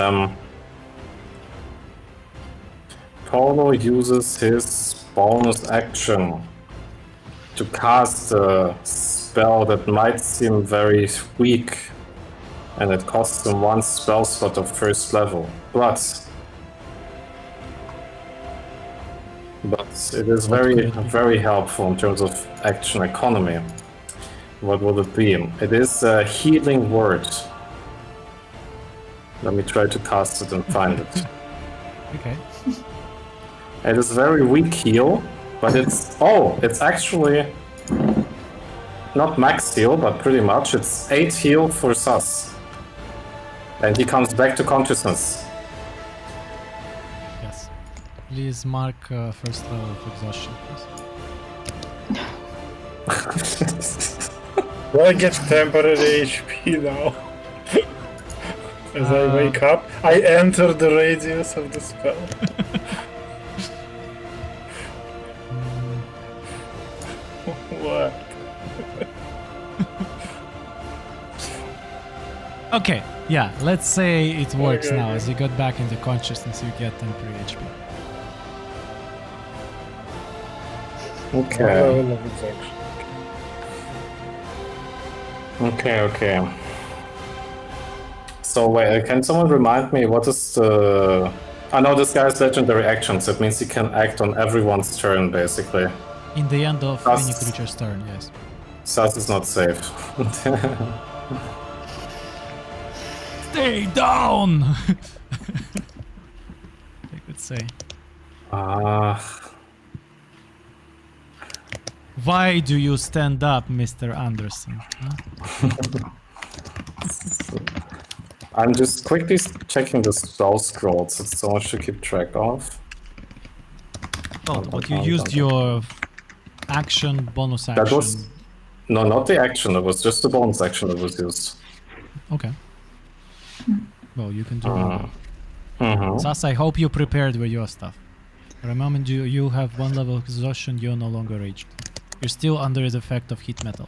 Polo uses his bonus action to cast a spell that might seem very weak, and it costs him 1 spell slot of first level. But it is What could very, it be? very helpful in terms of action economy. What would it be? It is a healing word. Let me try to cast it and find it. Okay. It is very weak heal, but it's actually not max heal, but pretty much. It's 8 heal for Sus. And he comes back to consciousness. Yes. Please mark first level of exhaustion, please. Do I get temporary HP now? As I wake up, I enter the radius of the spell. What? Okay, yeah, let's say it works Okay, now. okay. As you got back into consciousness, you get temporary HP. Okay. Level of exhaustion. Okay. So wait, can someone remind me what is the... I know this guy's legendary actions. It means he can act on everyone's turn, basically. In the end of Sus. any creature's turn, yes. Sus is not safe. Stay down! I could say. Why do you stand up, Mr. Anderson? Huh? I'm just quickly checking the spell scrolls. It's so much to keep track of. Oh, but you used your action, bonus action. That was... No, not the action. It was just the bonus action that was used. Okay. Well, you can do that. Mm-hmm. Sas, I hope you prepared with your stuff. Remember, you have 1 level of exhaustion, you're no longer raged. You're still under the effect of heat metal.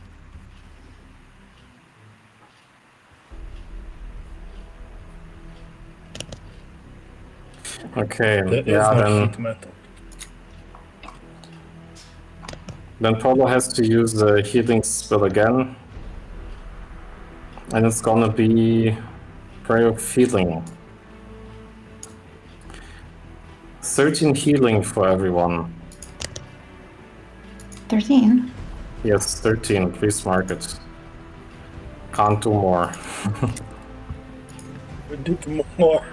Okay, There is yeah, no then... heat metal. Then Polo has to use the healing spell again. And it's gonna be Prayer of Healing. 13 healing for everyone. 13. Yes, 13. Please mark it. Can't do more. We did more.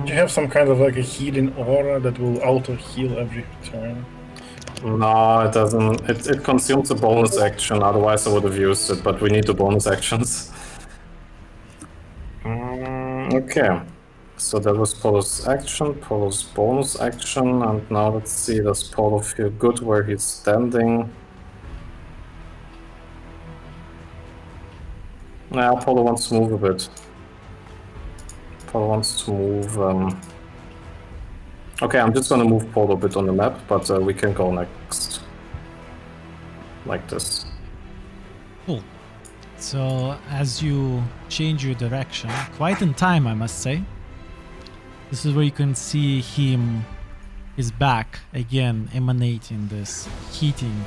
Did you have some kind of like a healing aura that will auto-heal every turn? No, it doesn't. It consumes a bonus action, otherwise I would have used it, but we need the bonus actions. Okay. So that was Polo's action, Polo's bonus action, and now let's see, does Polo feel good where he's standing? Nah, Polo wants to move a bit. Polo wants to move... Okay, I'm just gonna move Polo a bit on the map, but we can go next. Like this. Cool. So, as you change your direction, quite in time, I must say, this is where you can see him, his back, again emanating this heating,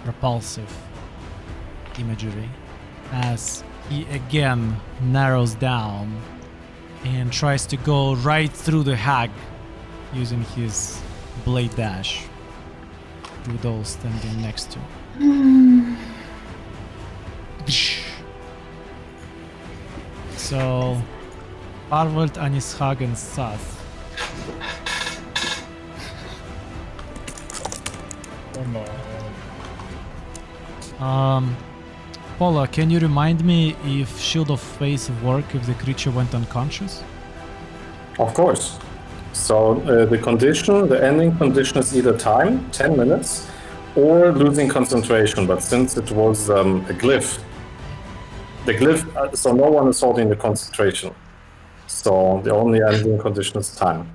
repulsive imagery, as he again narrows down and tries to go right through the hag using his blade dash, with those standing next to him. So, Arvold, Anishagen, Sath. Oh no. Paula, can you remind me if Shield of Faith work if the creature went unconscious? Of course. So the condition, the ending condition is either time, 10 minutes, or losing concentration, but since it was a glyph, the glyph, so no one is holding the concentration. So the only ending condition is time.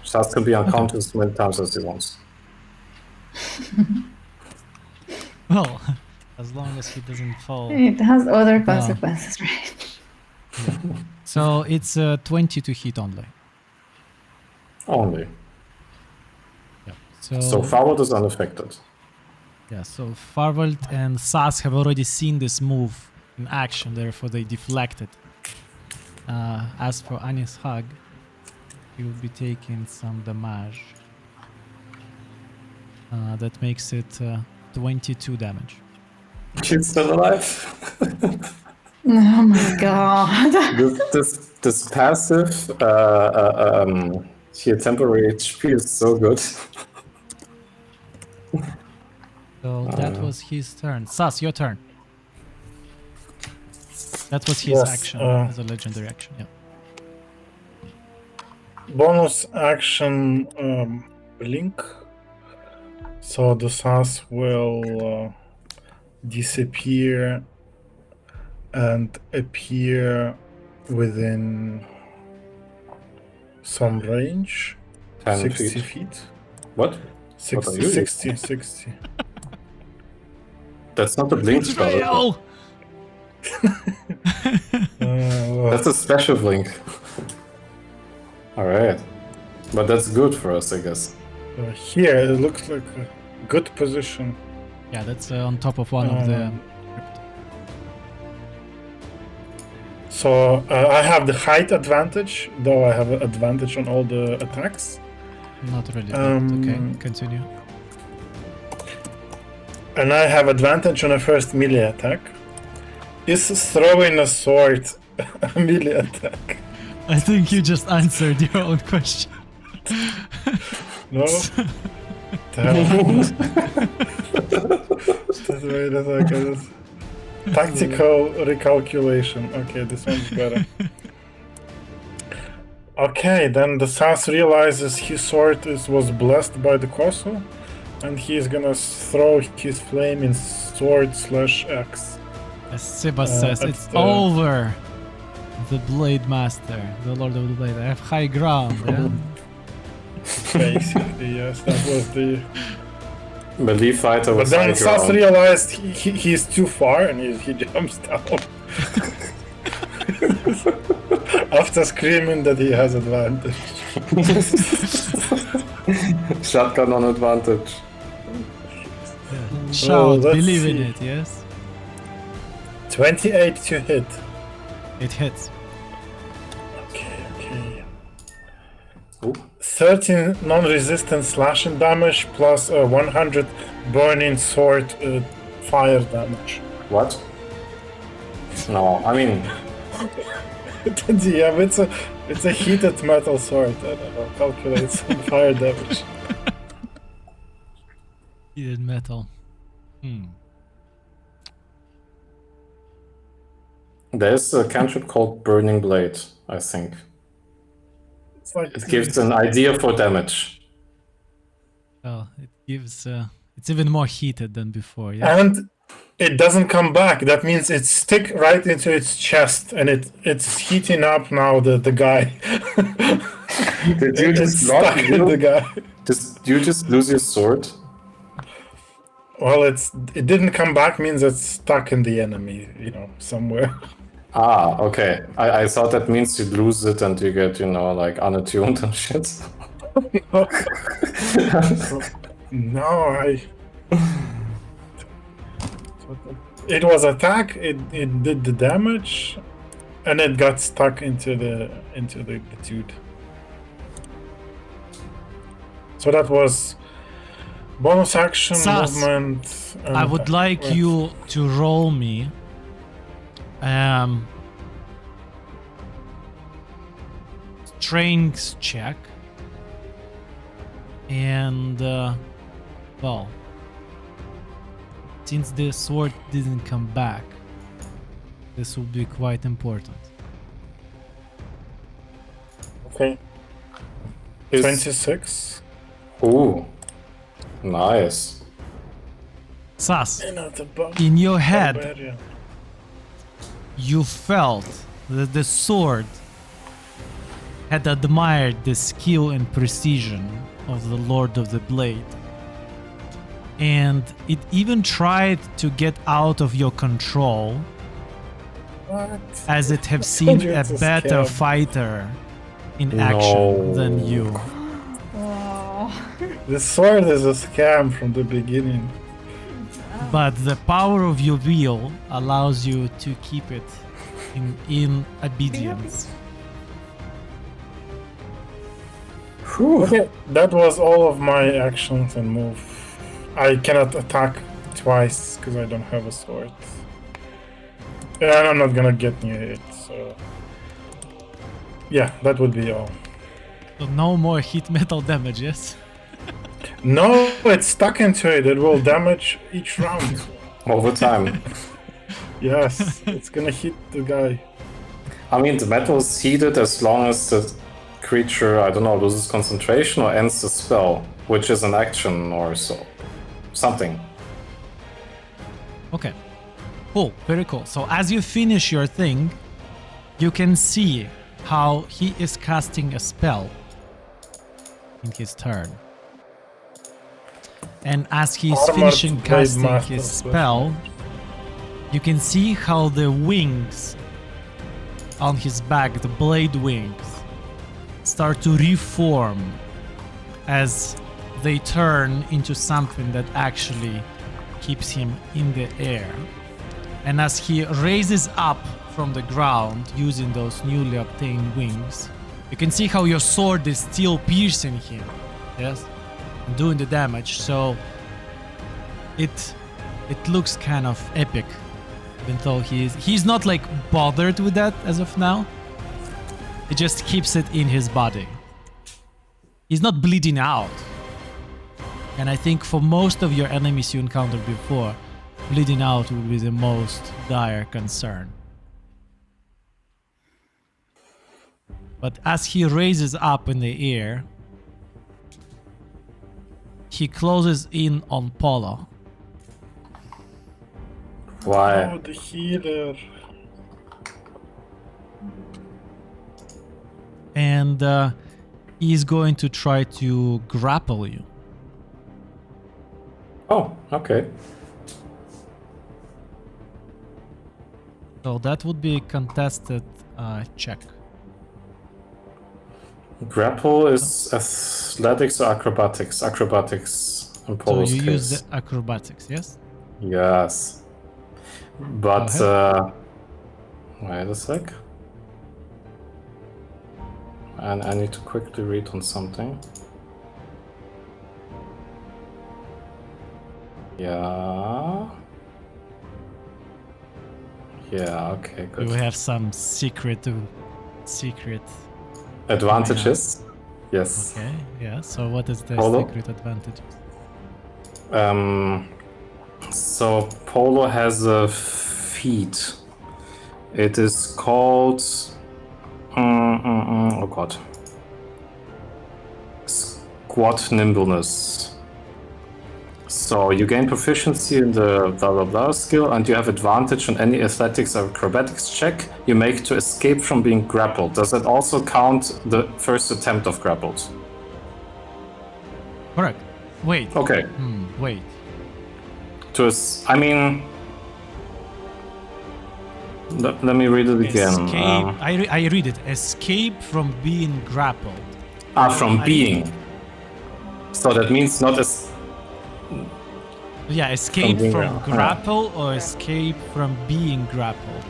Just can be unconscious as many times as he wants. Well, as long as he doesn't fall. It has other consequences, right? So it's 20 to hit only. Only. Yeah. So Farwold is unaffected. Yeah, so Farwald and Sas have already seen this move in action, therefore they deflected. As for Anis Hag, he will be taking some damage. That makes it 22 damage. He's still alive. Oh my god. This passive here temporary HP is so good. So that was his turn. Sas, your turn. That was his Yes, action as a legendary action. Yeah. Bonus action blink. So the SAS will disappear and appear within some range. 10 60 feet. feet. What? 60, What are you 60, 60. That's not a blink spell. Betrayal! That's a special blink. Alright. But that's good for us, I guess. Here, it looks like a good position. Yeah, that's on top of one of the... So I have the height advantage, though I have an advantage on all the attacks. Not really, but okay, continue. And I have advantage on a first melee attack. Is throwing a sword a melee attack? I think you just answered your own question. No? Damn. Just wait a second. Tactical recalculation. Okay, this one's better. Okay, then the SAS realizes his sword was blessed by the Koso, and he's gonna throw his flaming sword / axe. As Siba says, at it's the- over! The Blade Master, the Lord of the Blade. I have high ground, yeah? Basically, yes, that was the. Melee fighter But with then high SAS ground. realized he's too far, and he jumps down. After screaming that he has advantage. Shotgun on advantage. Shout, let's believe in see. it, yes? 28 to hit. It hits. Okay. Ooh. 13 non-resistant slashing damage plus 100 burning sword fire damage. What? No, I mean, Yeah, but it's a heated metal sword. I don't know. Calculate some fire damage. Heated metal. there's a cantrip called Burning Blade, I think. It's like It gives an idea for damage. Well, it gives... it's even more heated than before, yeah? and it doesn't come back. That means it stick right into its chest, and it's heating up now. The guy. Did you It's just stuck not in the guy. you just lose your sword? Well, it didn't come back means it's stuck in the enemy, somewhere. Ah, okay. I thought that means you lose it and you get, like unattuned and shit. No, it was attack. It did the damage, and it got stuck into the dude. So that was bonus action, Sas, movement. And I would like attack. you to roll me strength check, and well, since the sword didn't come back, this will be quite important. Okay. 26. Ooh, nice. Sas, You're not a bar- in your head, barbarian. you felt that the sword had admired the skill and precision of the Lord of the Blade. And it even tried to get out of your control, What? as it have seen you a it's a better scam. fighter in No. action than you. Oh. The sword is a scam from the beginning. But the power of your will allows you to keep it in obedience. Whew. Okay, that was all of my actions and move. I cannot attack twice because I don't have a sword. And I'm not gonna get near it, so... Yeah, that would be all. So no more heat metal damage, yes? No, it's stuck into it. It will damage each round. Over time. Yes, it's gonna hit the guy. I mean, the metal is heated as long as the creature, I don't know, loses concentration or ends the spell, which is an action or so. Something. Okay. Cool, very cool. So as you finish your thing, you can see how he is casting a spell in his turn. And as he's Armored finishing Blade casting Master his Slash. spell, you can see how the wings on his back, the blade wings, start to reform as they turn into something that actually keeps him in the air. And as he raises up from the ground using those newly obtained wings, you can see how your sword is still piercing him, yes, and doing the damage. So it looks kind of epic, even though he's not like bothered with that as of now. He just keeps it in his body. He's not bleeding out. And I think for most of your enemies you encountered before, bleeding out would be the most dire concern. But as he raises up in the air, he closes in on Polo. Why? Oh, the healer. And he's going to try to grapple you. Oh, okay. So that would be a contested check. Grapple is athletics or acrobatics? Acrobatics in So Polo's you use case. the acrobatics, yes? Yes. But, Go wait a sec. And I need to quickly read on something. Yeah. Yeah, okay, good. You have some secret Advantages? Yes. Okay, yeah. So what is the Polo? secret advantages? So Polo has a feat. It is called... oh god. Squat nimbleness. So you gain proficiency in the blah blah blah skill, and you have advantage on any athletics or acrobatics check you make to escape from being grappled. Does that also count the first attempt of grappled? Correct. Wait. Okay. Wait. I mean... Let me read it again. Escape. I read it. Escape from being grappled. From being. So that means not as... Yeah, escape being from gra- grapple or escape from being grappled.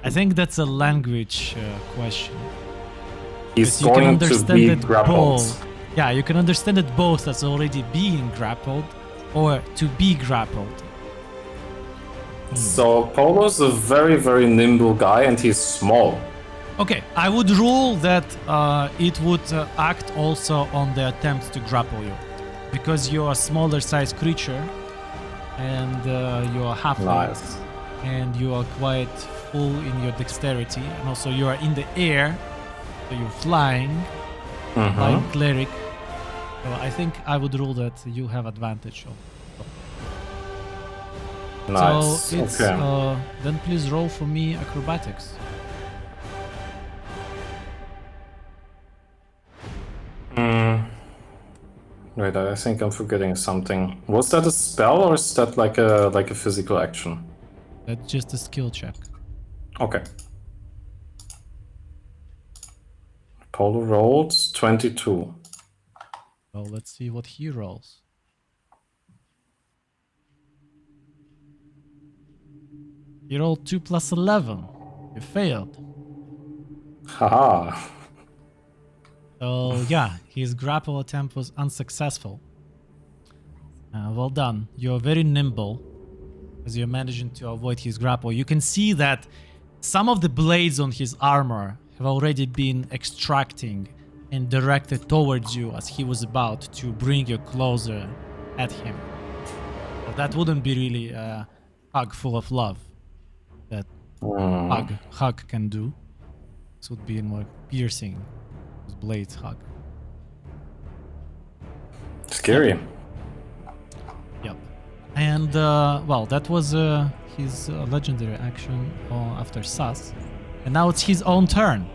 I think that's a language question. He's You can going to understand be it grappled. both. Yeah, you can understand it both as already being grappled or to be grappled. So Polo's a very, very nimble guy, and he's small. Okay, I would rule that it would act also on the attempt to grapple you, because you're a smaller size creature, and you're halfling, Nice. and you are quite full in your dexterity, and also you are in the air, so you're flying, flying cleric. So I think I would rule that you have advantage of. Nice. So it's Okay. then please roll for me acrobatics. Wait, I think I'm forgetting something. Was that a spell or is that like a physical action? That's just a skill check. Okay. Polo rolled 22. So let's see what he rolls. He rolled 2 plus 11. You failed. Haha. So yeah, his grapple attempt was unsuccessful. Well done. You're very nimble as you're managing to avoid his grapple. You can see that some of the blades on his armor have already been extracting and directed towards you as he was about to bring you closer at him. But that wouldn't be really a hug full of love that hug can do. This would be more piercing. Those blades hug. Scary. Yep. And well, that was his legendary action after Sas. And now it's his own turn.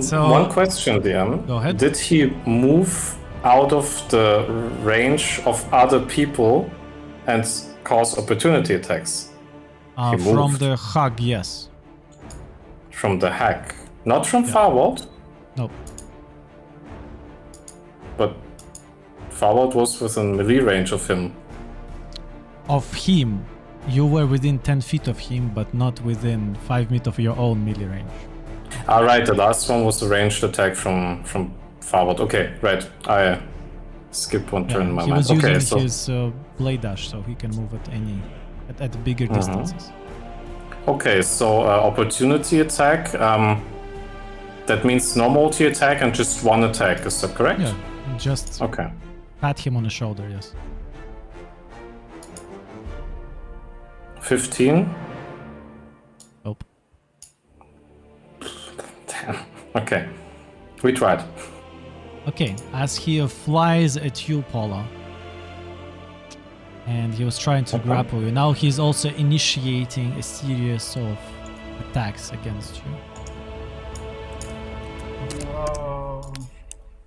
So One question, DM. Go ahead. Did he move out of the range of other people and cause opportunity attacks? He from moved. the hug, yes. From the hack? Not from Farwald? No. But Farwald was within melee range of him. Of him, you were within 10 feet of him, but not within 5 feet of your own melee range. Right, the last one was the ranged attack from Farwald. Okay, right. I skipped one turn in my he mind. was Okay, using so his blade dash, so he can move at bigger distances. okay, so opportunity attack. That means no multi-attack and just one attack. Is that correct? Yeah, just Okay. pat him on the shoulder, yes. 15. Nope. Damn. Okay. We tried. Okay, as he flies at you, Paula, and he was trying to grapple you, now he's also initiating a series of attacks against you.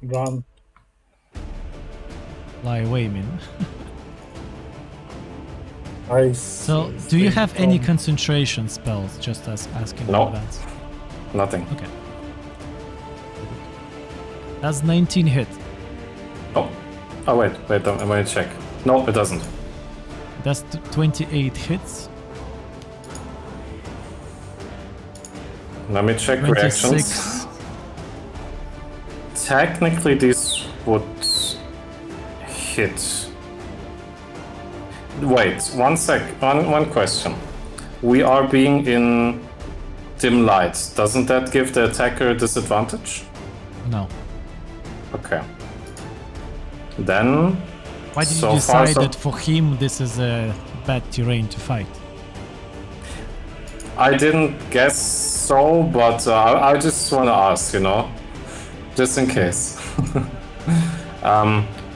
Run. Fly away, man. So, Do you have any concentration spells, just as asking in No. advance? Nothing. Okay. That's 19 hit. Oh, wait. I'm going to check. No, it doesn't. That's 28 hits. Let me check reactions. 26. Technically, this would hit. Wait, one sec. One question. We are being in dim light. Doesn't that give the attacker a disadvantage? No. Okay. Then. Why did so you far, decide so- that for him this is a bad terrain to fight? I didn't guess so, but I just want to ask, just in case.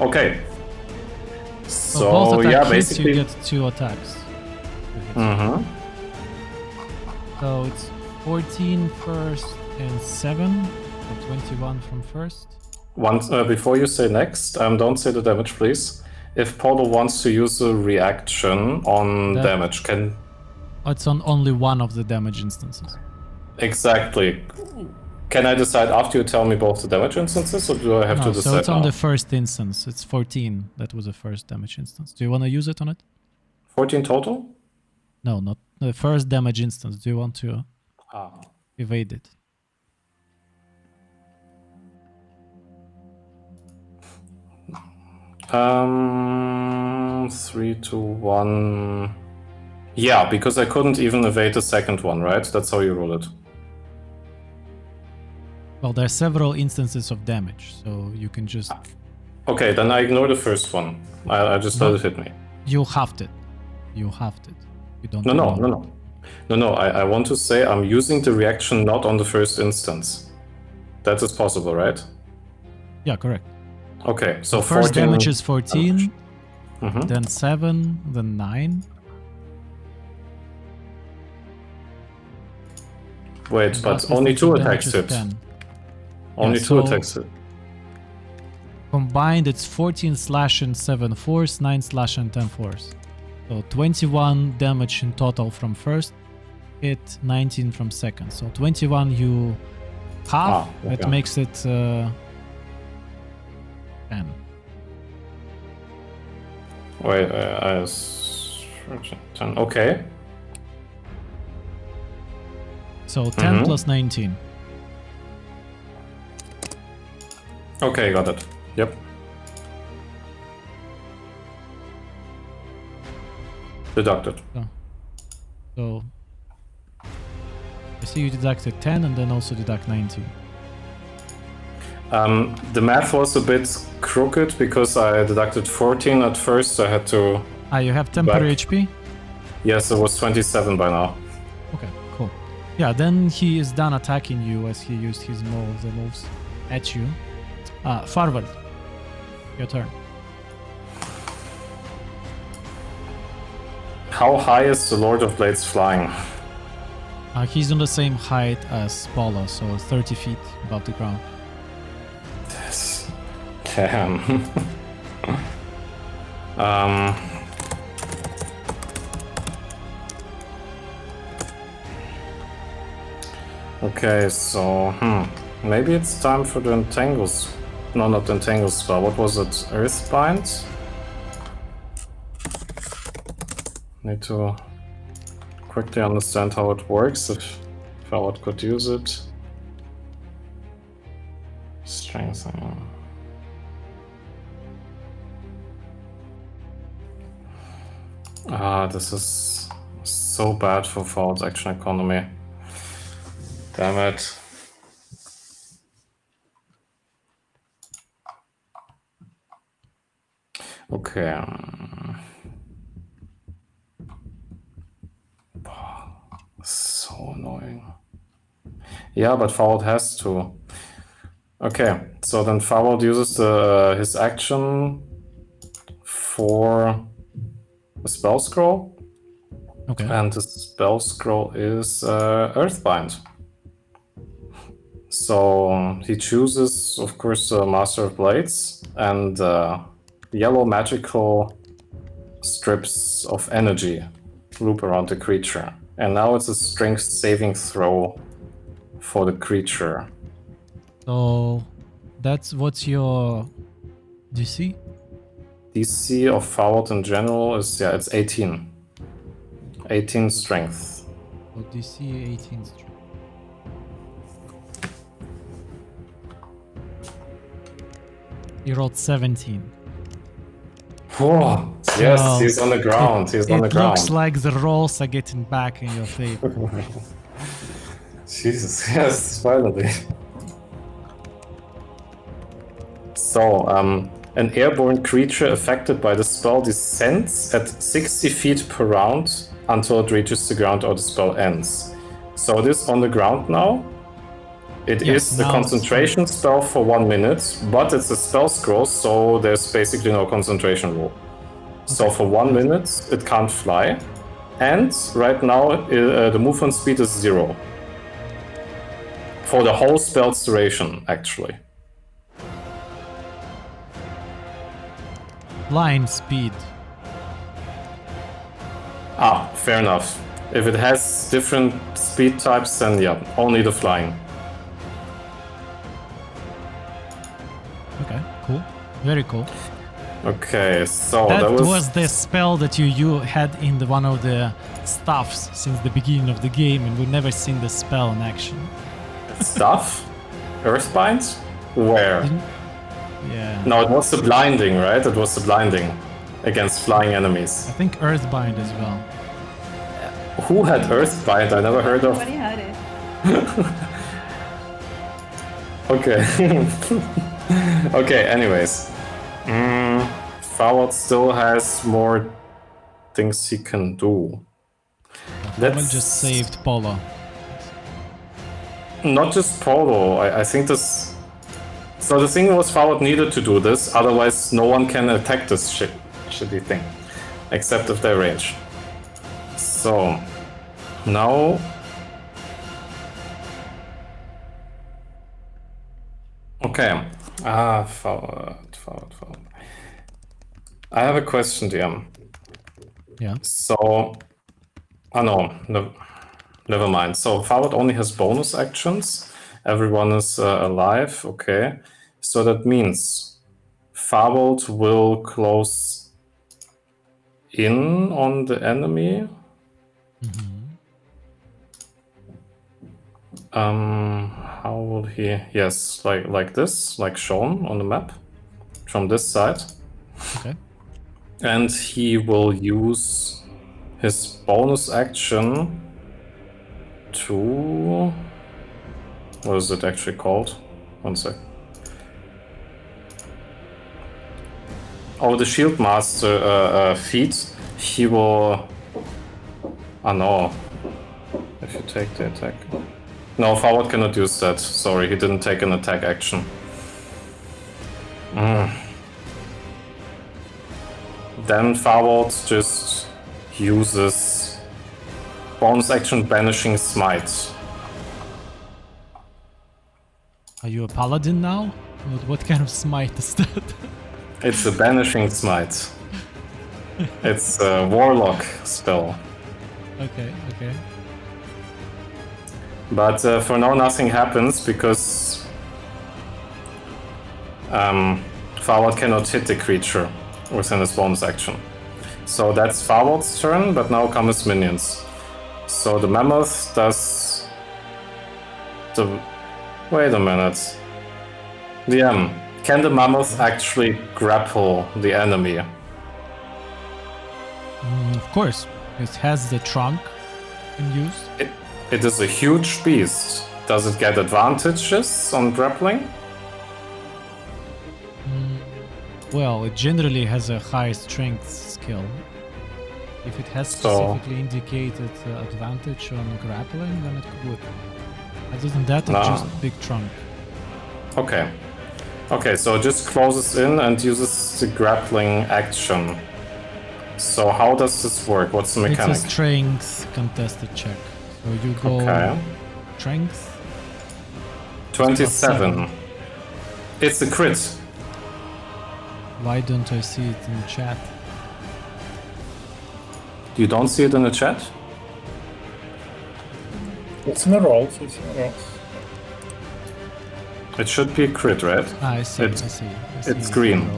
Okay. So both So attack yeah, hits, basically. you get 2 attacks. Mhm. So it's 14 first and 7, so 21 from first. Once before you say next, don't say the damage, please. If Polo wants to use a reaction on That- damage, can It's on only one of the damage instances. exactly. Can I decide after you tell me both the damage instances, or do I have to No, decide so it's on now? the first instance. It's 14. That was the first damage instance. Do you want to use it on it? 14 total? No, not the first damage instance. Do you want to Ah. evade it? Um, 3, 2, 1. Yeah, because I couldn't even evade the second one, right? That's how you roll it. Well, there are several instances of damage, so you can just... Okay, then I ignore the first one. I just let it hit me. You halved it. You halved it. You don't No. I want to say I'm using the reaction not on the first instance. That is possible, right? Yeah, correct. Okay, so First 14 damage is 14. then 7, then 9. Wait, and but last only 2 instance attacks damage is hit. 10. Only Yeah, 2 so- attacks hit. Combined, it's 14 slash and 7 force, 9 slash and 10 force. So 21 damage in total from first hit, 19 from second. So 21 you half, okay. it makes it 10. Wait, 10. Okay. So 10 plus 19. Okay, got it. Yep. Deducted. So I see you deducted 10 and then also deduct 19. The math was a bit crooked because I deducted 14 at first, so I had to... You have temporary Back. HP? Yes, it was 27 by now. Okay, cool. Yeah, then he is done attacking you as he used his moves at you. Farvel, your turn. How high is the Lord of Blades flying? He's on the same height as Paula, so 30 feet above the ground. Yes. Damn. Okay, so maybe it's time for the Entangles. No, not Entangle spell. What was it? Earthbind? Need to quickly understand how it works if I could use it. Strengthening. This is so bad for Fallout's action economy. Damn it. Okay. So annoying. Yeah, but Fallout has to. Okay, so then Fallout uses his action for a spell scroll. Okay. And the spell scroll is Earthbind. So he chooses, of course, Master of Blades and yellow magical strips of energy loop around the creature. And now it's a strength saving throw for the creature. So what's your DC? DC of Fallout in general is, it's 18. 18 strength. So DC 18 strength. You rolled 17. Whoa. Yes, Well, he's on the ground. He's on the It ground. looks like the rolls are getting back in your favor. Jesus, yes, finally. So, an airborne creature affected by the spell descends at 60 feet per round until it reaches the ground or the spell ends. So it is on the ground now. It Yes, is the now concentration spell for 1 minute, but it's a spell scroll, so there's basically no concentration rule. So for 1 minute, it can't fly. And right now, the movement speed is 0. For the whole spell's duration, actually. Line speed. Fair enough. If it has different speed types, then yeah, only the flying. Okay, cool. Very cool. Okay, so That that was the spell that you had in one of the stuffs since the beginning of the game, and we've never seen the spell in action. stuff? Earthbind? Where? Yeah. No, it was the blinding, right? It was the blinding against flying enemies. I think Earthbind as well. Who had Earthbind? I never heard of. Nobody had it. Okay. Okay, anyways. Fallout still has more things he can do. Pavel just saved Polo. Not just Polo, I think this... So the thing was Fallout needed to do this, otherwise no one can attack this shitty thing. Except if they range. So, now... Okay. Forward. I have a question, DM. Yeah. So... Oh no, never mind. So forward only has bonus actions. Everyone is alive. Okay. So that means forward will close in on the enemy. How will he? Yes, like this, like shown on the map from this side. Okay. And he will use his bonus action to... What is it actually called? One sec. Oh, the Shield Master feat. He will... Oh no. If you take the attack... No, forward cannot use that. Sorry, he didn't take an attack action. Then forward just uses bonus action Banishing Smite. Are you a paladin now? What kind of smite is that? It's a Banishing Smite. It's a Warlock spell. Okay. But for now nothing happens because forward cannot hit the creature within his bonus action. So that's forward's turn, but now come his minions. So the mammoth does the... Wait a minute. DM, can the mammoth actually grapple the enemy? Of course. It has the trunk in use. It is a huge beast. Does it get advantages on grappling? Well, it generally has a high strength skill. If it has specifically indicated advantage on grappling, then it would. Other than that, it's just big trunk. Okay. Okay, so it just closes in and uses the grappling action. So how does this work? What's the mechanic? It's a strength contested check. So you go strength. 27. It's a crit. Why don't I see it in the chat? You don't see it in the chat? It's in the rolls. It should be a crit, right? I see. It's green.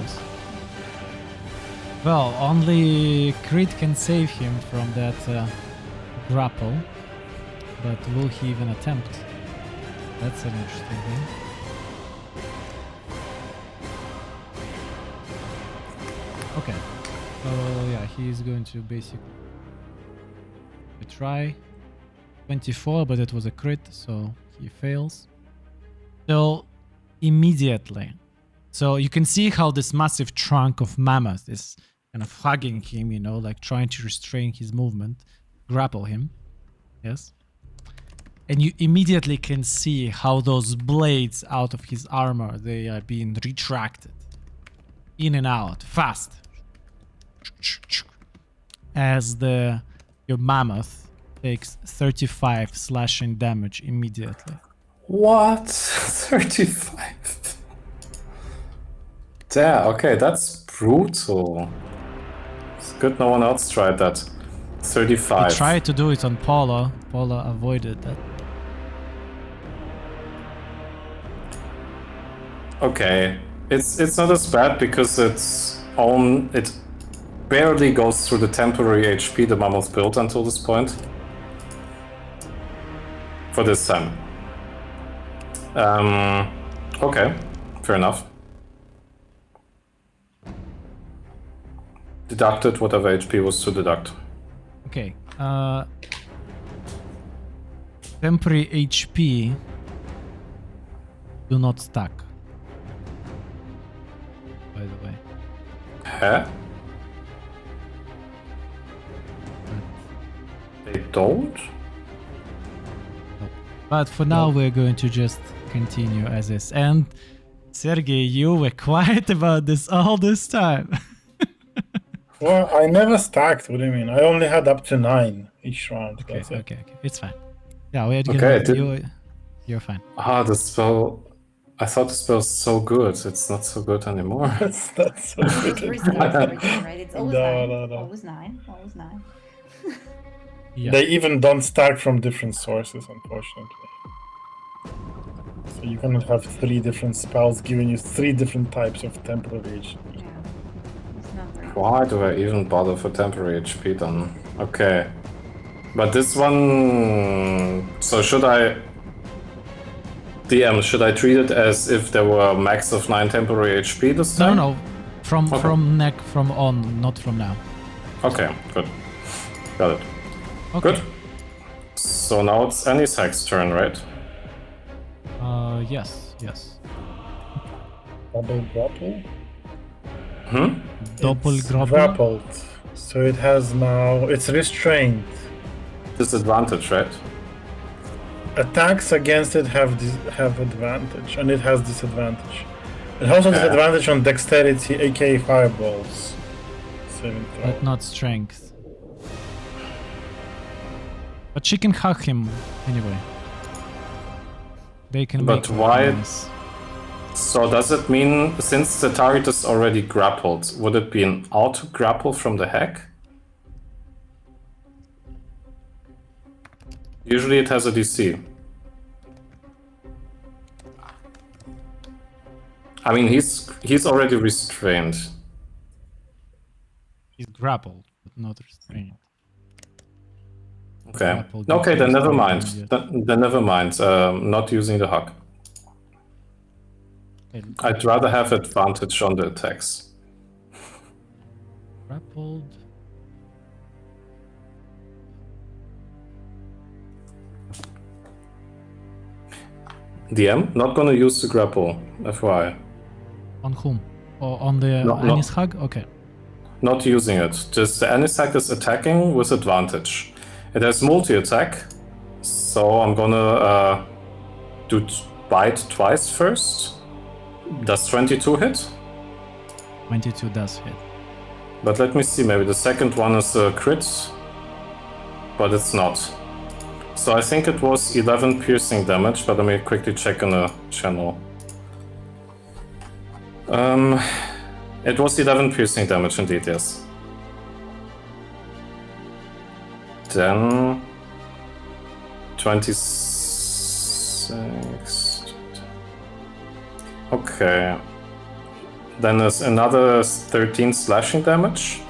Well, only crit can save him from that grapple. But will he even attempt? That's an interesting thing. Okay. So yeah, he is going to basically try 24, but it was a crit, so he fails. So immediately, so you can see how this massive trunk of mammoth is kind of hugging him, you know, like trying to restrain his movement, grapple him. Yes. And you immediately can see how those blades out of his armor, they are being retracted in and out fast as your mammoth takes 35 slashing damage immediately. What? 35? Damn, okay, that's brutal. It's good no one else tried that. 35. He tried to do it on Paula. Paula avoided that. Okay, it's not as bad because it barely goes through the temporary HP the mammoth built until this point. For this time. Okay, fair enough. Deducted whatever HP was to deduct. Okay. Temporary HP do not stack. By the way. Huh? They don't? But for now, we're going to just continue as is. And Sergey, you were quiet about this all this time. Well, I never stacked. What do you mean? I only had up to 9 each round. Okay, That's it. okay, it's fine. Yeah, we had Okay, you're fine. the spell. I thought the spell's so good. It's not so good anymore. That's not so It good. was restarted again, right? It's always No, 9. no, no. Always 9. Always 9. Yeah. They even don't stack from different sources, unfortunately. So you cannot have 3 different spells giving you 3 different types of temporary HP. Yeah. It's not very good. Why do I even bother for temporary HP then? Okay. But this one... So should I... DM, should I treat it as if there were a max of 9 temporary HP this time? No. From Okay. from on, not from now. Okay, good. Got it. Okay. Good. So now it's Anisak's turn, right? Yes. Double grapple? Double It's grapple. grappled. So it has now... It's restrained. Disadvantage, right? Attacks against it have advantage, and it has disadvantage. It has also Okay. disadvantage on dexterity, aka fireballs. Saving throw. But not strength. But she can hug him anyway. They can But make her why- nice. So does it mean, since the target is already grappled, would it be an auto grapple from the hack? Usually it has a DC. I mean, he's already restrained. He's grappled, but not restrained. Okay. Grappled Okay, gives then never restraint mind. immediate. Then never mind. Not using the hug. Okay, I'd rather have advantage on the attacks. grappled. DM, not gonna use the grapple, FYI. On whom? Or on the No, no. Anis hug? Okay. Not using it. Just the Anisak is attacking with advantage. It has multi-attack, so I'm gonna do bite twice first. Does 22 hit? 22 does hit. But let me see, maybe the second one is a crit, but it's not. So I think it was 11 piercing damage, but let me quickly check in the channel. It was 11 piercing damage indeed, yes. Then 26. Okay. Then there's another 13 slashing damage.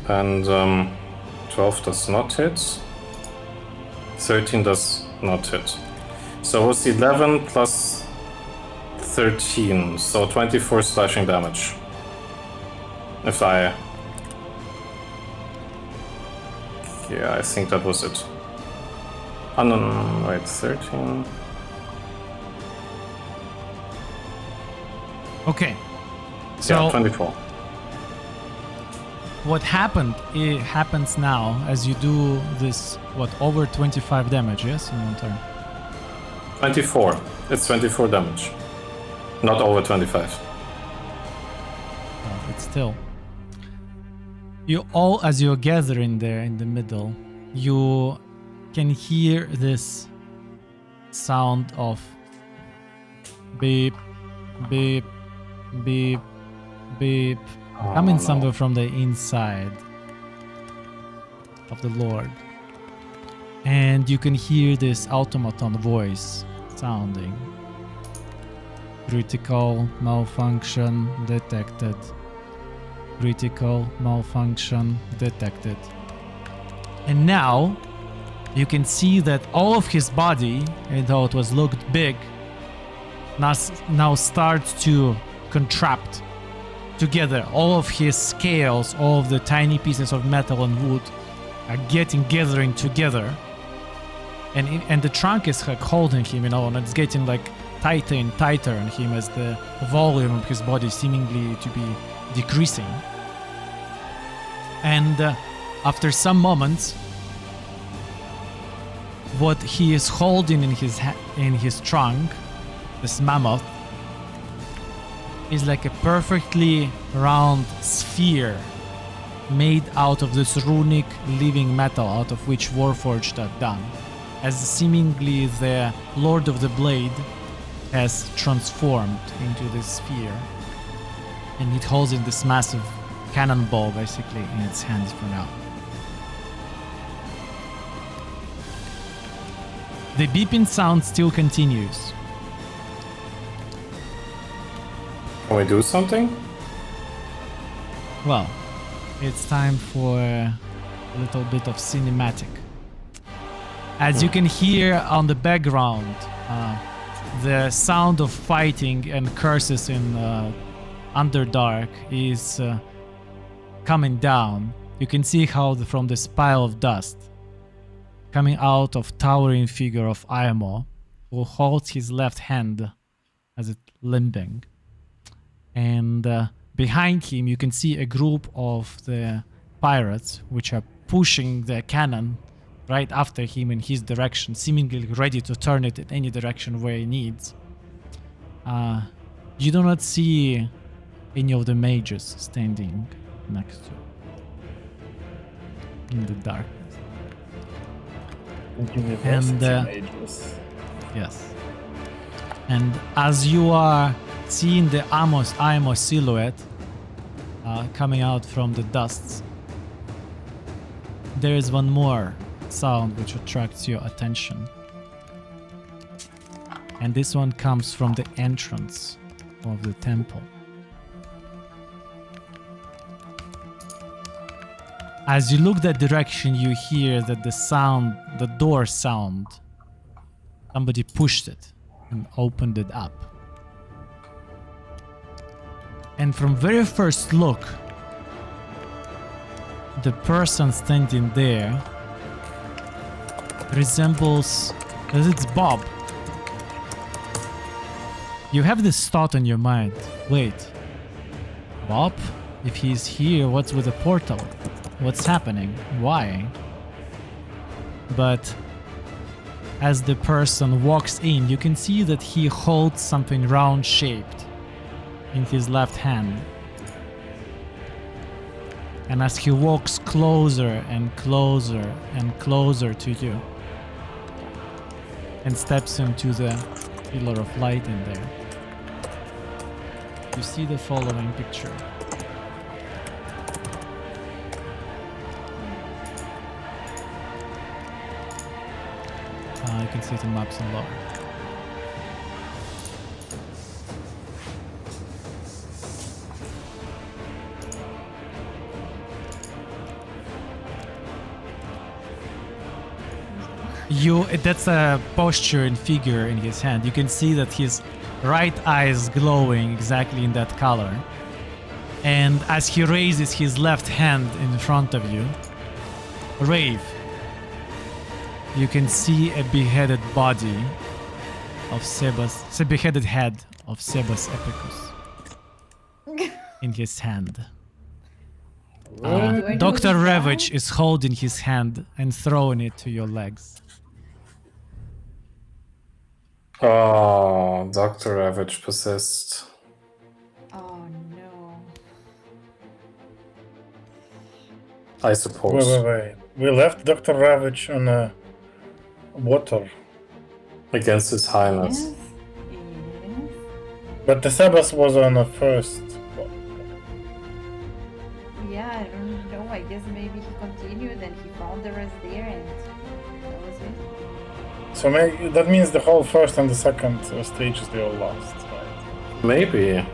And 12 does not hit. 13 does not hit. So it was 11 plus 13, so 24 slashing damage. If I... Yeah, I think that was it. Oh, no, wait, 13... Okay. So yeah, 24. what happened, it happens now as you do this, over 25 damage, yes, in one turn? 24. It's 24 damage. Not over 25. It's still. You all, as you're gathering there in the middle, you can hear this sound of beep, beep, beep, beep, coming somewhere from the inside of the Lord. And you can hear this automaton voice sounding. Critical malfunction detected. Critical malfunction detected. And now you can see that all of his body, although it was looked big, now starts to contract together. All of his scales, all of the tiny pieces of metal and wood are gathering together. And the trunk is like holding him, and it's getting like tighter and tighter on him as the volume of his body seemingly to be decreasing. And after some moments, what he is holding in his trunk, this mammoth, is like a perfectly round sphere made out of this runic living metal out of which Warforged are done, as seemingly the Lord of the Blade has transformed into this sphere, and it holds in this massive cannonball basically in its hands for now. The beeping sound still continues. Can we do something? Well, it's time for a little bit of cinematic. As you can hear on the background, the sound of fighting and curses in Underdark is coming down. You can see how from this pile of dust coming out of towering figure of Iamo, who holds his left hand as it limping. And behind him you can see a group of the pirates which are pushing the cannon right after him in his direction, seemingly ready to turn it in any direction where he needs. You do not see any of the mages standing next to in the darkness. And yes, and as you are seeing the Imo silhouette coming out from the dusts, there is one more sound which attracts your attention, and this one comes from the entrance of the temple. As you look that direction, you hear that the door sound, somebody pushed it and opened it up. And from very first look, the person standing there resembles, as it's Bob. You have this thought in your mind, wait, Bob? If he's here, what's with the portal? What's happening? Why? But as the person walks in, you can see that he holds something round-shaped in his left hand. And as he walks closer and closer and closer to you and steps into the pillar of light in there, you see the following picture. You can see the maps and lore. That's a posture and figure in his hand. You can see that his right eye is glowing exactly in that color. And as he raises his left hand in front of you, Rave, you can see a beheaded body of Sebas, a beheaded head of Sebas Epicus in his hand. Dr. Ravage is holding his hand and throwing it to your legs. Oh, Dr. Ravage possessed. Oh no. I suppose. Wait. We left Dr. Ravage on a water. Against His Highness. Yes. Yes. But the Sebas was on a first. Yeah, I don't know. I guess maybe he continued and he found the rest there and that was it. So maybe that means the whole first and the second stages they all lost, right? Maybe.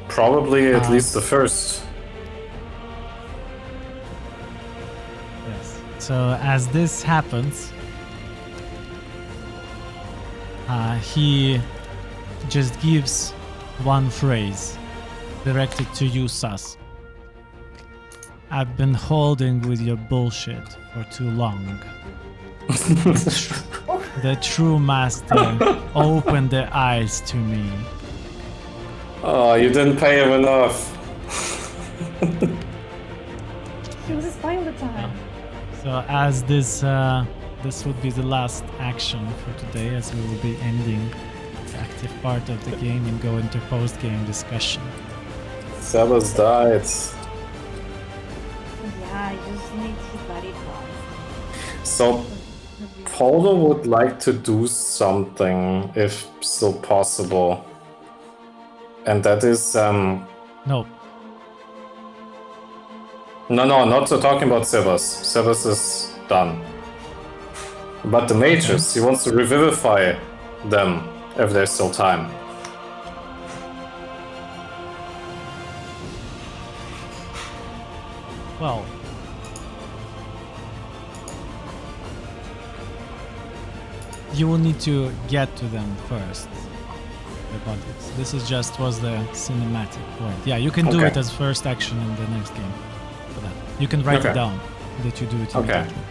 Probably at least the first. Yes. So as this happens, he just gives one phrase directed to you, Sus. I've been holding with your bullshit for too long. The true master opened their eyes to me. Oh, you didn't pay him enough. He was a spy all the time. So as this would be the last action for today, as we will be ending active part of the game and go into post-game discussion. Sebas died. Yeah, I just need his body parts. So Polo would like to do something, if still possible. And that is No, no, not talking about Sebas. Sebas is done. But the mages, he wants to revivify them if there's still time. well, you will need to get to them first. The bodies. This is just was the cinematic part. Yeah, you can do Okay. it as first action in the next game. For that, you can write Okay. it down that you do it. Okay. immediately.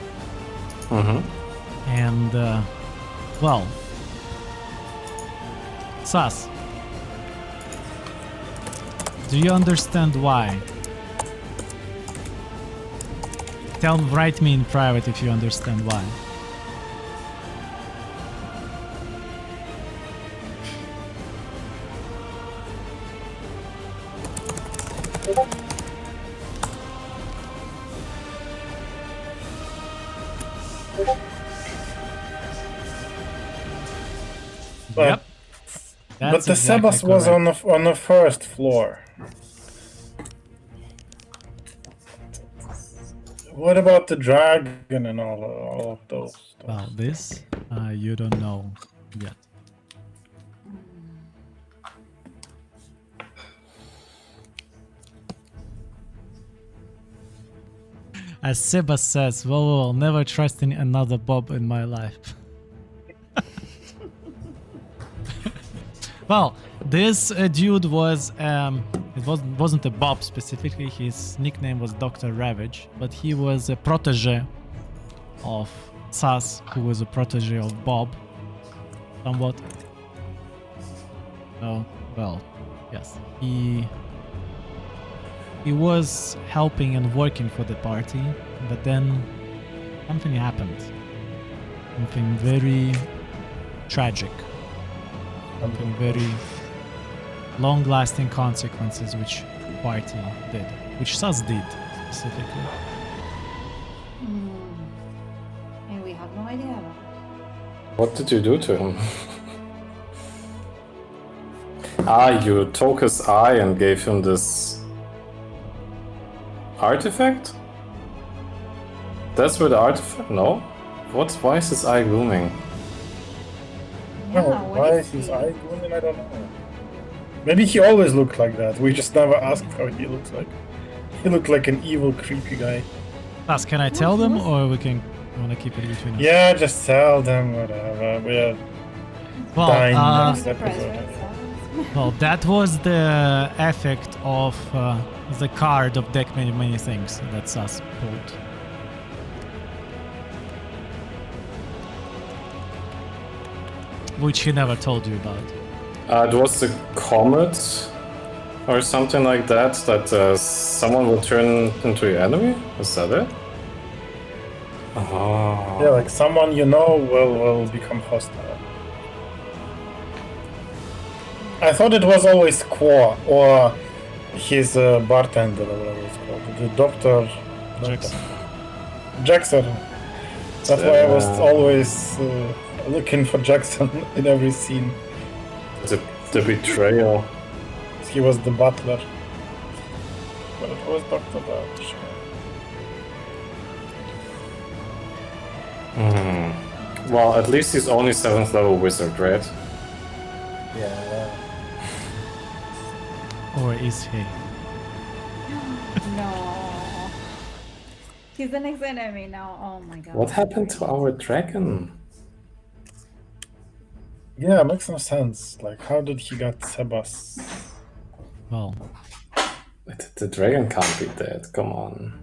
Mm-hmm. And well, Sas, do you understand why? Write me in private if you understand why. But- Yep. But That's the exactly Sebas was correct. on the first floor. What about the dragon and all of those stuff? Well, this you don't know yet. As Sebas says, well, never trusting another Bob in my life. Well, this dude was wasn't a Bob specifically. His nickname was Dr. Ravage, but he was a protege of Sas, who was a protege of Bob, somewhat. Oh, well, yes. He was helping and working for the party, but then something happened. Something very tragic. Something very long-lasting consequences which party did, which Sas did specifically. And we have no idea. What did you do to him? You took his eye and gave him this artifact? That's where the artifact? No? Why is his eye glooming? Yeah, No, what why is is his he? eye gloomy? I don't know. Maybe he always looked like that. We just never asked how he looks like. He looked like an evil, creepy guy. Sas, can I tell them, or we want to keep it between us? Yeah, just tell them whatever. We're Well, dying next Surprise, episode. right? well, that was the effect of the card of deck many things that Sas pulled. Which he never told you about. It was the comet or something like that, someone will turn into your enemy? Is that it? Oh. Yeah, like someone you know will become hostile. I thought it was always Qua or his bartender or whatever it's called. The doctor. Jackson. Jackson. That's why I was Yeah. always looking for Jackson in every scene. The betrayal. He was the butler. But it was Dr. Birch. Well, at least he's only 7th level wizard, right? Yeah. Or is he? No. He's the next enemy now. Oh my god. What happened to our dragon? Yeah, it makes no sense. Like, how did he get Sebas? Well, The dragon can't be dead, come on.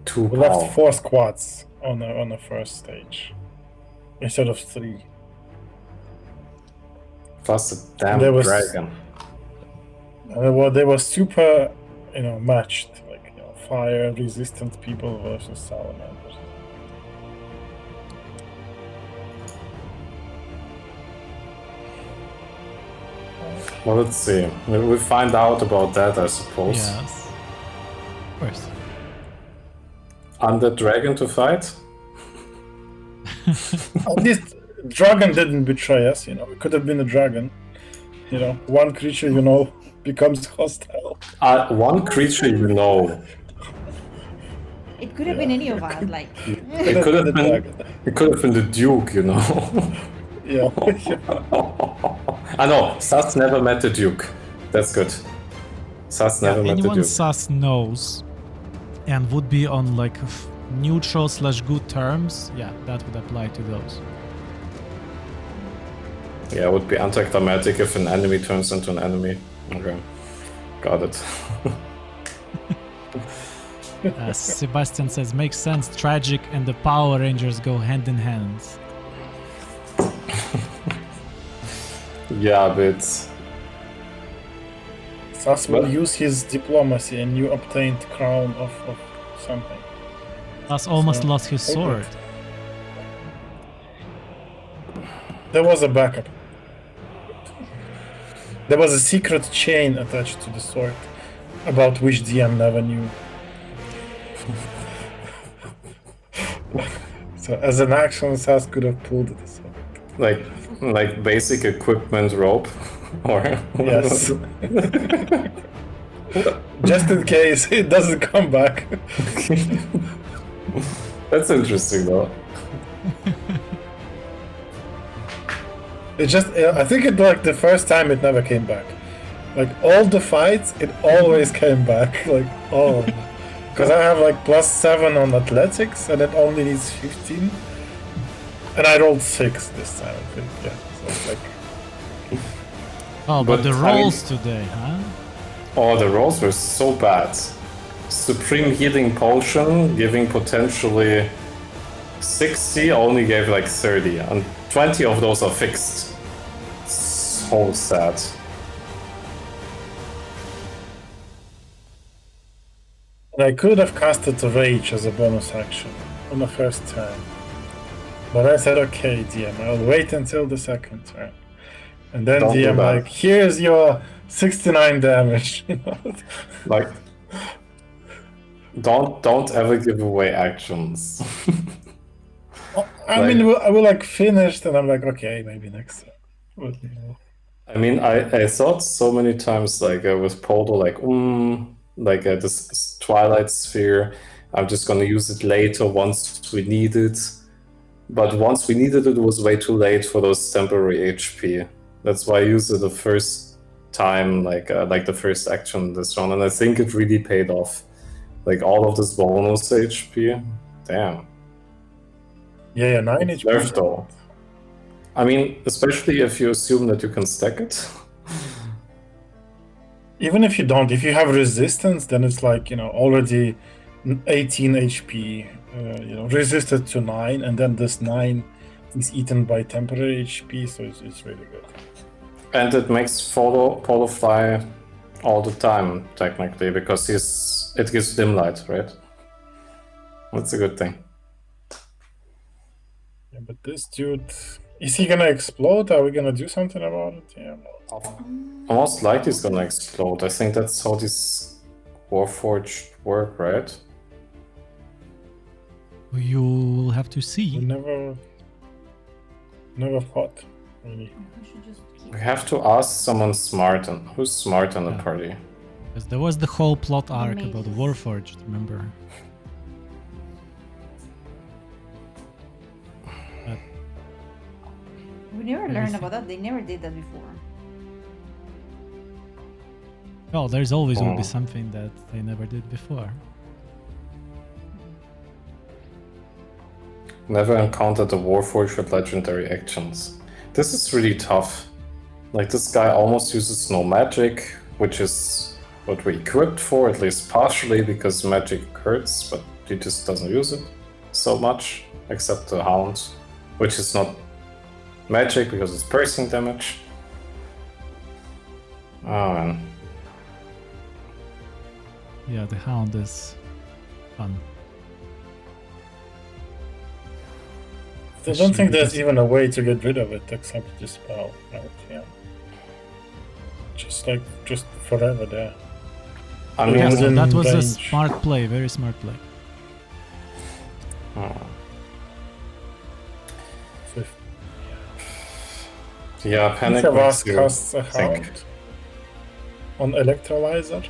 Too We left powerful. 4 squads on the first stage instead of 3. Plus the damn There was- dragon. And they were super, matched. Like, fire resistant people versus salamanders. Well, let's see. We'll find out about that, I suppose. Yes. Of course. Undead dragon to fight? At least dragon didn't betray us, you know. It could have been a dragon. You know, one creature you know becomes hostile. One creature you know. It could have been any of us, like. It could have been. It could have been the Duke, you know. Yeah. I know. Sas never met the Duke. That's good. Sas never met the Anyone Duke. sus knows and would be on like neutral/good terms, yeah, that would apply to those. Yeah, it would be anticlimactic if an enemy turns into an enemy. Okay, got it. Sebastian says, makes sense. Tragic and the Power Rangers go hand in hand. Yeah, but Sas will use his diplomacy and you obtained crown of something. Plus almost So, lost his sword. There was a backup. There was a secret chain attached to the sword about which DM never knew. So as an action, Sas could have pulled it aside. like basic equipment rope, or Yes. Just in case it doesn't come back. That's interesting though. It just, I think it like the first time it never came back. Like all the fights, it always came back. Like all of them. Because I have like +7 on athletics and it only needs 15. And I rolled 6 this time, I think. Yeah. So it's like, Oh, but But, the I mean- rolls today, huh? Oh, the rolls were so bad. Supreme Healing Potion giving potentially 60 only gave like 30, and 20 of those are fixed. So sad. and I could have casted Rage as a bonus action on the first turn. But I said, okay, DM, I'll wait until the second turn. And then Don't do DM, that. like, here's your 69 damage. You know? Like, don't ever give away actions. I mean, I will like finished, and I'm like, okay, maybe next time. But, you know. I mean, I thought so many times, like with Podo, like this Twilight Sphere, I'm just gonna use it later once we need it. But once we needed it, it was way too late for those temporary HP. That's why I used it the first time, like the first action this round, and I think it really paid off. Like all of this bonus HP, damn. Yeah, 9 It's HP. nerfed though. I mean, especially if you assume that you can stack it. Even if you don't, if you have resistance, then it's like, you know, already 18 HP, you know, resisted to 9, and then this 9 is eaten by temporary HP, so it's really good. And it makes Polo fly all the time, technically, because it gives dim light, right? That's a good thing. Yeah, but this dude, is he gonna explode? Are we gonna do something about it? Yeah. Most likely it's gonna explode. I think that's how these Warforged work, right? You will have to We see. never fought, really. We have to ask someone smart, and who's smart in the Yeah. party? Because there was the whole plot arc about Mages. Warforged, remember? But We never learned about that. They never did that before. well, there's always will Oh. be something that they never did before. Never encountered a Warforged with legendary actions. This is really tough. Like, this guy almost uses no magic, which is what we equipped for, at least partially, because magic hurts, but he just doesn't use it so much, except the Hound, which is not magic because it's piercing damage. Oh man. Yeah, the Hound is fun. I don't think there's because- even a way to get rid of it except the spell, right? Yeah. just forever there. I Yeah, mean, Yeah, so within that was a range. smart play, very smart play. So if yeah, panic each of makes us you casts a think. hound on electrolyzer.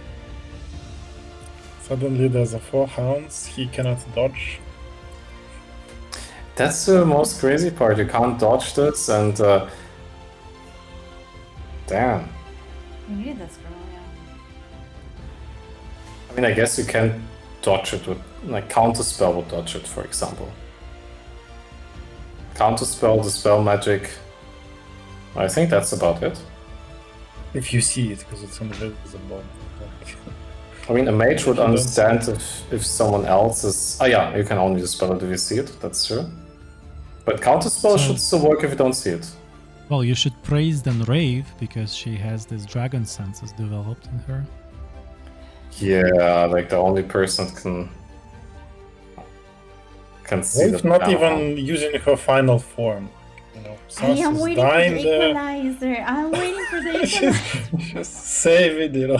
Suddenly there's a 4 hounds he cannot dodge. That's the most crazy part. You can't dodge this, and damn. You need that scroll, yeah. I mean, I guess you can dodge it with like counterspell would dodge it, for example. Counterspell, dispel magic. I think that's about it. If you see it, because it's invisible. I mean, a mage would You don't understand if someone else is. Oh yeah, you can only dispel it if you see it. That's true. But counterspell So- should still work if you don't see it. Well, you should praise then Rave because she has this dragon senses developed in her. Yeah, like the only person that can see Rave's the not panel. even using her final form. You know, I Sas am is waiting for dying the there. equalizer. I'm waiting for the equalizer. Just save it, you know,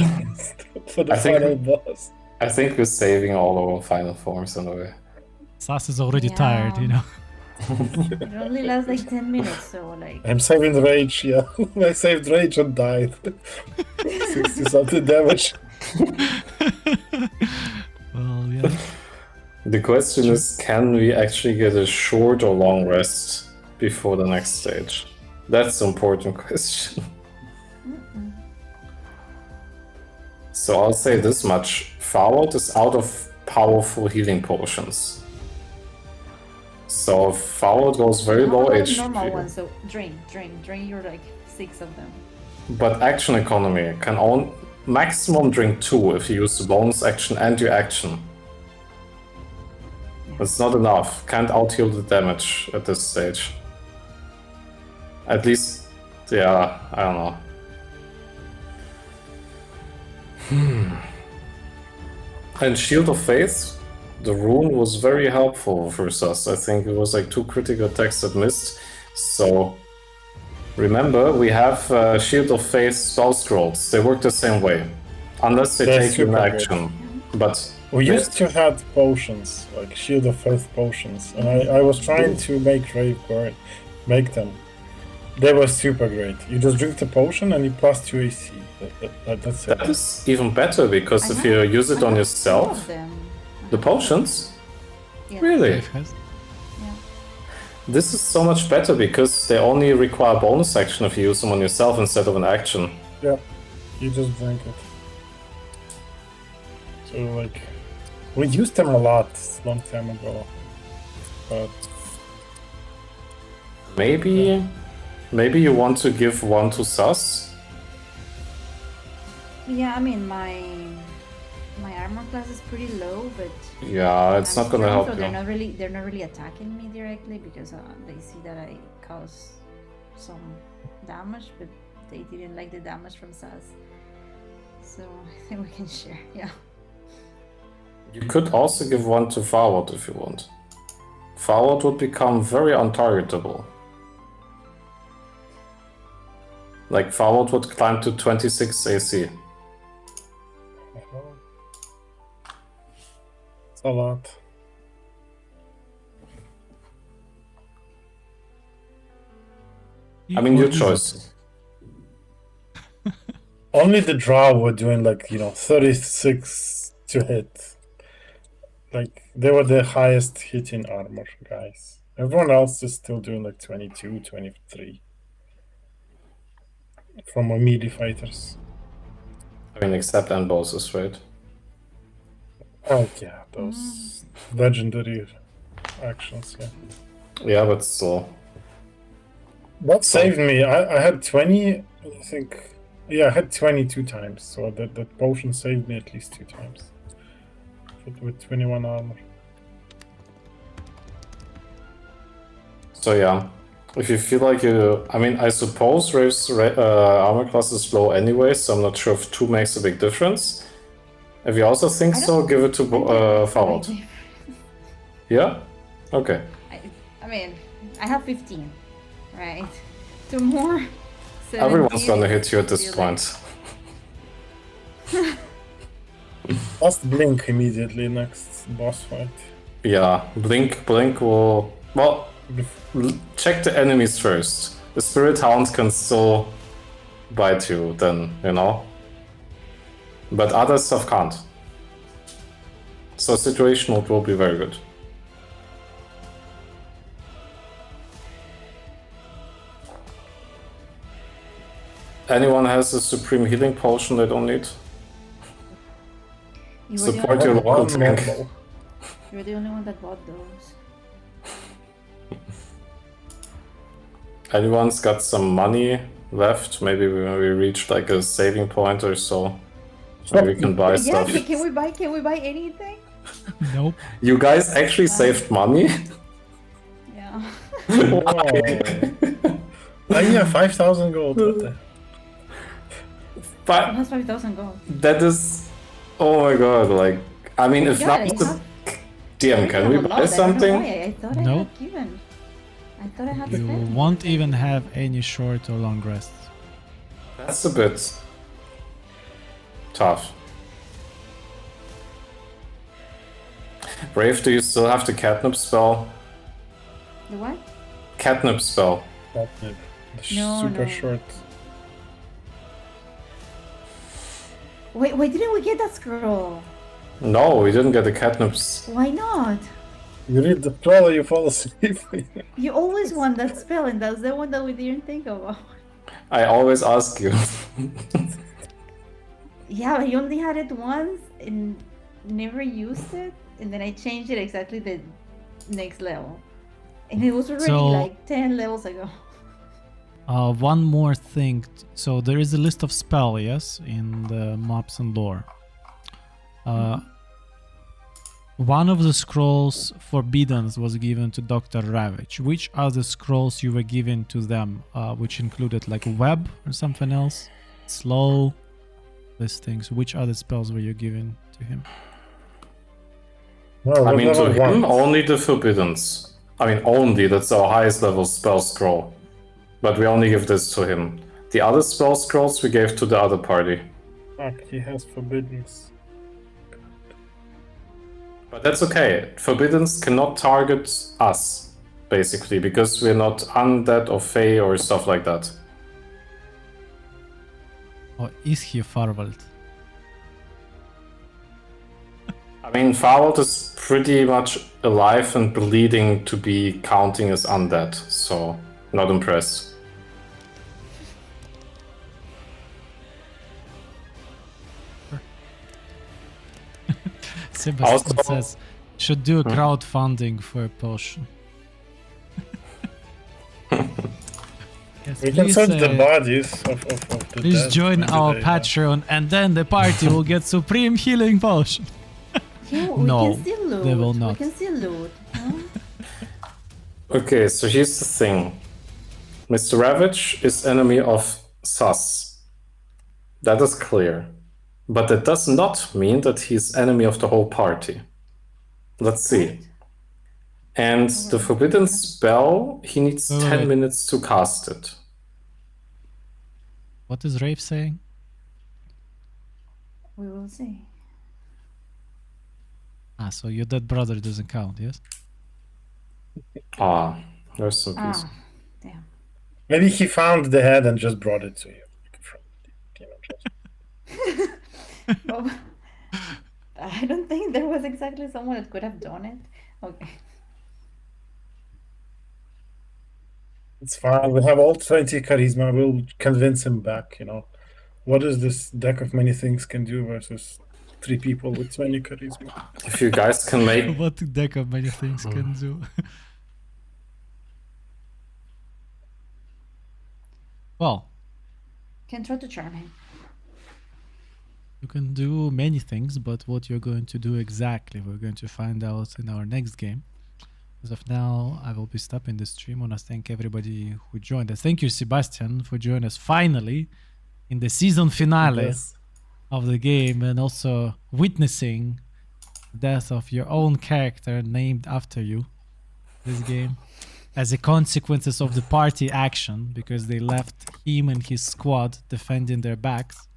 for the I think- final boss. I think we're saving all our final forms in a way. Sas is already tired, you Yeah. know. It only lasts like 10 minutes, so like. I'm saving rage, yeah. I saved rage and died. 60 something damage. Well, yeah. The question is, can we actually get a short or long rest before the next stage? That's the important question. So I'll say this much. Farwold is out of powerful healing potions. So if Farwold goes very How low about HP. normal ones? So drain. You're like 6 of them. But action economy can own maximum drink 2 if you use the bonus action and your action. That's not enough. Can't out-heal the damage at this stage. At least, yeah, I don't know. And Shield of Faith, the rune was very helpful for us. I think it was like 2 critical attacks that missed. So remember, we have Shield of Faith spell scrolls. They work the same way, unless they They're take you in super good. action. But We used to have potions, like Shield of Faith potions, and I was trying to make Rave make them. They were super great. You just drink the potion and you plus 2 AC. That's it. that is even better because if you use it on yourself, the potions. Yeah. Really? Rave has. This is so much better because they only require bonus action if you use them on yourself instead of an action. Yeah, you just drink it. So like, we used them a lot long time ago, but Maybe you want to give one to Sus? Yeah, I mean my armor class is pretty low, but Yeah, it's I'm not gonna strong, help so you. they're not really attacking me directly because they see that I cause some damage, but they didn't like the damage from Sas. So I think we can share. Yeah. You could also give one to Farwold if you want. Farwold would become very untargetable. Like Farwold would climb to 26 AC. it's a lot. I mean, your What is choice. Only the draw were doing like 36 to hit. Like they were the highest hitting armor guys. Everyone else is still doing like 22, 23 from our melee fighters. I mean, except end bosses, right? Oh yeah, those legendary actions. Yeah, Yeah, but still. that saved me. I had 20. I think. Yeah, I had 22 times. So that potion saved me at least 2 times. With 21 armor. So yeah, if you feel like you... I mean, I suppose Rave's armor class is low anyway, so I'm not sure if 2 makes a big difference. If you also think I so, don't- give it to I think it's a Farwold. big difference. Yeah? Okay. I mean, I have 15, right? 2 more. Everyone's 17. gonna hit you at this Feel like- point. Must blink immediately next boss fight. Yeah, Blink will... Well, check the enemies first. The Spirit Hound can still bite you then, you know? But other stuff can't. So situational will be very good. Anyone has a supreme healing potion they don't need? You were, the Support only your one, local One tank. normal. you were the only one that bought those. Anyone's got some money left? Maybe when we reach like a saving point or so, maybe we can buy Yeah, stuff. can we buy anything? Nope. You guys actually saved money? Yeah. Whoa. Yeah, 5,000 gold. What the? But That's 5,000 gold. that is... Oh my god, like... I mean, if Yeah, not... I have- DM, can we I buy don't know something? why. I thought I Nope. had given. I thought I had You spent. won't even have any short or long rests. That's a bit... tough. Brave, do you still have the catnip spell? The what? Catnip spell. The No, super no. short. Wait, why didn't we get that scroll? No, we didn't get the catnips. Why not? You read the scroll, you fall asleep. You always want that spell, and that's the one that we didn't think about. I always ask you. Yeah, I only had it once and never used it, and then I changed it exactly the next level. And it was already So- like 10 levels ago. One more thing. So there is a list of spell, yes, in the maps and lore. One of the scrolls forbiddens was given to Dr. Ravage. Which other scrolls you were given to them, which included like web or something else? Slow, these things. Which other spells were you given to him? No, I mean, to level him, one. only the Forbiddens. I mean, only, that's our highest level spell scroll. But we only give this to him. The other spell scrolls we gave to the other party. Fuck, he has forbiddens. But that's okay. Forbiddens cannot target us, basically, because we're not undead or fey or stuff like that. Or is he Farwald? I mean, Farwald is pretty much alive and bleeding to be counting as undead, so not impressed. Sebastian Also- says, should do a crowdfunding for a potion. Yes, We can please, search the bodies of the please dead. join Maybe our they- Patreon and then the party will get Supreme Healing Potion. Yeah, we No, can still loot. they will We not. can still loot. Huh? Okay, so here's the thing. Mr. Ravage is enemy of Sus. That is clear. But that does not mean that he's enemy of the whole party. Let's see. And the Forbidden Spell, he needs Wait, 10 wait. minutes to cast it. What is Rafe saying? We will see. Ah, so your dead brother doesn't count, yes? Ah, there's some peace. Ah, damn. Maybe he found the head and just brought it to you. Oh, I don't think there was exactly someone that could have done it. Okay. It's fine. We have all 20 charisma. We'll convince him back, you know. What is this deck of many things can do versus 3 people with 20 charisma? If you guys can make... What deck of many things can do? Well, Can try to charm him. you can do many things, but what you're going to do exactly, we're going to find out in our next game. As of now, I will be stopping the stream. I want to thank everybody who joined us. Thank you, Sebastian, for joining us finally in the season finale Yes. of the game and also witnessing the death of your own character named after you this game as a consequences of the party action because they left him and his squad defending their backs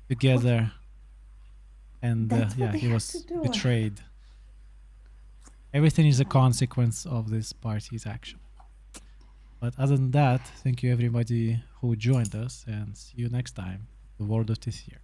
together And That's what yeah, they he had was to do. betrayed. Everything is a consequence of this party's action. But other than that, thank you everybody who joined us, and see you next time. The World of Tithir.